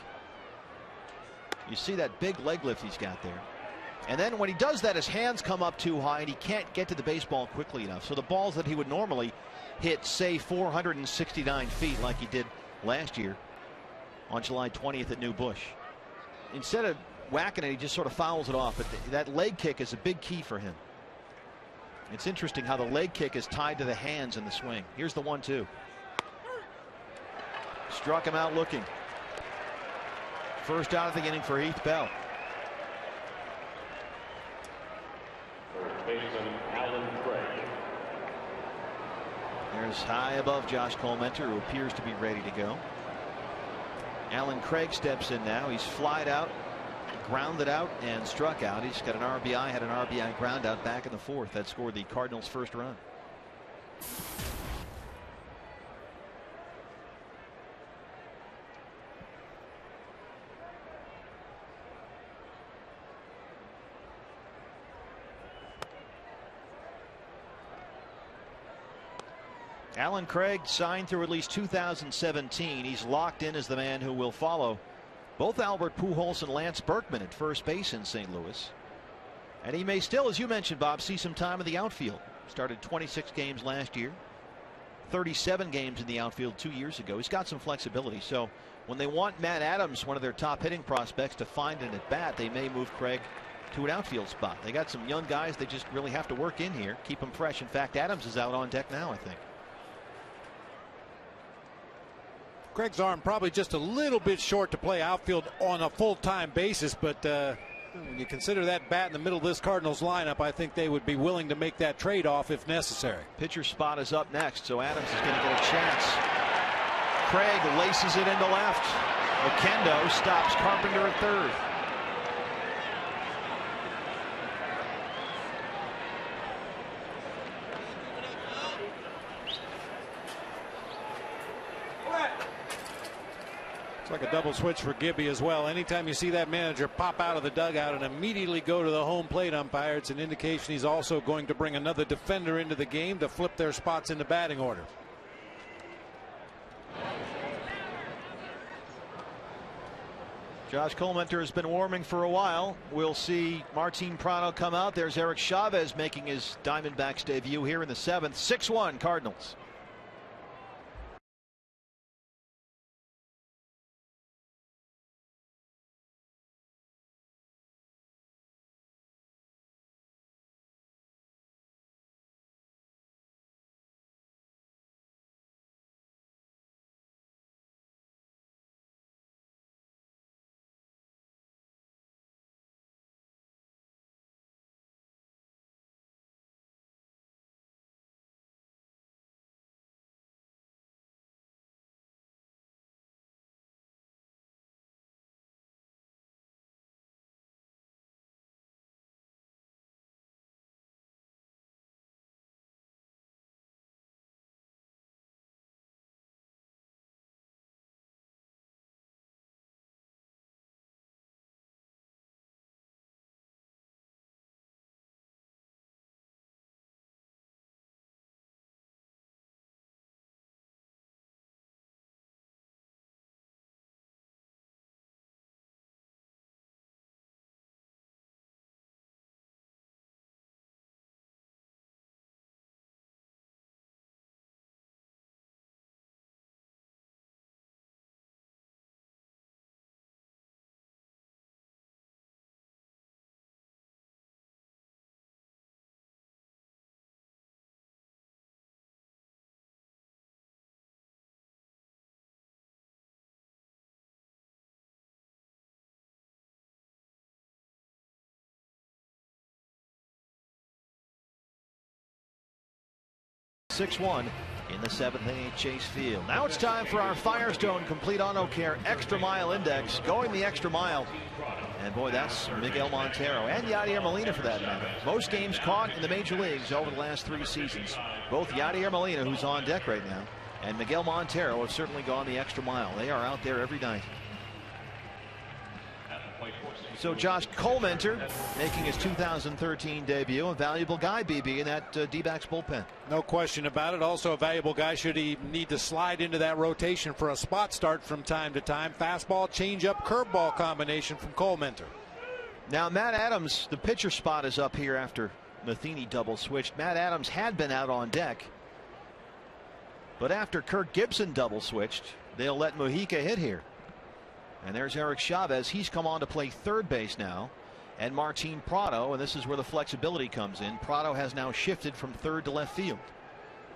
You see that big leg lift he's got there. And then when he does that, his hands come up too high and he can't get to the baseball quickly enough. So the balls that he would normally hit, say 469 feet like he did last year on July 20th at New Bush, instead of whacking it, he just sort of fouls it off. But that leg kick is a big key for him. It's interesting how the leg kick is tied to the hands in the swing. Here's the 1-2. Struck him out looking. First out of the inning for Heath Bell. There's high above Josh Colementor, who appears to be ready to go. Alan Craig steps in now. He's flied out, grounded out, and struck out. He's got an RBI, had an RBI ground out back in the 4th. That scored the Cardinals' first run. Alan Craig signed through at least 2017. He's locked in as the man who will follow both Albert Pujols and Lance Berkman at first base in St. Louis. And he may still, as you mentioned, Bob, see some time in the outfield. Started 26 games last year, 37 games in the outfield 2 years ago. He's got some flexibility. So when they want Matt Adams, one of their top hitting prospects, to find an at bat, they may move Craig to an outfield spot. They got some young guys they just really have to work in here, keep them fresh. In fact, Adams is out on deck now, I think. Craig's arm probably just a little bit short to play outfield on a full-time basis, but when you consider that bat in the middle of this Cardinals lineup, I think they would be willing to make that trade-off if necessary. Pitcher spot is up next, so Adams is going to get a chance. Craig laces it into left. Oquendo stops Carpenter at third. It's like a double switch for Gibby as well. Anytime you see that manager pop out of the dugout and immediately go to the home plate umpire, it's an indication he's also going to bring another defender into the game to flip their spots in the batting order. Josh Colementor has been warming for a while. We'll see Martin Prado come out. There's Eric Chavez making his Diamondbacks debut here in the 7th. 6-1 Cardinals. 6-1 in the 7th inning at Chase Field. Now it's time for our Firestone Complete Auto Care Extra Mile Index, going the extra mile. And boy, that's Miguel Montero and Yadier Molina for that matter. Most games caught in the major leagues over the last 3 seasons. Both Yadier Molina, who's on deck right now, and Miguel Montero have certainly gone the extra mile. They are out there every night. So Josh Colmenter making his 2013 debut, a valuable guy, BB, in that D-backs bullpen. No question about it. Also a valuable guy should he need to slide into that rotation for a spot start from time to time. Fastball, changeup, curveball combination from Colmenter. Now Matt Adams, the pitcher spot is up here after Matheny double switched. Matt Adams had been out on deck, but after Kirk Gibson double switched, they'll let Mujica hit here. And there's Eric Chavez. He's come on to play third base now. And Martin Prado, and this is where the flexibility comes in. Prado has now shifted from third to left field.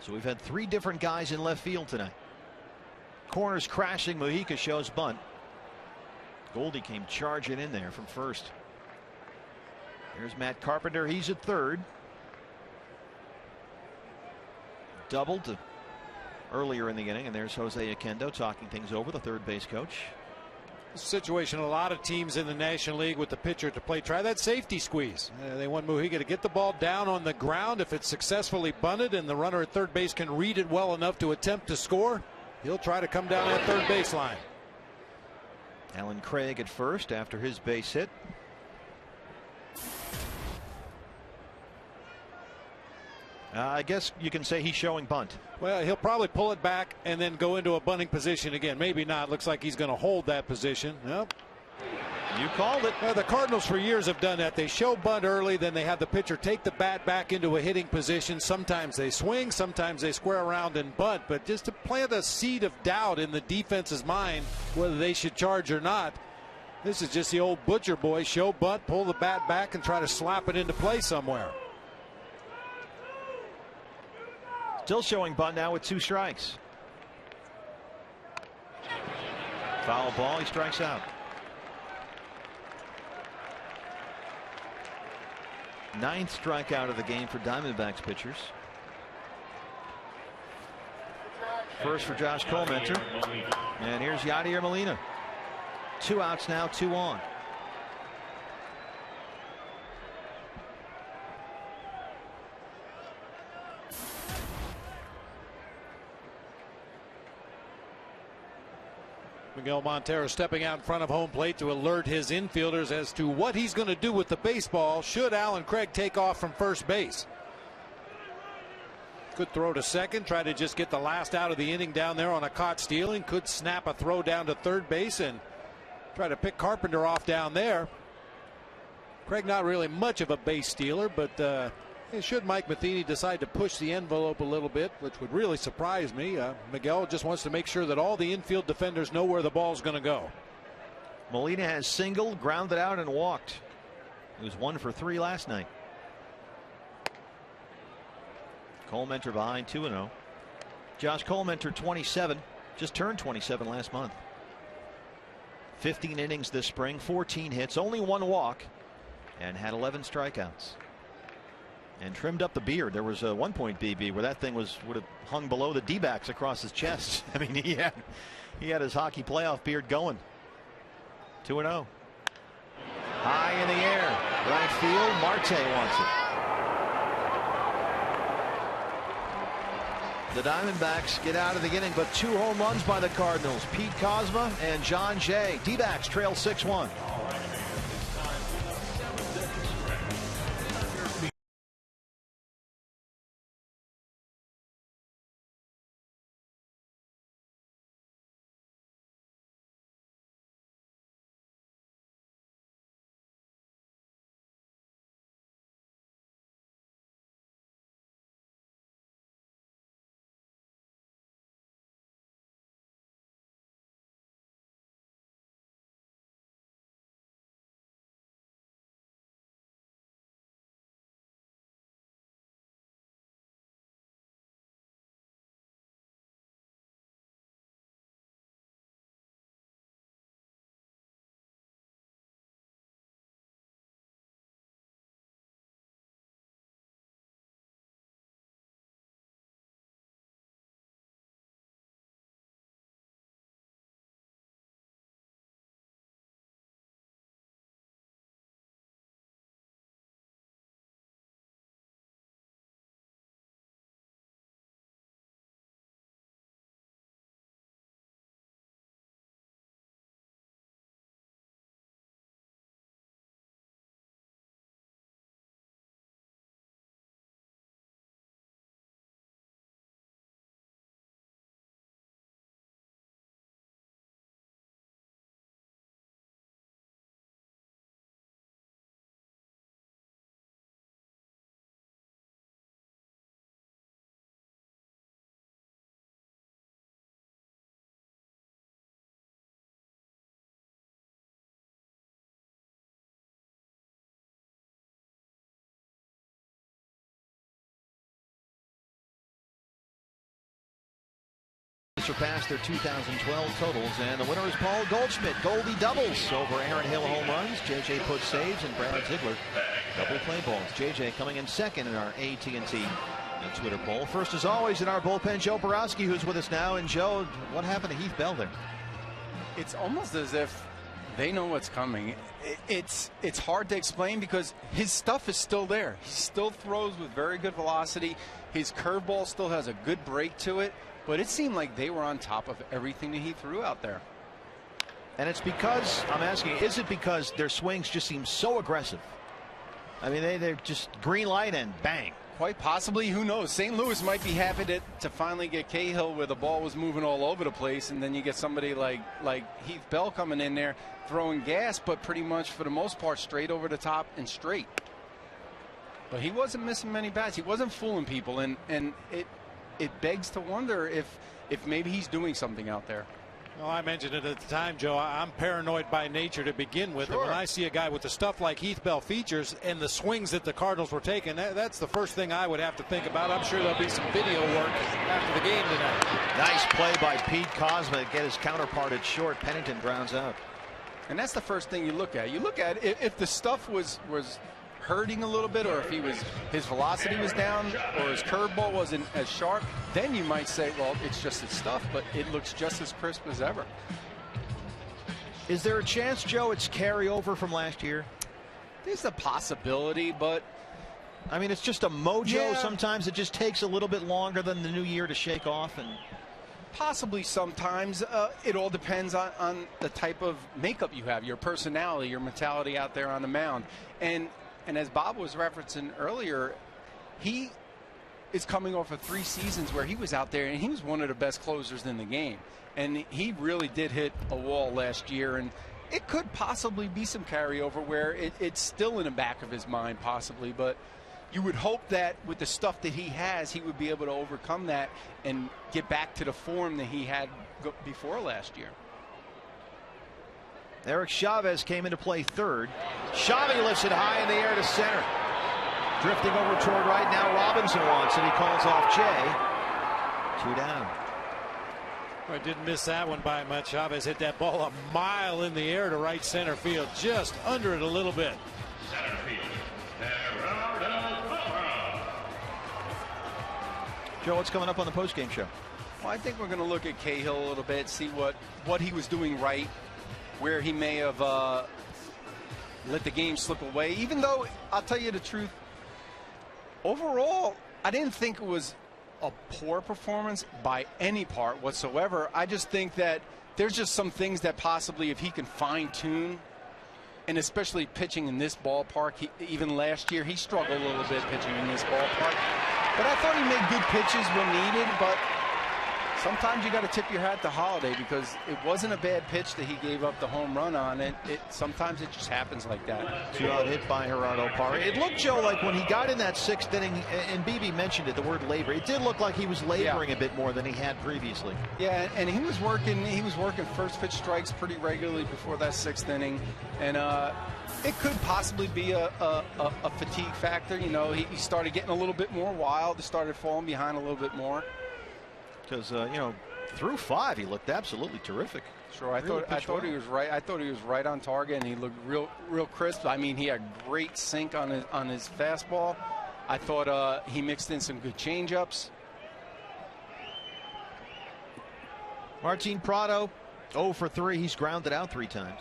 So we've had 3 different guys in left field tonight. Corners crashing. Mujica shows bunt. Goldie came charging in there from first. Here's Matt Carpenter. He's at third. Doubled earlier in the inning. And there's Jose Oquendo talking things over, the third base coach. Situation a lot of teams in the National League with the pitcher at the plate. Try that safety squeeze. They want Mujica to get the ball down on the ground. If it's successfully bunted and the runner at third base can read it well enough to attempt to score, he'll try to come down that third baseline. Alan Craig at first after his base hit. I guess you can say he's showing bunt. Well, he'll probably pull it back and then go into a bunting position again. Maybe not. Looks like he's going to hold that position. Nope. You called it. Well, the Cardinals for years have done that. They show bunt early, then they have the pitcher take the bat back into a hitting position. Sometimes they swing, sometimes they square around and bunt. But just to plant a seed of doubt in the defense's mind whether they should charge or not, this is just the old butcher boy. Show bunt, pull the bat back, and try to slap it into play somewhere. Still showing bunt now with 2 strikes. Foul ball. He strikes out. 9th strikeout of the game for Diamondbacks pitchers. First for Josh Colmenter. And here's Yadier Molina. 2 outs now, 2 on. Miguel Montero stepping out in front of home plate to alert his infielders as to what he's going to do with the baseball should Alan Craig take off from first base. Could throw to second, try to just get the last out of the inning down there on a caught stealing. Could snap a throw down to third base and try to pick Carpenter off down there. Craig not really much of a base stealer, but should Mike Matheny decide to push the envelope a little bit, which would really surprise me, Miguel just wants to make sure that all the infield defenders know where the ball's going to go. Molina has singled, grounded out, and walked. He was 1 for 3 last night. Colmenter behind 2-0. Josh Colmenter 27, just turned 27 last month. 15 innings this spring, 14 hits, only 1 walk, and had 11 strikeouts. And trimmed up the beard. There was one point, BB, where that thing would have hung below the D-backs across his chest. I mean, he had his hockey playoff beard going. 2-0. High in the air. Right field. Marte wants it. The Diamondbacks get out of the inning, but 2 home runs by the Cardinals. Pete Kozma and John Jay. D-backs trail 6-1. Surpassed their 2012 totals, and the winner is Paul Goldschmidt. Goldie doubles over Aaron Hill home runs. JJ puts saves, and Brad Ziegler double play balls. JJ coming in second in our AT&T Twitter poll. First, as always, in our bullpen, Joe Borowski, who's with us now. And Joe, what happened to Heath Bell there? It's almost as if they know what's coming. It's hard to explain because his stuff is still there. He still throws with very good velocity. His curveball still has a good break to it. But it seemed like they were on top of everything that he threw out there. And it's because, I'm asking, is it because their swings just seem so aggressive? I mean, they're just green light and bang. Quite possibly, who knows? St. Louis might be happy to finally get Cahill where the ball was moving all over the place, and then you get somebody like Heath Bell coming in there throwing gas, but pretty much for the most part straight over the top and straight. But he wasn't missing many bats. He wasn't fooling people, and it begs to wonder if maybe he's doing something out there. Well, I mentioned it at the time, Joe. I'm paranoid by nature to begin with. Sure. And when I see a guy with the stuff like Heath Bell features and the swings that the Cardinals were taking, that's the first thing I would have to think about. I'm sure there'll be some video work after the game tonight. Nice play by Pete Kozma to get his counterpart at short. Pennington grounds out. And that's the first thing you look at. You look at if the stuff was hurting a little bit, or if his velocity was down, or his curveball wasn't as sharp, then you might say, well, it's just his stuff, but it looks just as crisp as ever. Is there a chance, Joe, it's carryover from last year? There's a possibility, but I mean, it's just a mojo. Yeah. Sometimes it just takes a little bit longer than the new year to shake off. And possibly sometimes. It all depends on the type of makeup you have, your personality, your mentality out there on the mound. And as Bob was referencing earlier, he is coming off of 3 seasons where he was out there and he was one of the best closers in the game. And he really did hit a wall last year. And it could possibly be some carryover where it's still in the back of his mind possibly. But you would hope that with the stuff that he has, he would be able to overcome that and get back to the form that he had before last year. Eric Chavez came into play third. Chavez lifts it high in the air to center. Drifting over toward right now. Robinson wants it. He calls off Jay. 2 down. I didn't miss that one by much. Chavez hit that ball a mile in the air to right center field, just under it a little bit. Center field, Gerardo. Joe, what's coming up on the postgame show? Well, I think we're going to look at Cahill a little bit, see what he was doing right, where he may have let the game slip away. Even though, I'll tell you the truth, overall, I didn't think it was a poor performance by any part whatsoever. I just think that there's just some things that possibly, if he can fine-tune, and especially pitching in this ballpark, even last year, he struggled a little bit pitching in this ballpark. But I thought he made good pitches when needed, but sometimes you got to tip your hat to Holliday because it wasn't a bad pitch that he gave up the home run on. Sometimes it just happens like that. 2-out hit by Gerardo Parra. It looked, Joe, like when he got in that 6th inning, and BB mentioned it, the word labor. It did look like he was laboring a bit more than he had previously. Yeah, and he was working first pitch strikes pretty regularly before that 6th inning, and it could possibly be a fatigue factor. You know, he started getting a little bit more wild. He started falling behind a little bit more. Because you know, through 5, he looked absolutely terrific. Sure, I thought he was right. I thought he was right on target, and he looked real crisp. I mean, he had great sink on his fastball. I thought he mixed in some good changeups. Martin Prado, 0 for 3. He's grounded out 3 times.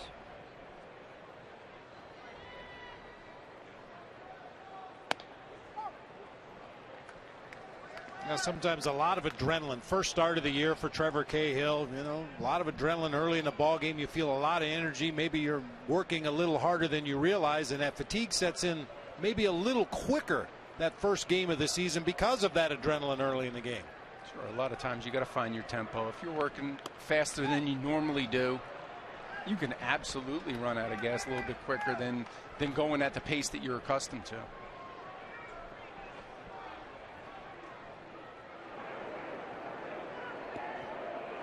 Now, sometimes a lot of adrenaline. First start of the year for Trevor Cahill. You know, a lot of adrenaline early in the ball game. You feel a lot of energy. Maybe you're working a little harder than you realize, and that fatigue sets in maybe a little quicker that first game of the season because of that adrenaline early in the game. Sure, a lot of times you got to find your tempo. If you're working faster than you normally do, you can absolutely run out of gas a little bit quicker than going at the pace that you're accustomed to.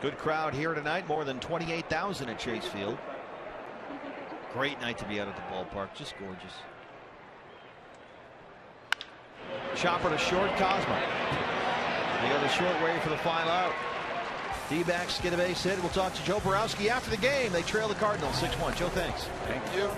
Good crowd here tonight, more than 28,000 at Chase Field. Great night to be out at the ballpark, just gorgeous. Chopper to short, Kozma. The other short way for the final out. D-backs get a base hit. We'll talk to Joe Borowski after the game. They trail the Cardinals 6-1. Joe, thanks. Thank you.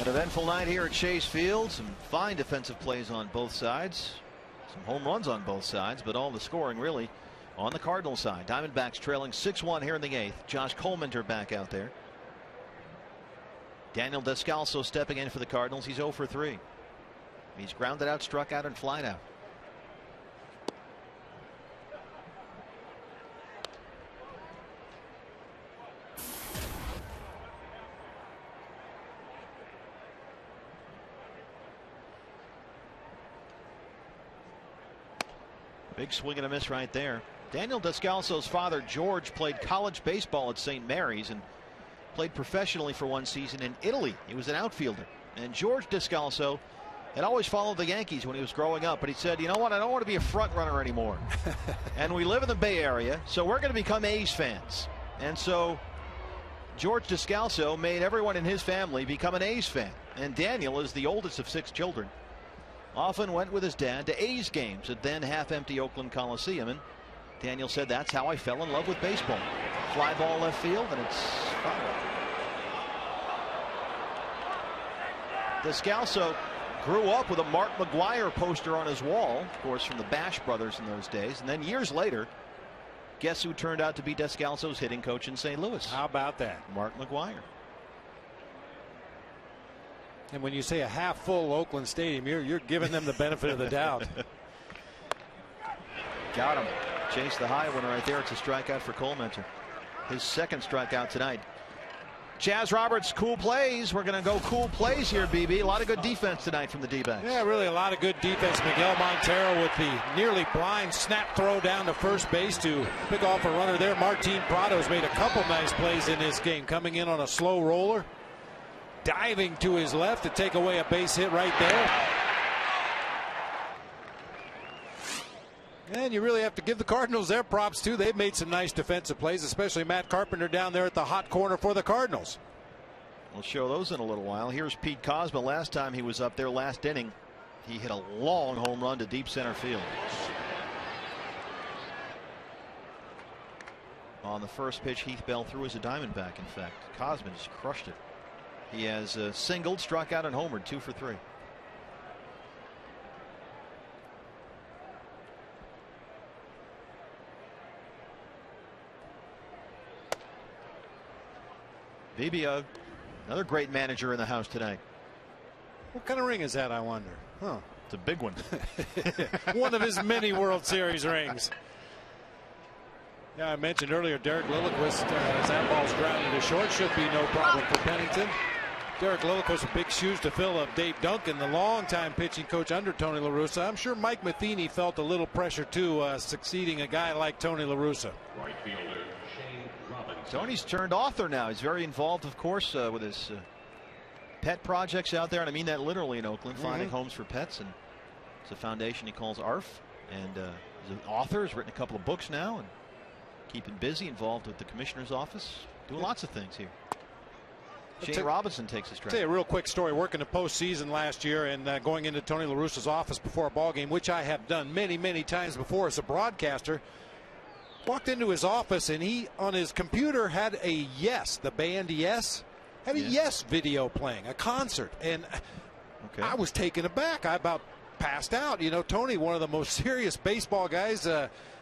An eventful night here at Chase Field. Some fine defensive plays on both sides. Some home runs on both sides, but all the scoring really on the Cardinal side. Diamondbacks trailing 6-1 here in the 8th. Josh Colmenter back out there. Daniel Descalso stepping in for the Cardinals. He's 0 for 3. He's grounded out, struck out, and flied out. Big swing and a miss right there. Daniel Descalso's father, George, played college baseball at St. Mary's and played professionally for one season in Italy. He was an outfielder. And George Descalso had always followed the Yankees when he was growing up, but he said, you know what, I don't want to be a front runner anymore. And we live in the Bay Area, so we're going to become A's fans. And so George Descalso made everyone in his family become an A's fan. And Daniel is the oldest of 6 children. Often went with his dad to A's games at then half-empty Oakland Coliseum, and Daniel said, that's how I fell in love with baseball. Fly ball left field, and it's foul. Descalso grew up with a Mark McGwire poster on his wall, of course, from the Bash brothers in those days. And then years later, guess who turned out to be Descalso's hitting coach in St. Louis? How about that? Mark McGwire. And when you say a half-full Oakland Stadium, you're giving them the benefit of the doubt. Got him. Chase the high one right there. It's a strikeout for Colmenter. His second strikeout tonight. Chaz Roberts, cool plays. We're going to go cool plays here, BB. A lot of good defense tonight from the D-backs. Yeah, really a lot of good defense. Miguel Montero with the nearly blind snap throw down to first base to pick off a runner there. Martin Prado's made a couple nice plays in this game, coming in on a slow roller, diving to his left to take away a base hit right there. And you really have to give the Cardinals their props too. They've made some nice defensive plays, especially Matt Carpenter down there at the hot corner for the Cardinals. We'll show those in a little while. Here's Pete Kozma. Last time he was up there, last inning, he hit a long home run to deep center field. On the first pitch, Heath Bell threw as a Diamondback, in fact. Kozma just crushed it. He has singled, struck out, and homered, 2 for 3. BB, another great manager in the house today. What kind of ring is that, I wonder? Huh. It's a big one. One of his many World Series rings. Yeah, I mentioned earlier Derek Lilliquist, as that ball's grounded to short, should be no problem for Pennington. Derek Lilliquist with big shoes to fill of Dave Duncan, the longtime pitching coach under Tony La Russa. I'm sure Mike Matheny felt a little pressure too, succeeding a guy like Tony La Russa. Right fielder Shane Robinson. Tony's turned author now. He's very involved, of course, with his pet projects out there, and I mean that literally in Oakland, finding homes for pets. And it's a foundation he calls ARF, and he's an author. He's written a couple of books now, and keeping busy, involved with the commissioner's office, doing lots of things here. Shane Robinson takes his stride. I'll tell you a real quick story. Working the postseason last year and going into Tony La Russa's office before a ball game, which I have done many, many times before as a broadcaster. Walked into his office and he, on his computer, had a Yes, the band Yes, had a Yes video playing, a concert. And I was taken aback. I about passed out. You know, Tony, one of the most serious baseball guys.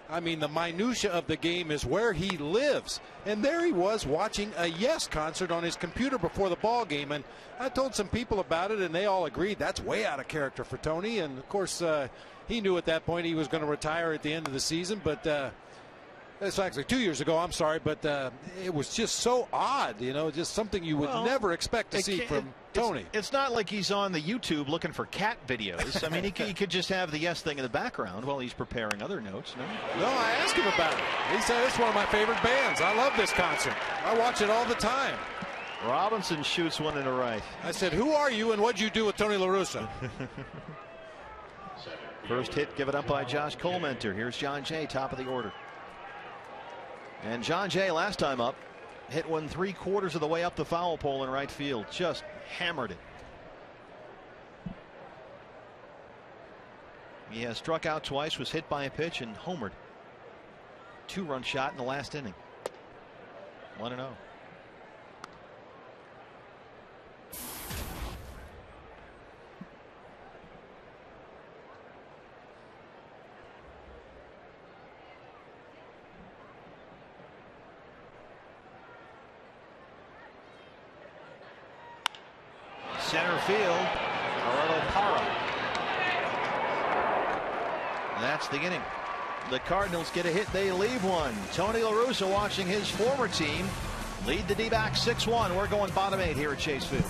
I mean, the minutia of the game is where he lives. And there he was watching a Yes concert on his computer before the ball game. And I told some people about it, and they all agreed that's way out of character for Tony. And, of course, he knew at that point he was going to retire at the end of the season. But it's actually 2 years ago, I'm sorry. But it was just so odd, you know, just something you would never expect to see from Tony. It's not like he's on the YouTube looking for cat videos. I mean, he could just have the Yes thing in the background while he's preparing other notes. No, I asked him about it. He said it's one of my favorite bands. I love this concert. I watch it all the time. Robinson shoots one in the right. I said, who are you and what'd you do with Tony La Russa? First hit given up by Josh Colmenter. Here's John Jay, top of the order. And John Jay, last time up, hit one 3/4 of the way up the foul pole in right field. Just hammered it. He has struck out twice, was hit by a pitch, and homered. 2-run shot in the last inning. 1-0. Center field, Gerardo Parra. That's the inning. The Cardinals get a hit, they leave one. Tony La Russa, watching his former team lead the D-backs 6-1. We're going bottom 8 here at Chase Field.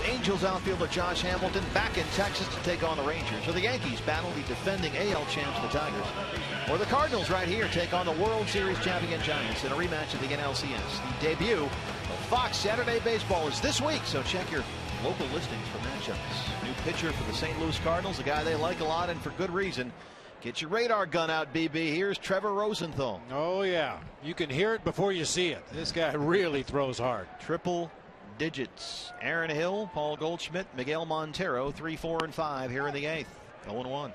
Angels outfielder Josh Hamilton back in Texas to take on the Rangers. So the Yankees battle the defending AL champs, the Tigers. Or the Cardinals right here take on the World Series champion Giants in a rematch of the NLCS. The debut of Fox Saturday Baseball is this week, so check your local listings for matchups. New pitcher for the St. Louis Cardinals, a guy they like a lot and for good reason. Get your radar gun out, BB. Here's Trevor Rosenthal. Oh, yeah. You can hear it before you see it. This guy really throws hard. Triple digits. Aaron Hill, Paul Goldschmidt, Miguel Montero, 3, 4, and 5 here in the 8th. 0-1.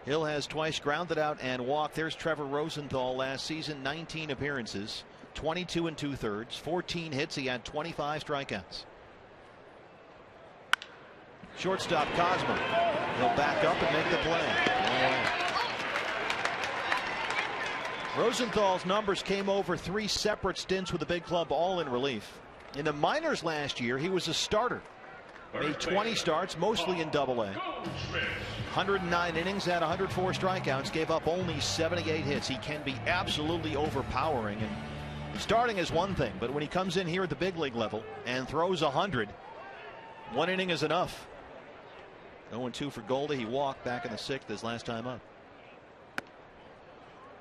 Hill has twice grounded out and walked. There's Trevor Rosenthal last season, 19 appearances, 22 2/3, 14 hits. He had 25 strikeouts. Shortstop Cosmo. He'll back up and make the play. Rosenthal's numbers came over 3 separate stints with the big club, all in relief. In the minors last year, he was a starter. Made 20 starts, mostly in Double-A. 109 innings, had 104 strikeouts, gave up only 78 hits. He can be absolutely overpowering, and starting is one thing, but when he comes in here at the big league level and throws 100, 1 inning is enough. 0-2 for Goldie. He walked back in the 6th his last time up.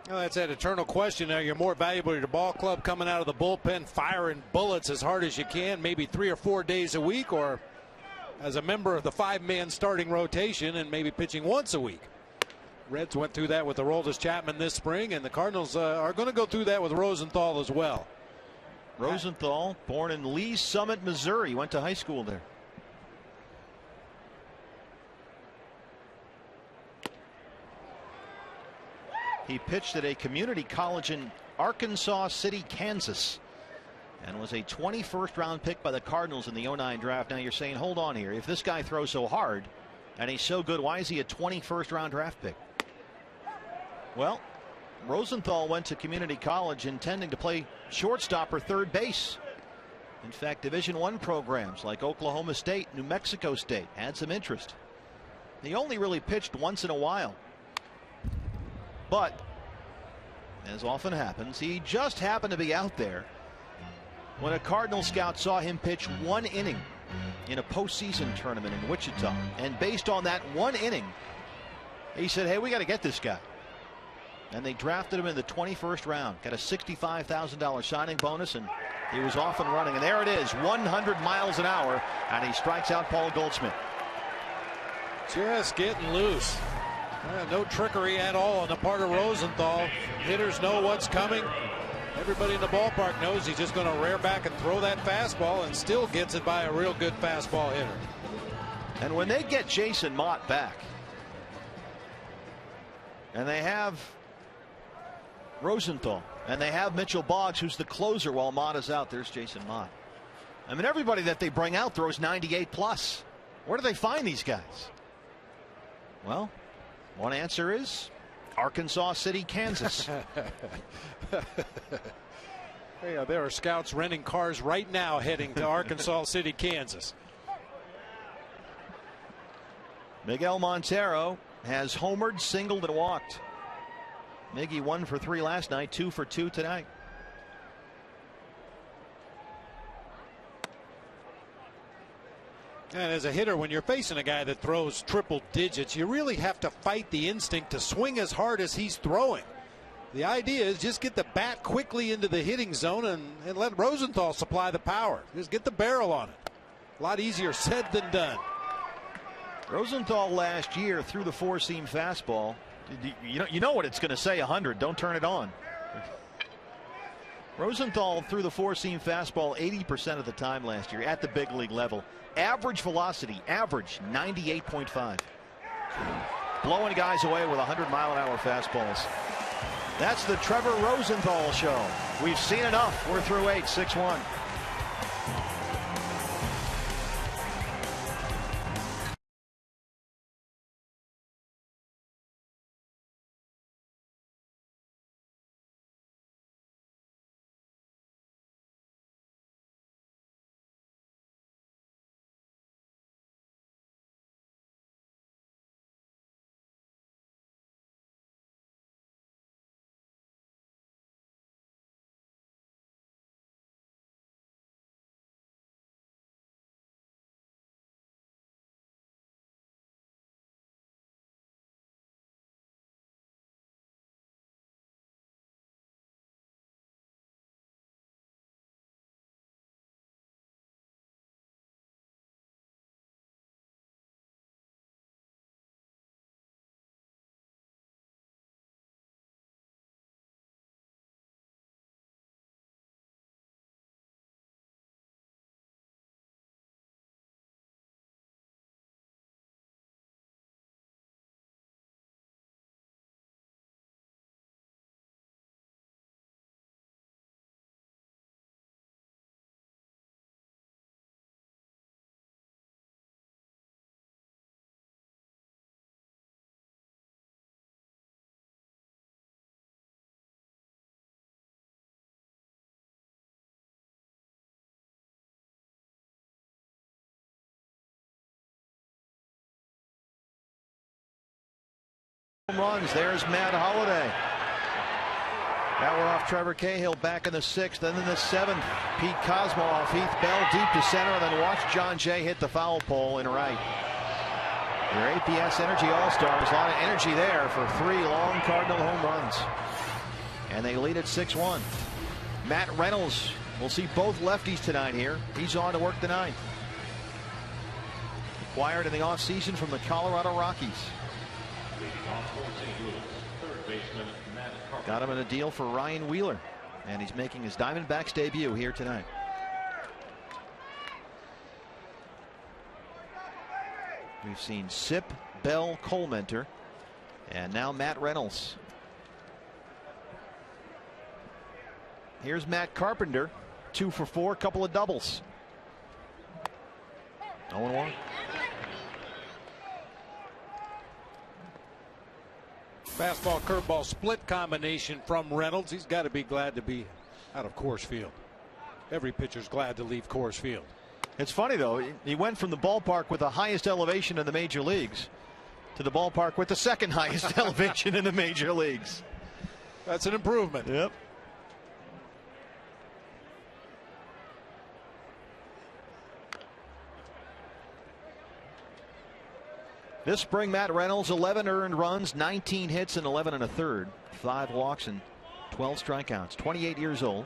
Well, that's that eternal question. Now, you're more valuable to your ball club coming out of the bullpen, firing bullets as hard as you can, maybe 3 or 4 days a week, or as a member of the 5-man starting rotation and maybe pitching once a week. Reds went through that with Aroldis Chapman this spring, and the Cardinals are going to go through that with Rosenthal as well. Rosenthal, born in Lee's Summit, Missouri, went to high school there. He pitched at a community college in Arkansas City, Kansas, and was a 21st round pick by the Cardinals in the 09 draft. Now you're saying, hold on here, if this guy throws so hard and he's so good, why is he a 21st round draft pick? Well, Rosenthal went to community college intending to play shortstop or third base. In fact, Division I programs like Oklahoma State, New Mexico State had some interest. He only really pitched once in a while. But, as often happens, he just happened to be out there when a Cardinal scout saw him pitch 1 inning in a postseason tournament in Wichita. And based on that 1 inning, he said, hey, we got to get this guy. And they drafted him in the 21st round. Got a $65,000 signing bonus, and he was off and running. And there it is, 100 miles an hour, and he strikes out Paul Goldschmidt. Just getting loose. No trickery at all on the part of Rosenthal. Hitters know what's coming. Everybody in the ballpark knows he's just going to rear back and throw that fastball, and still gets it by a real good fastball hitter. And when they get Jason Mott back, and they have Rosenthal, and they have Mitchell Boggs, who's the closer while Mott is out. There's Jason Mott. I mean, everybody that they bring out throws 98 plus. Where do they find these guys? Well, one answer is Arkansas City, Kansas. Yeah, there are scouts renting cars right now heading to Arkansas City, Kansas. Miguel Montero has homered, singled, and walked. Miggy 1 for 3 last night, 2 for 2 tonight. And as a hitter, when you're facing a guy that throws triple digits, you really have to fight the instinct to swing as hard as he's throwing. The idea is just get the bat quickly into the hitting zone and let Rosenthal supply the power. Just get the barrel on it. A lot easier said than Rosenthal last year threw the 4-seam fastball. You know what it's going to say, 100. Don't turn it on. Rosenthal threw the 4-seam fastball 80% of the time last year at the big league level. Average velocity, average 98.5. Blowing guys away with 100-mile-an-hour fastballs. That's the Trevor Rosenthal show. We've seen enough. We're through 8, 6-1. home runs. There's Matt Holliday. That one off Trevor Cahill back in the 6th. And then the 7th, Pete Cosmo off Heath Bell deep to center. And then watch John Jay hit the foul pole in right. Your APS Energy All-Stars, a lot of energy there for 3 long Cardinal home runs. And they lead at 6-1. Matt Reynolds, we'll see both lefties tonight here. He's on to work the 9th. Acquired in the offseason from the Colorado Rockies. Got him in a deal for Ryan Wheeler. And he's making his Diamondbacks debut here tonight. We've seen Sip, Bell, Colementer, and now Matt Reynolds. Here's Matt Carpenter, 2 for 4, couple of doubles. 0-1. Fastball, curveball, split combination from Reynolds. He's got to be glad to be out of Coors Field. Every pitcher's glad to leave Coors Field. It's funny, though. He went from the ballpark with the highest elevation in the major leagues to the ballpark with the 2nd highest elevation in the major leagues. That's an improvement. Yep. This spring, Matt Reynolds, 11 earned runs, 19 hits, and 11 1/3. 5 walks and 12 strikeouts. 28 years old.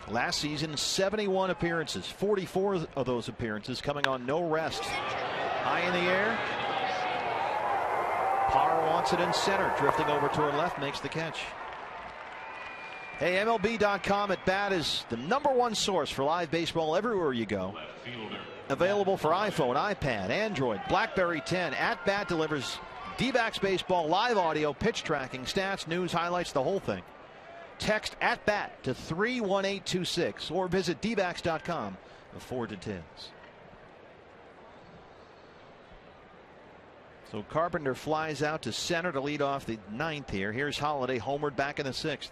Last season, 71 appearances, 44 of those appearances coming on no rest. High in the air. Parr wants it in center, drifting over toward left, makes the catch. Hey, MLB.com at bat is the #1 source for live baseball everywhere you go. Available for iPhone, iPad, Android, BlackBerry 10. At bat delivers D-backs baseball, live audio, pitch tracking, stats, news, highlights, the whole thing. Text at bat to 31826 or visit dbacks.com for details. So Carpenter flies out to center to lead off the 9th here. Here's Holliday, homered back in the 6th.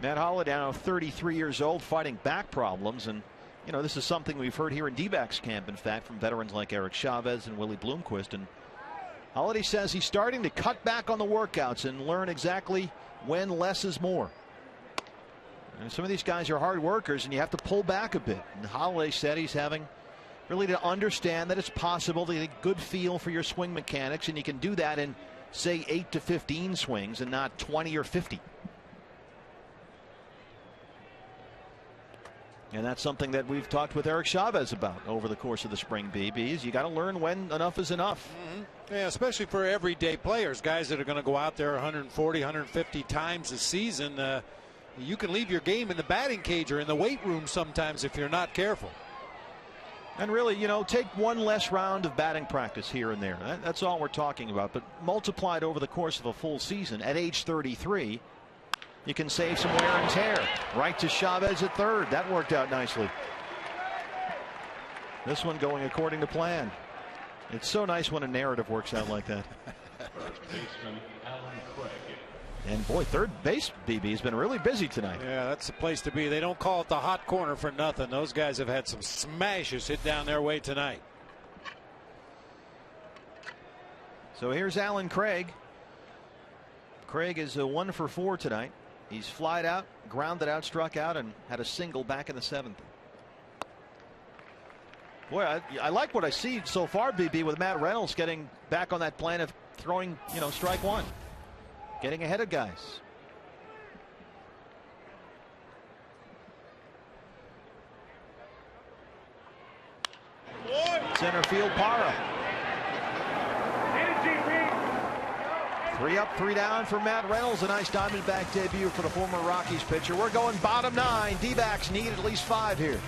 Matt Holliday, now 33 years old, fighting back problems. And, you know, this is something we've heard here in D-backs camp, in fact, from veterans like Eric Chavez and Willie Bloomquist. And Holliday says he's starting to cut back on the workouts and learn exactly when less is more. And some of these guys are hard workers, and you have to pull back a bit. And Holliday said he's having really to understand that it's possible to get a good feel for your swing mechanics, and you can do that in, say, 8 to 15 swings and not 20 or 50. And that's something that we've talked with Eric Chavez about over the course of the spring, BBs. You got to learn when enough is enough. Yeah, especially for everyday players, guys that are going to go out there 140, 150 times a season. You can leave your game in the batting cage or in the weight room sometimes if you're not careful. And really, you know, take one less round of batting practice here and there. That's all we're talking about. But multiplied over the course of a full season at age 33. You can save some wear and tear. Right to Chavez at 3rd. That worked out nicely. This one going according to plan. It's so nice when a narrative works out like that. And boy, third base, BB, has been really busy tonight. Yeah, that's the place to be. They don't call it the hot corner for nothing. Those guys have had some smashes hit down their way tonight. So here's Alan Craig. Craig is 1 for 4 tonight. He's flied out, grounded out, struck out, and had a single back in the 7th. Boy, I like what I see so far, BB, with Matt Reynolds getting back on that plan of throwing, you know, strike one. Getting ahead of guys. Center field, Parra. 3 up, 3 down for Matt Reynolds. A nice Diamondback debut for the former Rockies pitcher. We're going bottom 9. D-backs need at least 5 here.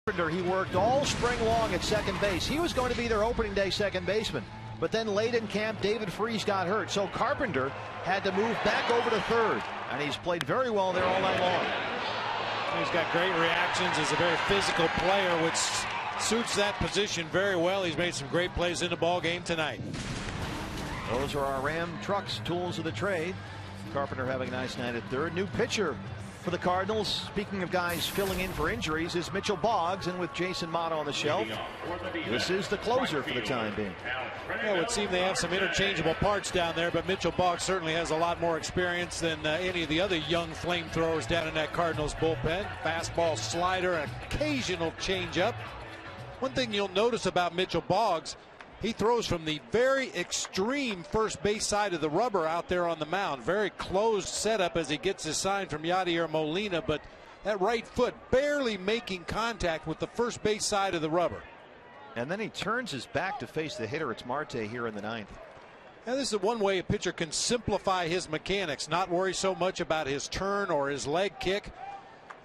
Carpenter, he worked all spring long at second base. He was going to be their opening day second baseman. But then late in camp, David Freese got hurt. So Carpenter had to move back over to third. And he's played very well there all night long. He's got great reactions. He's a very physical player, which suits that position very well. He's made some great plays in the ball game tonight. Those are our Ram Trucks tools of the trade. Carpenter having a nice night at third. New pitcher for the Cardinals, speaking of guys filling in for injuries, is Mitchell Boggs, and with Jason Mott on the shelf, this is the closer for the time being. Yeah, it would seem they have some interchangeable parts down there, but Mitchell Boggs certainly has a lot more experience than any of the other young flamethrowers down in that Cardinals bullpen. Fastball, slider, an occasional changeup. One thing you'll notice about Mitchell Boggs, he throws from the very extreme first base side of the rubber out there on the mound. Very closed setup as he gets his sign from Yadier Molina, but that right foot barely making contact with the first base side of the rubber. And then he turns his back to face the hitter. It's Marte here in the ninth. Now, this is one way a pitcher can simplify his mechanics, not worry so much about his turn or his leg kick.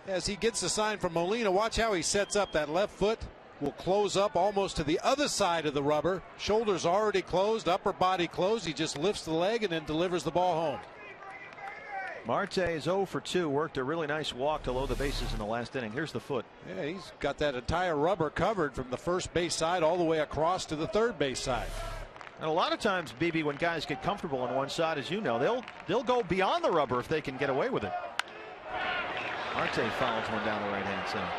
As he gets the sign from Molina, watch how he sets up. That left foot will close up almost to the other side of the rubber. Shoulders already closed, upper body closed. He just lifts the leg and then delivers the ball home. Marte is 0 for 2. Worked a really nice walk to load the bases in the last inning. Here's the foot. Yeah, he's got that entire rubber covered from the first base side all the way across to the third base side. And a lot of times, BB, when guys get comfortable on one side, as you know, they'll go beyond the rubber if they can get away with it. Marte fouls one down the right-hand side.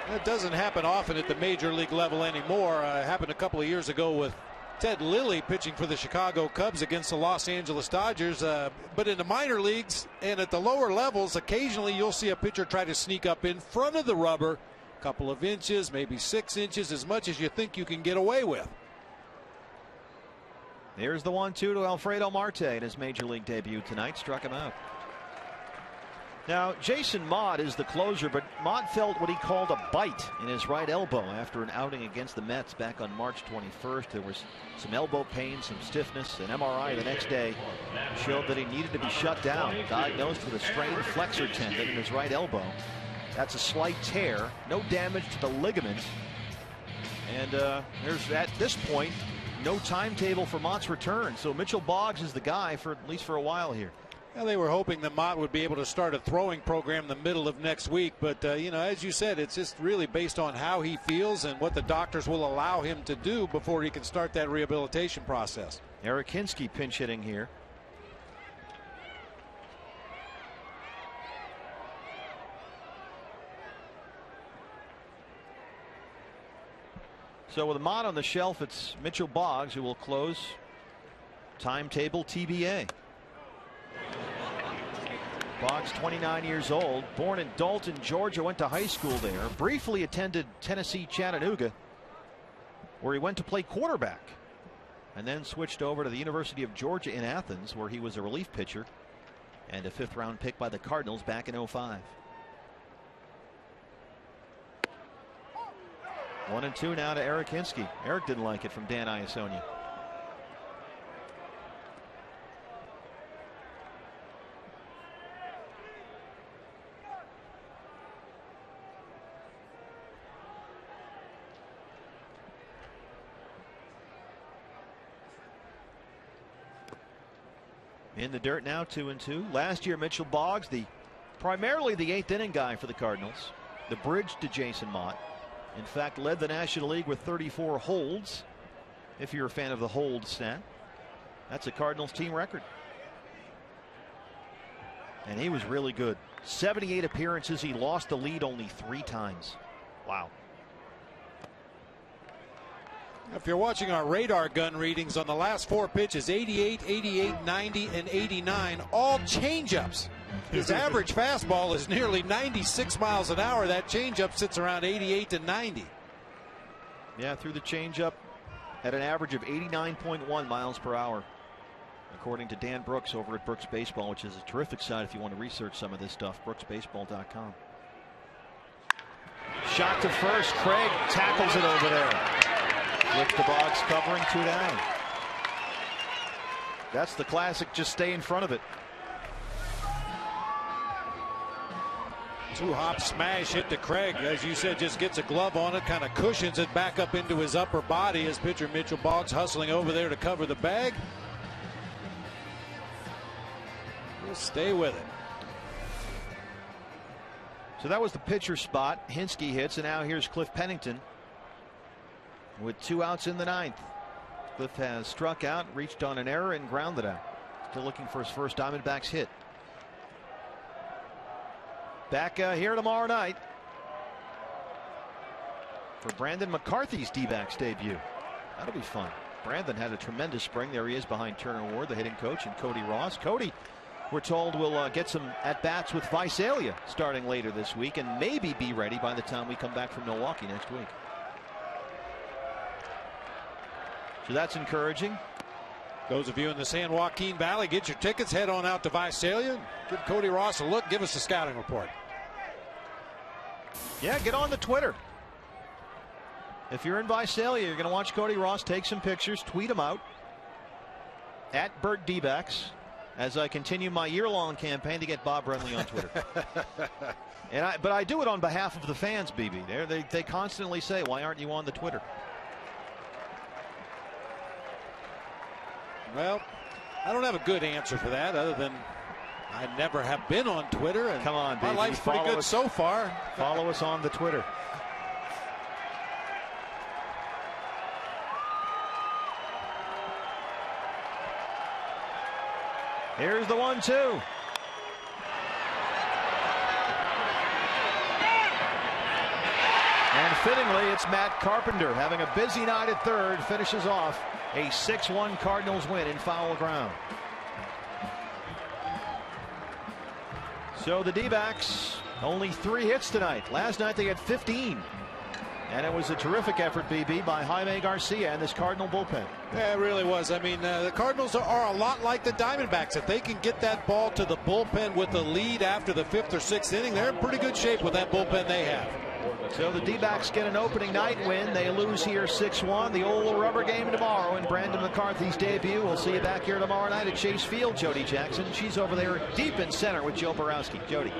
That doesn't happen often at the major league level anymore. Happened a couple of years ago with Ted Lilly pitching for the Chicago Cubs against the Los Angeles Dodgers. But in the minor leagues and at the lower levels, occasionally you'll see a pitcher try to sneak up in front of the rubber, a couple of inches, maybe 6 inches, as much as you think you can get away with. Here's the 1-2 to Alfredo Marte in his major league debut tonight. Struck him out. Now, Jason Mott is the closer, but Mott felt what he called a bite in his right elbow after an outing against the Mets back on March 21st. There was some elbow pain, some stiffness. An MRI the next day showed that he needed to be shut down, diagnosed with a strained flexor tendon in his right elbow. That's a slight tear, no damage to the ligament. And there's, at this point, no timetable for Mott's return. So Mitchell Boggs is the guy for at least for a while here. Well, they were hoping that Mott would be able to start a throwing program in the middle of next week. But, you know, as you said, it's just really based on how he feels and what the doctors will allow him to do before he can start that rehabilitation process. Eric Hinsky pinch hitting here. So with Mott on the shelf, it's Mitchell Boggs who will close. Timetable TBA. Boggs, 29 years old, born in Dalton, Georgia, went to high school there, briefly attended Tennessee Chattanooga, where he went to play quarterback, and then switched over to the University of Georgia in Athens, where he was a relief pitcher and a 5th-round pick by the Cardinals back in 2005. 1-2 now to Eric Hinsky. Eric didn't like it from Dan Iasonia. In the dirt now, 2-2. Last year, Mitchell Boggs, primarily the 8th inning guy for the Cardinals, the bridge to Jason Mott. In fact, led the National League with 34 holds. If you're a fan of the hold stat, that's a Cardinals team record. And he was really good. 78 appearances. He lost the lead only 3 times. Wow. If you're watching our radar gun readings on the last 4 pitches, 88, 88, 90, and 89, all changeups. His average fastball is nearly 96 miles an hour. That changeup sits around 88 to 90. Yeah, through the changeup at an average of 89.1 miles per hour, according to Dan Brooks over at Brooks Baseball, which is a terrific site if you want to research some of this stuff. BrooksBaseball.com. Shot to first. Craig tackles it over there. Flips the Boggs covering, 2 down. That's the classic, just stay in front of it. Two-hop smash hit to Craig. As you said, just gets a glove on it, kind of cushions it back up into his upper body as pitcher Mitchell Boggs hustling over there to cover the bag. We'll stay with it. So that was the pitcher spot. Hinske hits, and now here's Cliff Pennington with 2 outs in the 9th. Cliff has struck out, reached on an error, and grounded out. Still looking for his first Diamondbacks hit. Back here tomorrow night for Brandon McCarthy's D-backs debut. That'll be fun. Brandon had a tremendous spring. There he is behind Turner Ward, the hitting coach, and Cody Ross. Cody, we're told, will get some at-bats with Visalia starting later this week and maybe be ready by the time we come back from Milwaukee next week. So that's encouraging. Those of you in the San Joaquin Valley, get your tickets, head on out to Visalia. Give Cody Ross a look, give us a scouting report. Yeah, get on the Twitter. If you're in Visalia, you're going to watch Cody Ross take some pictures, tweet them out at Burt D-backs as I continue my year-long campaign to get Bob Brenly on Twitter. But I do it on behalf of the fans, BB. They constantly say, why aren't you on the Twitter? Well, I don't have a good answer for that other than I never have been on Twitter. And come on, baby. My life's pretty good so far. Follow us on the Twitter. Here's the 1-2. And fittingly, it's Matt Carpenter having a busy night at third, finishes off a 6-1 Cardinals win in foul ground. So the D-backs only 3 hits tonight. Last night they had 15. And it was a terrific effort, BB, by Jaime Garcia and this Cardinal bullpen. Yeah, it really was. I mean, the Cardinals are a lot like the Diamondbacks. If they can get that ball to the bullpen with the lead after the 5th or 6th inning, they're in pretty good shape with that bullpen they have. So the D-backs get an opening night win. They lose here 6-1. The old rubber game tomorrow in Brandon McCarthy's debut. We'll see you back here tomorrow night at Chase Field. Jody Jackson, she's over there deep in center with Joe Borowski. Jody.